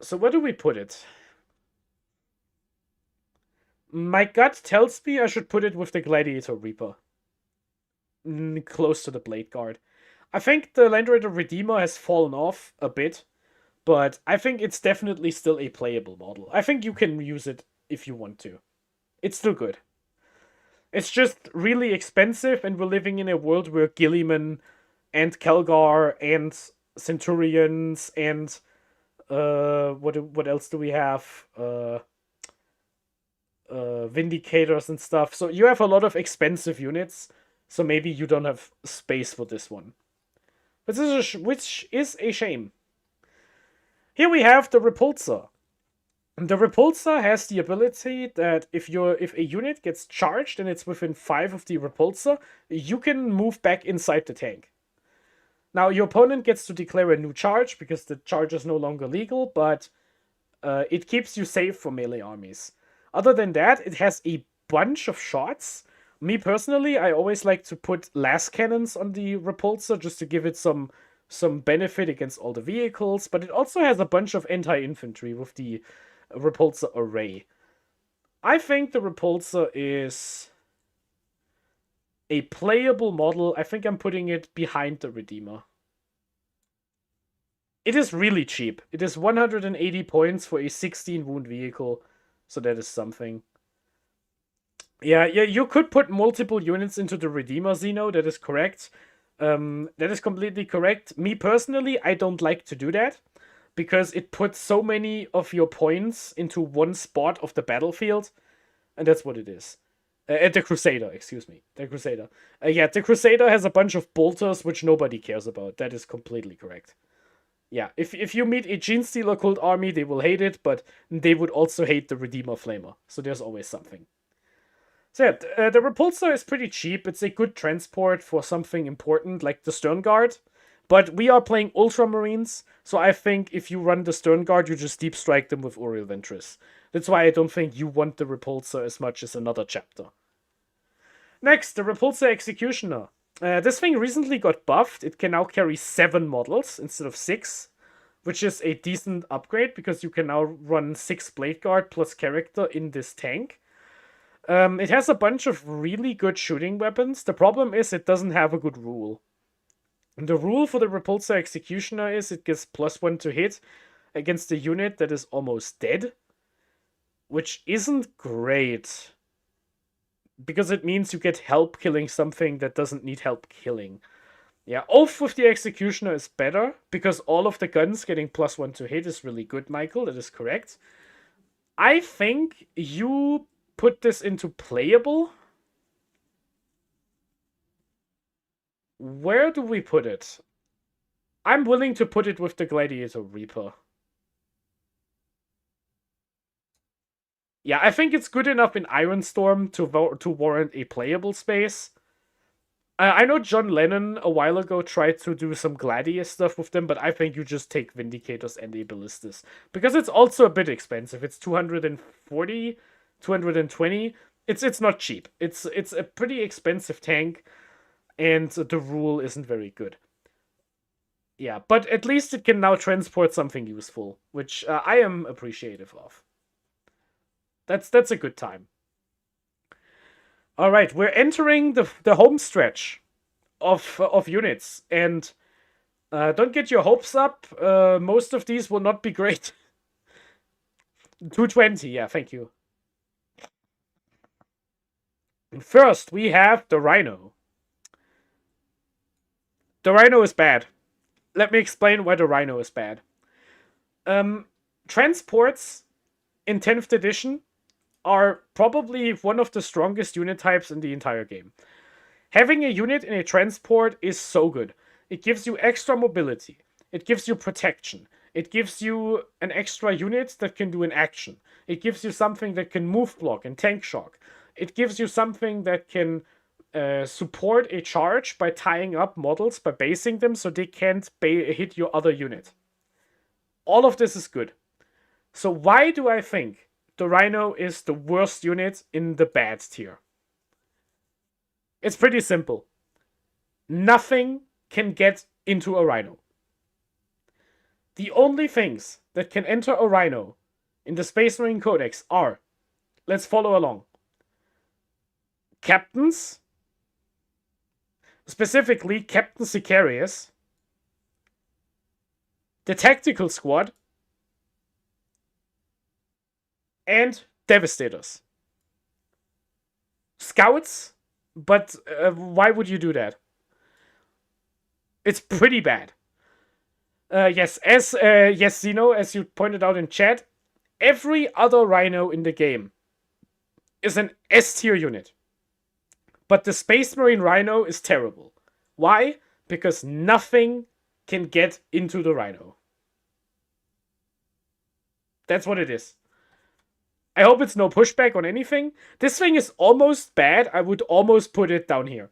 So where do we put it? My gut tells me I should put it with the Gladiator Reaper. Close to the Blade Guard. I think the Land Raider Redeemer has fallen off a bit, but I think it's definitely still a playable model. I think you can use it if you want to. It's still good. It's just really expensive, and we're living in a world where Gilliman and Calgar and Centurions and what else do we have? Vindicators and stuff. So you have a lot of expensive units, so maybe you don't have space for this one. Which is a shame. Here we have the Repulsor. The Repulsor has the ability that if a unit gets charged and it's within 5 of the Repulsor, you can move back inside the tank. Now, your opponent gets to declare a new charge because the charge is no longer legal, but it keeps you safe from melee armies. Other than that, it has a bunch of shots. Me personally, I always like to put las cannons on the Repulsor just to give it some benefit against all the vehicles, but it also has a bunch of anti-infantry with the Repulsor array. I think the Repulsor is a playable model. I think I'm putting it behind the Redeemer. It is really cheap. It is 180 points for a 16 wound vehicle, so that is something. Yeah, you could put multiple units into the Redeemer, Zeno, that is correct. That is completely correct. Me personally, I don't like to do that, because it puts so many of your points into one spot of the battlefield, and that's what it is. The Crusader, excuse me. The Crusader. Yeah, the Crusader has a bunch of bolters, which nobody cares about. That is completely correct. Yeah, if you meet a Genestealer cult army, they will hate it, but they would also hate the Redeemer Flamer. So there's always something. So yeah, the Repulsor is pretty cheap. It's a good transport for something important, like the Stern Guard. But we are playing Ultramarines, so I think if you run the Stern Guard, you just deep strike them with Auriel Ventress. That's why I don't think you want the Repulsor as much as another chapter. Next, the Repulsor Executioner. This thing recently got buffed. It can now carry 7 models instead of 6, which is a decent upgrade because you can now run 6 Blade Guard plus character in this tank. It has a bunch of really good shooting weapons. The problem is it doesn't have a good rule. The rule for the Repulsor Executioner is it gets +1 to hit against a unit that is almost dead, which isn't great. because it means you get help killing something that doesn't need help killing. Yeah, Oath with the Executioner is better, because all of the guns getting +1 to hit is really good, Michael. That is correct. I think you put this into playable. Where do we put it? I'm willing to put it with the Gladiator Reaper. Yeah, I think it's good enough in Ironstorm to warrant a playable space. I know John Lennon a while ago tried to do some Gladius stuff with them, but I think you just take Vindicators and a Ballistas. Because it's also a bit expensive. It's 240, 220. It's not cheap. It's a pretty expensive tank, and the rule isn't very good. Yeah, but at least it can now transport something useful, which I am appreciative of. That's a good time. All right, we're entering the home stretch of units, and don't get your hopes up. Most of these will not be great. 220, yeah, thank you. First, we have the Rhino. The Rhino is bad. Let me explain why the Rhino is bad. Transports in 10th edition are probably one of the strongest unit types in the entire game. Having a unit in a transport is so good. It gives you extra mobility. It gives you protection. It gives you an extra unit that can do an action. It gives you something that can move block and tank shock. It gives you something that can support a charge by tying up models, by basing them so they can't hit your other unit. All of this is good. So why do I think the Rhino is the worst unit in the bad tier? It's pretty simple. Nothing can get into a Rhino. The only things that can enter a Rhino in the Space Marine Codex are, let's follow along, captains, specifically Captain Secaras, the Tactical Squad, and Devastators. Scouts, but why would you do that? It's pretty bad. Yes, Zeno, as you pointed out in chat, every other Rhino in the game is an S tier unit. But the Space Marine Rhino is terrible. Why? Because nothing can get into the Rhino. That's what it is. I hope it's no pushback on anything. This thing is almost bad. I would almost put it down here.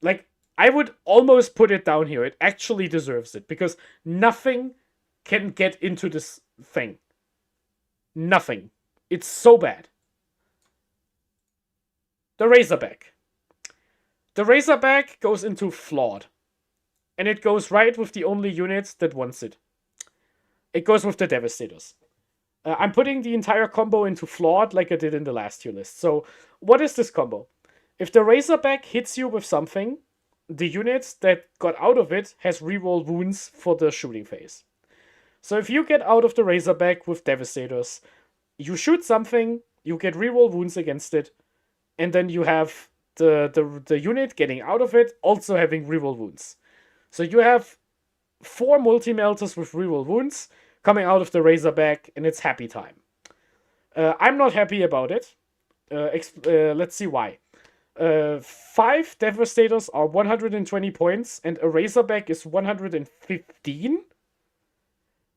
Like, I would almost put it down here. It actually deserves it. Because nothing can get into this thing. Nothing. It's so bad. The Razorback. The Razorback goes into Flawed. And it goes right with the only unit that wants it. It goes with the Devastators. I'm putting the entire combo into Flawed like I did in the last tier list. So, what is this combo? If the Razorback hits you with something, the unit that got out of it has reroll wounds for the shooting phase. So if you get out of the Razorback with Devastators, you shoot something, you get reroll wounds against it, and then you have the unit getting out of it also having reroll wounds. So you have 4 multi-melters with reroll wounds coming out of the Razorback, and it's happy time. I'm not happy about it. Let's see why. 5 Devastators are 120 points, and a Razorback is 115.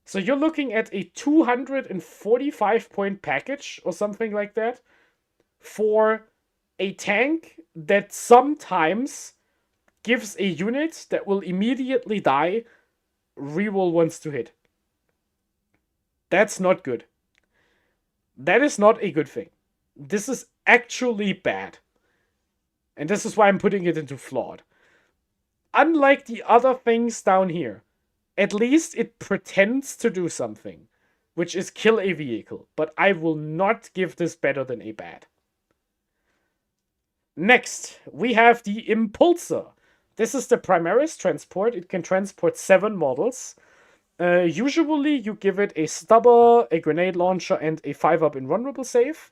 So you're looking at a 245 point package or something like that for a tank that sometimes gives a unit that will immediately die reroll once to hit. That's not good. That is not a good thing. This is actually bad. And this is why I'm putting it into Flawed. Unlike the other things down here, at least it pretends to do something, which is kill a vehicle. But I will not give this better than a bad. Next, we have the Impulsor. This is the Primaris transport. It can transport 7 models. Usually you give it a stubber, a grenade launcher, and a 5-up invulnerable save.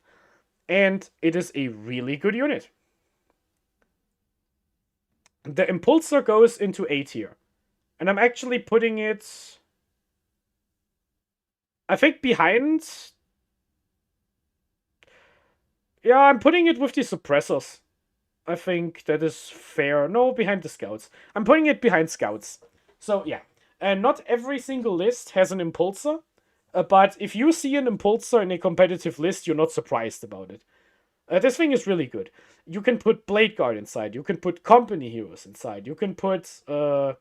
and it is a really good unit. The Impulsor goes into A tier, and I'm actually putting it, I think, behind. Yeah, I'm putting it with the Suppressors. I think that is fair. No, behind the Scouts. I'm putting it behind Scouts. So, yeah. And not every single list has an Impulsor, but if you see an Impulsor in a competitive list, you're not surprised about it. This thing is really good. You can put Blade Guard inside. You can put Company Heroes inside. You can put Captain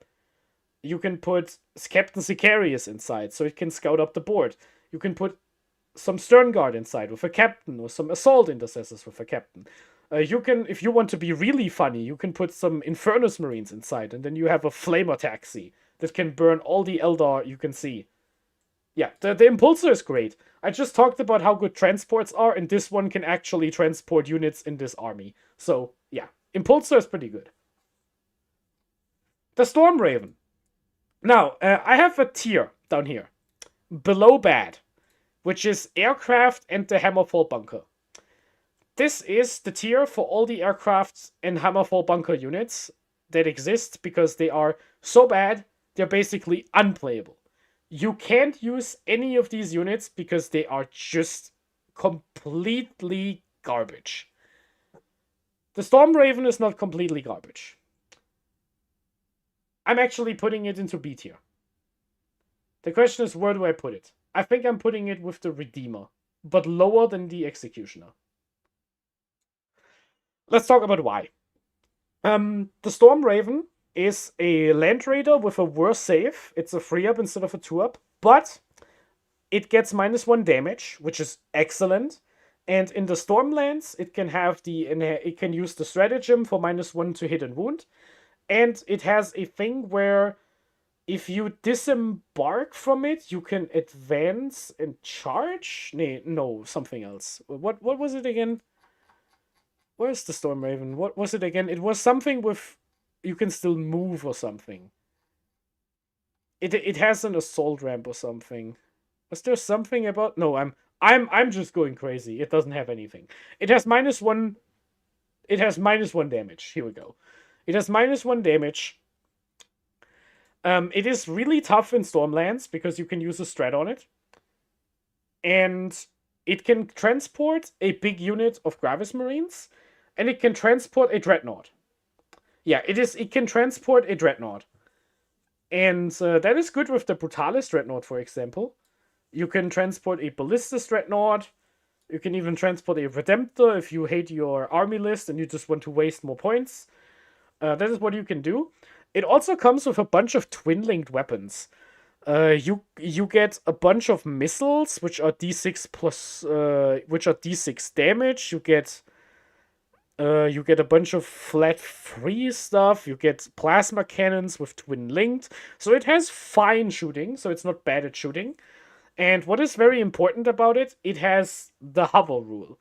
Secaras inside, so it can scout up the board. You can put some Stern Guard inside with a Captain, or some Assault Intercessors with a Captain. You can, if you want to be really funny, you can put some Infernus Marines inside, and then you have a Flamer Taxi that can burn all the Eldar you can see. Yeah, the Impulsor is great. I just talked about how good transports are, and this one can actually transport units in this army. So, yeah, Impulsor is pretty good. The Storm Raven. Now, I have a tier down here, below bad, which is aircraft and the Hammerfall bunker. This is the tier for all the aircraft and Hammerfall bunker units that exist, because they are so bad, they're basically unplayable. You can't use any of these units because they are just completely garbage. The Storm Raven is not completely garbage. I'm actually putting it into B tier. The question is, where do I put it? I think I'm putting it with the Redeemer, but lower than the Executioner. Let's talk about why. The Storm Raven is a Land Raider with a worse save. It's a 3-up instead of a 2-up, but it gets -1 damage, which is excellent. And in the Stormlands, it can have it can use the stratagem for -1 to hit and wound. And it has a thing where if you disembark from it, you can advance and charge. No, something else. What was it again? Where's the Storm Raven? What was it again? It was something with you can still move or something. It has an assault ramp or something. Was there something about? No, I'm just going crazy. It doesn't have anything. It has -1. It has -1 damage. Here we go. It has -1 damage. It is really tough in Stormlands because you can use a strat on it. And it can transport a big unit of Gravis Marines, and it can transport a Dreadnought. Yeah, it can transport a Dreadnought. And that is good with the Brutalis Dreadnought, for example. You can transport a Ballistus Dreadnought. You can even transport a Redemptor if you hate your army list and you just want to waste more points. That is what you can do. It also comes with a bunch of twin-linked weapons. You get a bunch of missiles, which are D6 plus, which are D6 damage. You get a bunch of flat free stuff. You get plasma cannons with twin-linked. So it has fine shooting, so it's not bad at shooting. And what is very important about it, it has the hover rule.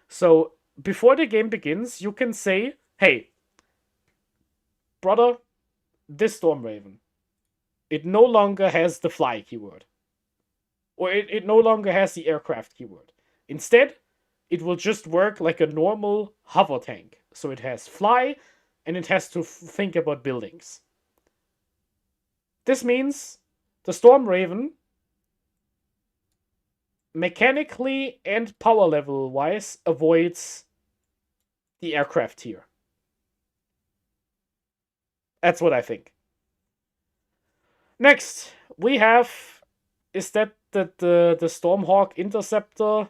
So before the game begins, you can say, hey, brother, this Storm Raven, it no longer has the fly keyword. Or it no longer has the aircraft keyword. Instead, it will just work like a normal hover tank. So it has fly, and it has to think about buildings. This means the Storm Raven, mechanically and power level wise, avoids the aircraft tier. That's what I think. Next, we have, is that the Stormhawk Interceptor?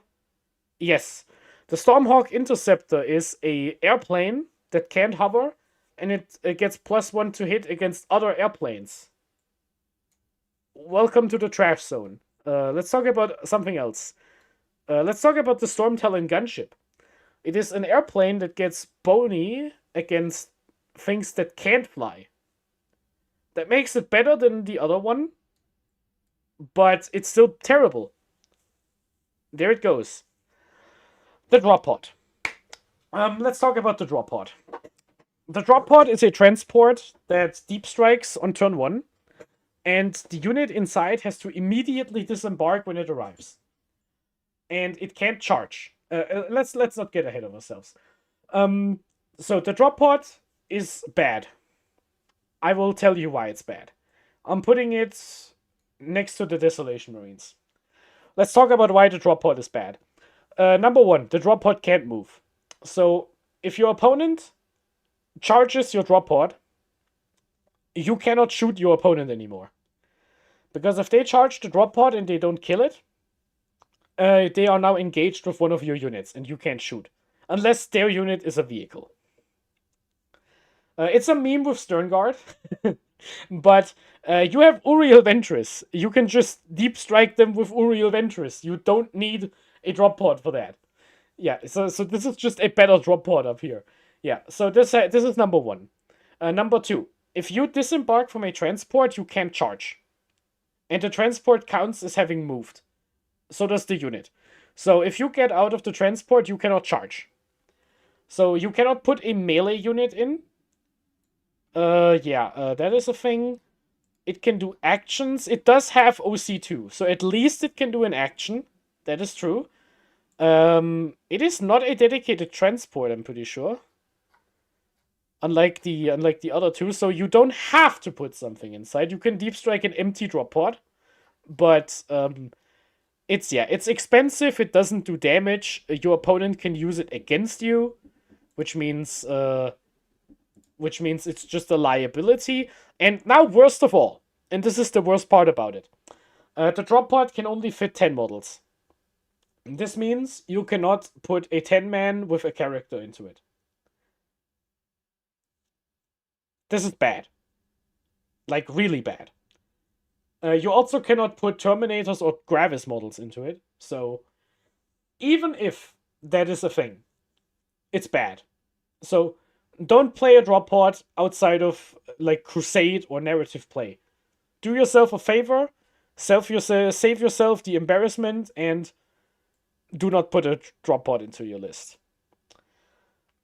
Yes. The Stormhawk Interceptor is a airplane that can't hover, and it gets +1 to hit against other airplanes. Welcome to the trash zone. Let's talk about something else. Let's talk about the Storm Talon Gunship. It is an airplane that gets bony against things that can't fly. That makes it better than the other one, but it's still terrible. There it goes. The Drop Pod. Let's talk about the Drop Pod. The Drop Pod is a transport that deep strikes on turn 1, and the unit inside has to immediately disembark when it arrives. And it can't charge. let's not get ahead of ourselves. So the drop pod is bad. I will tell you why it's bad. I'm putting it next to the Desolation Marines. Let's talk about why the drop pod is bad. Number one, the drop pod can't move. So if your opponent charges your drop pod, you cannot shoot your opponent anymore. Because if they charge the drop pod and they don't kill it, they are now engaged with one of your units and you can't shoot. Unless their unit is a vehicle. It's a meme with Sternguard. But you have Uriel Ventress. You can just deep strike them with Uriel Ventress. You don't need a drop pod for that. Yeah, so this is just a better drop pod up here. Yeah, so this is number one. Number two, if you disembark from a transport, you can't charge. And the transport counts as having moved. So does the unit. So if you get out of the transport, you cannot charge. So you cannot put a melee unit in. That is a thing. It can do actions. It does have OC2, so at least it can do an action. That is true. It is not a dedicated transport, I'm pretty sure. Unlike the other two, so you don't have to put something inside. You can deep strike an empty drop pod, but it's expensive. It doesn't do damage. Your opponent can use it against you, which means it's just a liability. And now, worst of all, and this is the worst part about it, the drop pod can only fit 10 models. This means you cannot put a 10-man with a character into it. This is bad. Like, really bad. You also cannot put Terminators or Gravis models into it. So, even if that is a thing, it's bad. So, don't play a drop pod outside of, like, Crusade or narrative play. Do yourself a favor, save yourself the embarrassment, and do not put a drop pod into your list.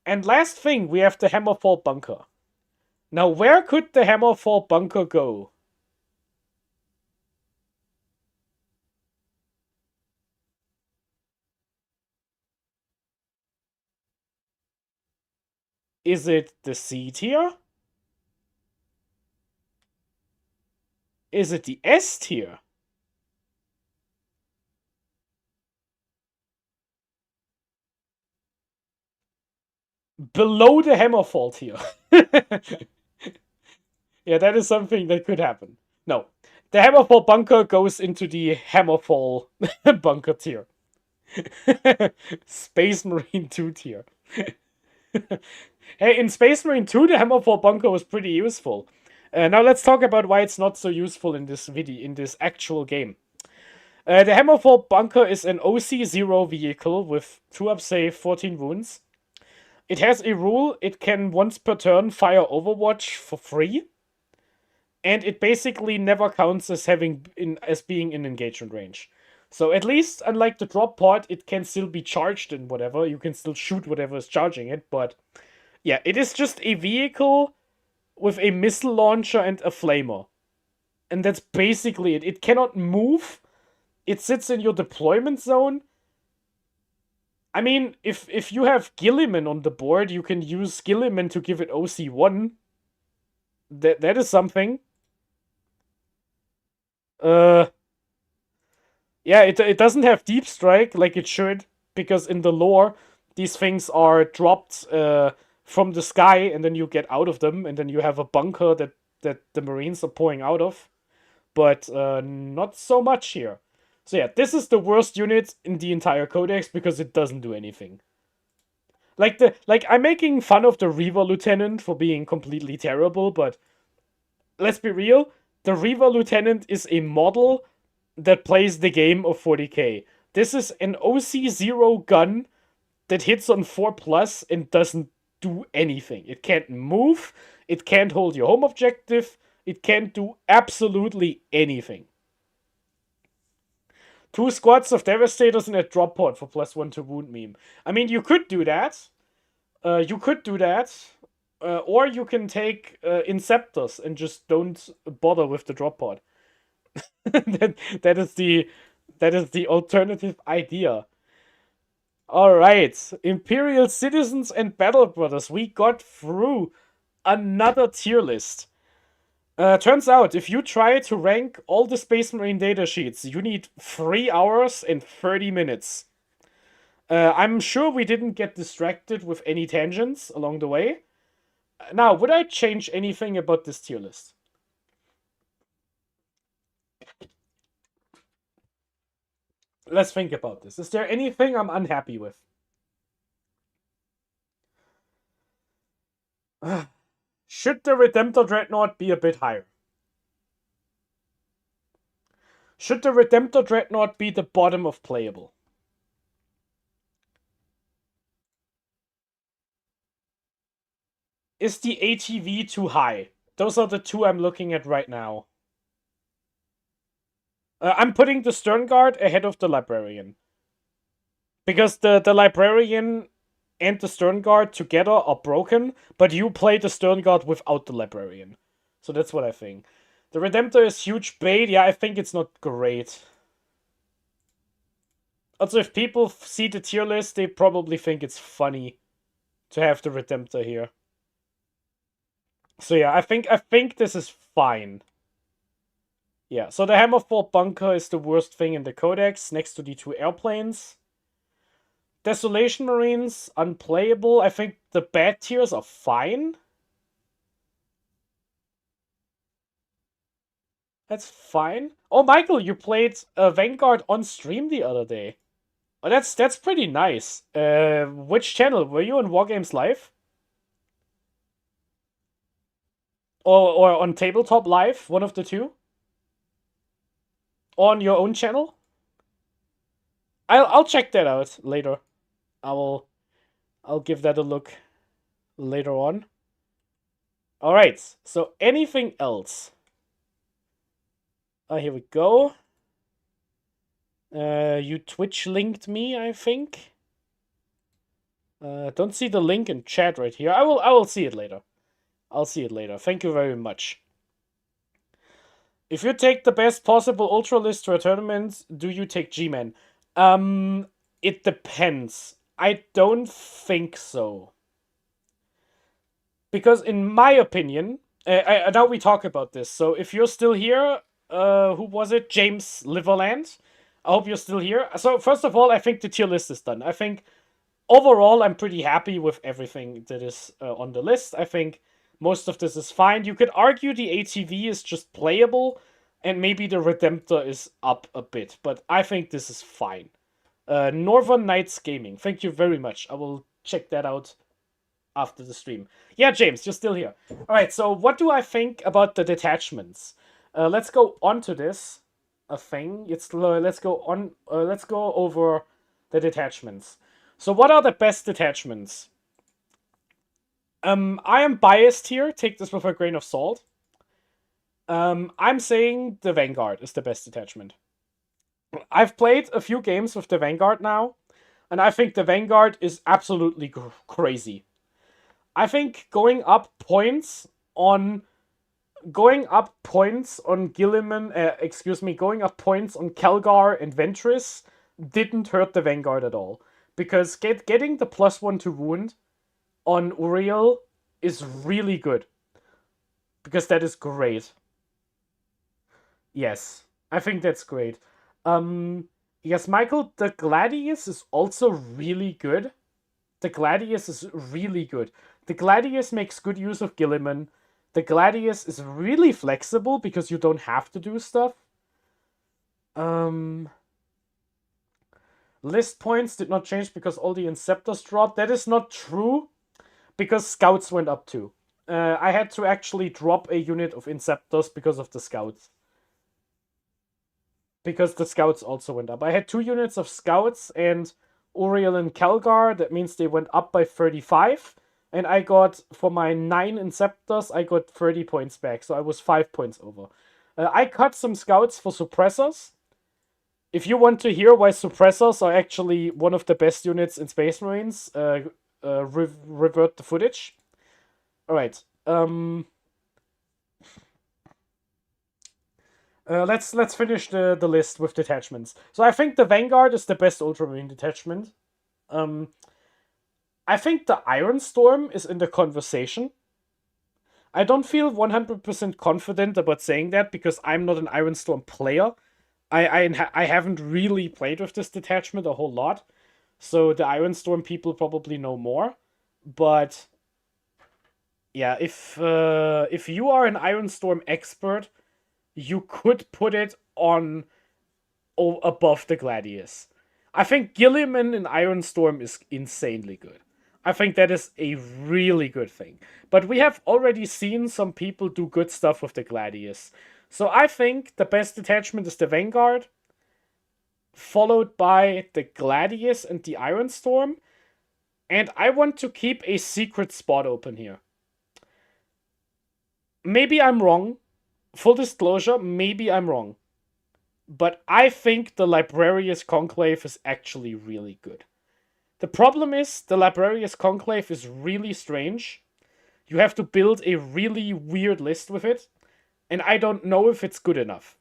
And last thing, we have the Hammerfall Bunker. Now, where could the Hammerfall Bunker go? Is it the C tier? Is it the S tier? Below the Hammerfall tier. Yeah, that is something that could happen. No. The Hammerfall Bunker goes into the Hammerfall Bunker tier. Space Marine 2 tier. Hey, in Space Marine 2, the Hammerfall Bunker was pretty useful. Now let's talk about why it's not so useful in this video, in this actual game. The Hammerfall Bunker is an OC0 vehicle with 2 up save, 14 wounds. It has a rule, it can once per turn fire Overwatch for free. And it basically never counts as being in engagement range. So at least, unlike the drop pod, it can still be charged and whatever. You can still shoot whatever is charging it, but yeah, it is just a vehicle with a missile launcher and a flamer. And that's basically it. It cannot move. It sits in your deployment zone. I mean, if you have Gilliman on the board, you can use Gilliman to give it OC1. That is something. Yeah, it doesn't have deep strike like it should, because in the lore, these things are dropped from the sky, and then you get out of them, and then you have a bunker that the Marines are pouring out of. But not so much here. So yeah, this is the worst unit in the entire codex because it doesn't do anything. Like I'm making fun of the Reaver Lieutenant for being completely terrible, but let's be real, the Reaver Lieutenant is a model that plays the game of 40k. This is an OC0 gun that hits on 4+ and doesn't do anything. It can't move, it can't hold your home objective, it can't do absolutely anything. 2 squads of Devastators in a drop pod for +1 to wound meme. I mean, you could do that. Or you can take Inceptors and just don't bother with the drop pod. that is the alternative idea. Alright, Imperial Citizens and Battle Brothers. We got through another tier list. Turns out, if you try to rank all the Space Marine datasheets, you need 3 hours and 30 minutes. I'm sure we didn't get distracted with any tangents along the way. Now, would I change anything about this tier list? Let's think about this. Is there anything I'm unhappy with? Should the Redemptor Dreadnought be a bit higher? Should the Redemptor Dreadnought be the bottom of playable? Is the ATV too high? Those are the two I'm looking at right now. I'm putting the Stern Guard ahead of the Librarian. Because the Librarian and the Stern Guard together are broken, but you play the Stern Guard without the Librarian. So that's what I think. The Redemptor is huge bait. Yeah, I think it's not great. Also, if people see the tier list, they probably think it's funny to have the Redemptor here. So yeah, I think this is fine. Yeah, so the Hammerfall Bunker is the worst thing in the Codex, next to the 2 airplanes. Desolation Marines, unplayable. I think the bad tiers are fine. That's fine. Oh, Michael, you played Vanguard on stream the other day. Oh, that's pretty nice. Which channel? Were you on Wargames Live? Or on Tabletop Live? One of the two? On your own channel? I'll check that out later. I'll give that a look later on. Alright, so anything else? Here we go. You Twitch linked me, I think. Don't see the link in chat right here. I will see it later. I'll see it later. Thank you very much. If you take the best possible Ultra list for a tournament, do you take G-Man? It depends. I don't think so. Because in my opinion, now we talk about this. So if you're still here, who was it? James Liverland. I hope you're still here. So first of all, I think the tier list is done. I think overall, I'm pretty happy with everything that is on the list. I think most of this is fine. You could argue the ATV is just playable, and maybe the Redemptor is up a bit. But I think this is fine. Northern Knights Gaming. Thank you very much. I will check that out after the stream. Yeah, James, you're still here. Alright, so what do I think about the detachments? Let's go on to this thing. Let's go over the detachments. So what are the best detachments? I am biased here. Take this with a grain of salt. I'm saying the Vanguard is the best detachment. I've played a few games with the Vanguard now, and I think the Vanguard is absolutely crazy. I think going up points on Gilman, going up points on Kelgar and Ventress didn't hurt the Vanguard at all. Because getting the +1 to wound on Uriel is really good. Because that is great. Yes, I think that's great. Yes, Michael, the Gladius is also really good. The Gladius is really good. The Gladius makes good use of Gilliman. The Gladius is really flexible because you don't have to do stuff. List points did not change because all the Inceptors dropped. That is not true because Scouts went up too. I had to actually drop a unit of Inceptors because of the Scouts. Because the Scouts also went up. I had 2 units of Scouts and Uriel and Kelgar. That means they went up by 35. And I got, for my 9 Inceptors, I got 30 points back. So I was 5 points over. I cut some Scouts for Suppressors. If you want to hear why Suppressors are actually one of the best units in Space Marines, revert the footage. Alright. Let's finish the list with detachments. So I think the Vanguard is the best Ultramarine detachment. I think the Iron Storm is in the conversation. I don't feel 100% confident about saying that because I'm not an Iron Storm player. I haven't really played with this detachment a whole lot, so the Iron Storm people probably know more. But yeah, if you are an Iron Storm expert, you could put it on above the Gladius. I think Gilliman in Iron Storm is insanely good. I think that is a really good thing. But we have already seen some people do good stuff with the Gladius. So I think the best detachment is the Vanguard, followed by the Gladius and the Iron Storm. And I want to keep a secret spot open here. Maybe I'm wrong. Full disclosure, maybe I'm wrong. But I think the Librarius Conclave is actually really good. The problem is, the Librarius Conclave is really strange. You have to build a really weird list with it, and I don't know if it's good enough.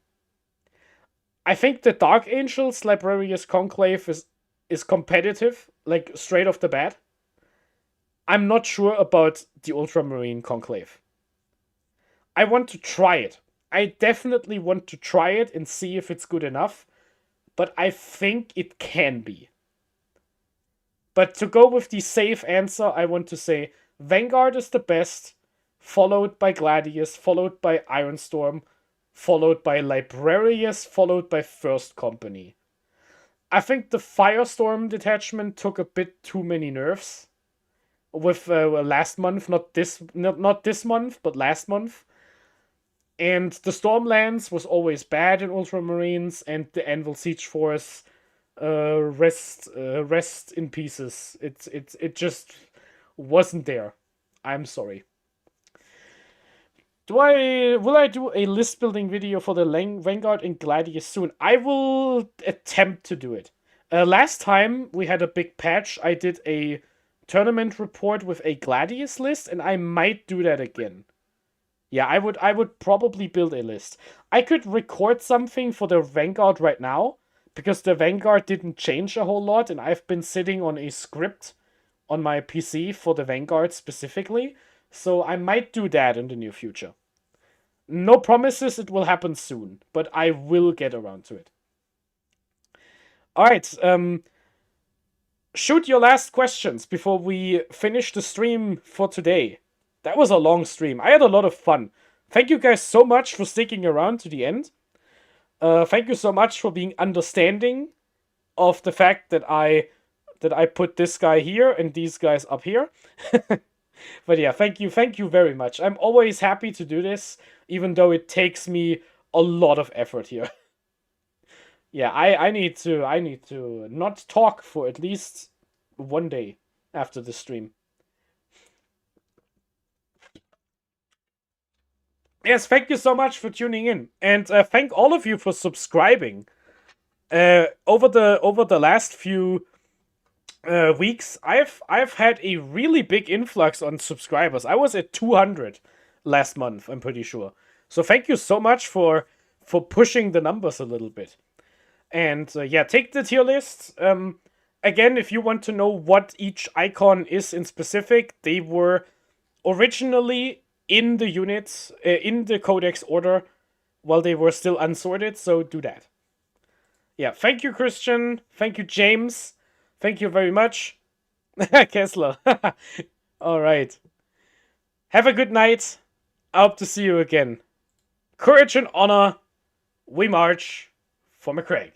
I think the Dark Angels Librarius Conclave is competitive, like straight off the bat. I'm not sure about the Ultramarine Conclave. I want to try it. I definitely want to try it and see if it's good enough, but I think it can be. But to go with the safe answer, I want to say Vanguard is the best, followed by Gladius, followed by Ironstorm, followed by Librarius, followed by First Company. I think the Firestorm detachment took a bit too many nerfs with last month, not this month, but last month. And the Stormlands was always bad in Ultramarines, and the Anvil Siege Force rest in pieces. It just wasn't there. I'm sorry. Will I do a list building video for the Vanguard and Gladius soon? I will attempt to do it. Last time we had a big patch, I did a tournament report with a Gladius list, and I might do that again. Yeah, I would probably build a list. I could record something for the Vanguard right now, because the Vanguard didn't change a whole lot, and I've been sitting on a script on my PC for the Vanguard specifically, so I might do that in the near future. No promises it will happen soon, but I will get around to it. Alright, shoot your last questions before we finish the stream for today. That was a long stream. I had a lot of fun. Thank you guys so much for sticking around to the end. Thank you so much for being understanding of the fact that I put this guy here and these guys up here. But yeah, thank you very much. I'm always happy to do this, even though it takes me a lot of effort here. Yeah, I need to not talk for at least one day after the stream. Yes, thank you so much for tuning in, and thank all of you for subscribing. Over the last few weeks, I've had a really big influx on subscribers. I was at 200 last month, I'm pretty sure. So thank you so much for pushing the numbers a little bit. And yeah, take the tier list. Again, if you want to know what each icon is in specific, they were originally in the units, in the Codex order, while they were still unsorted, so do that. Yeah, thank you, Christian. Thank you, James. Thank you very much. Kessler. Alright. Have a good night. I hope to see you again. Courage and honor, we march for McCraig.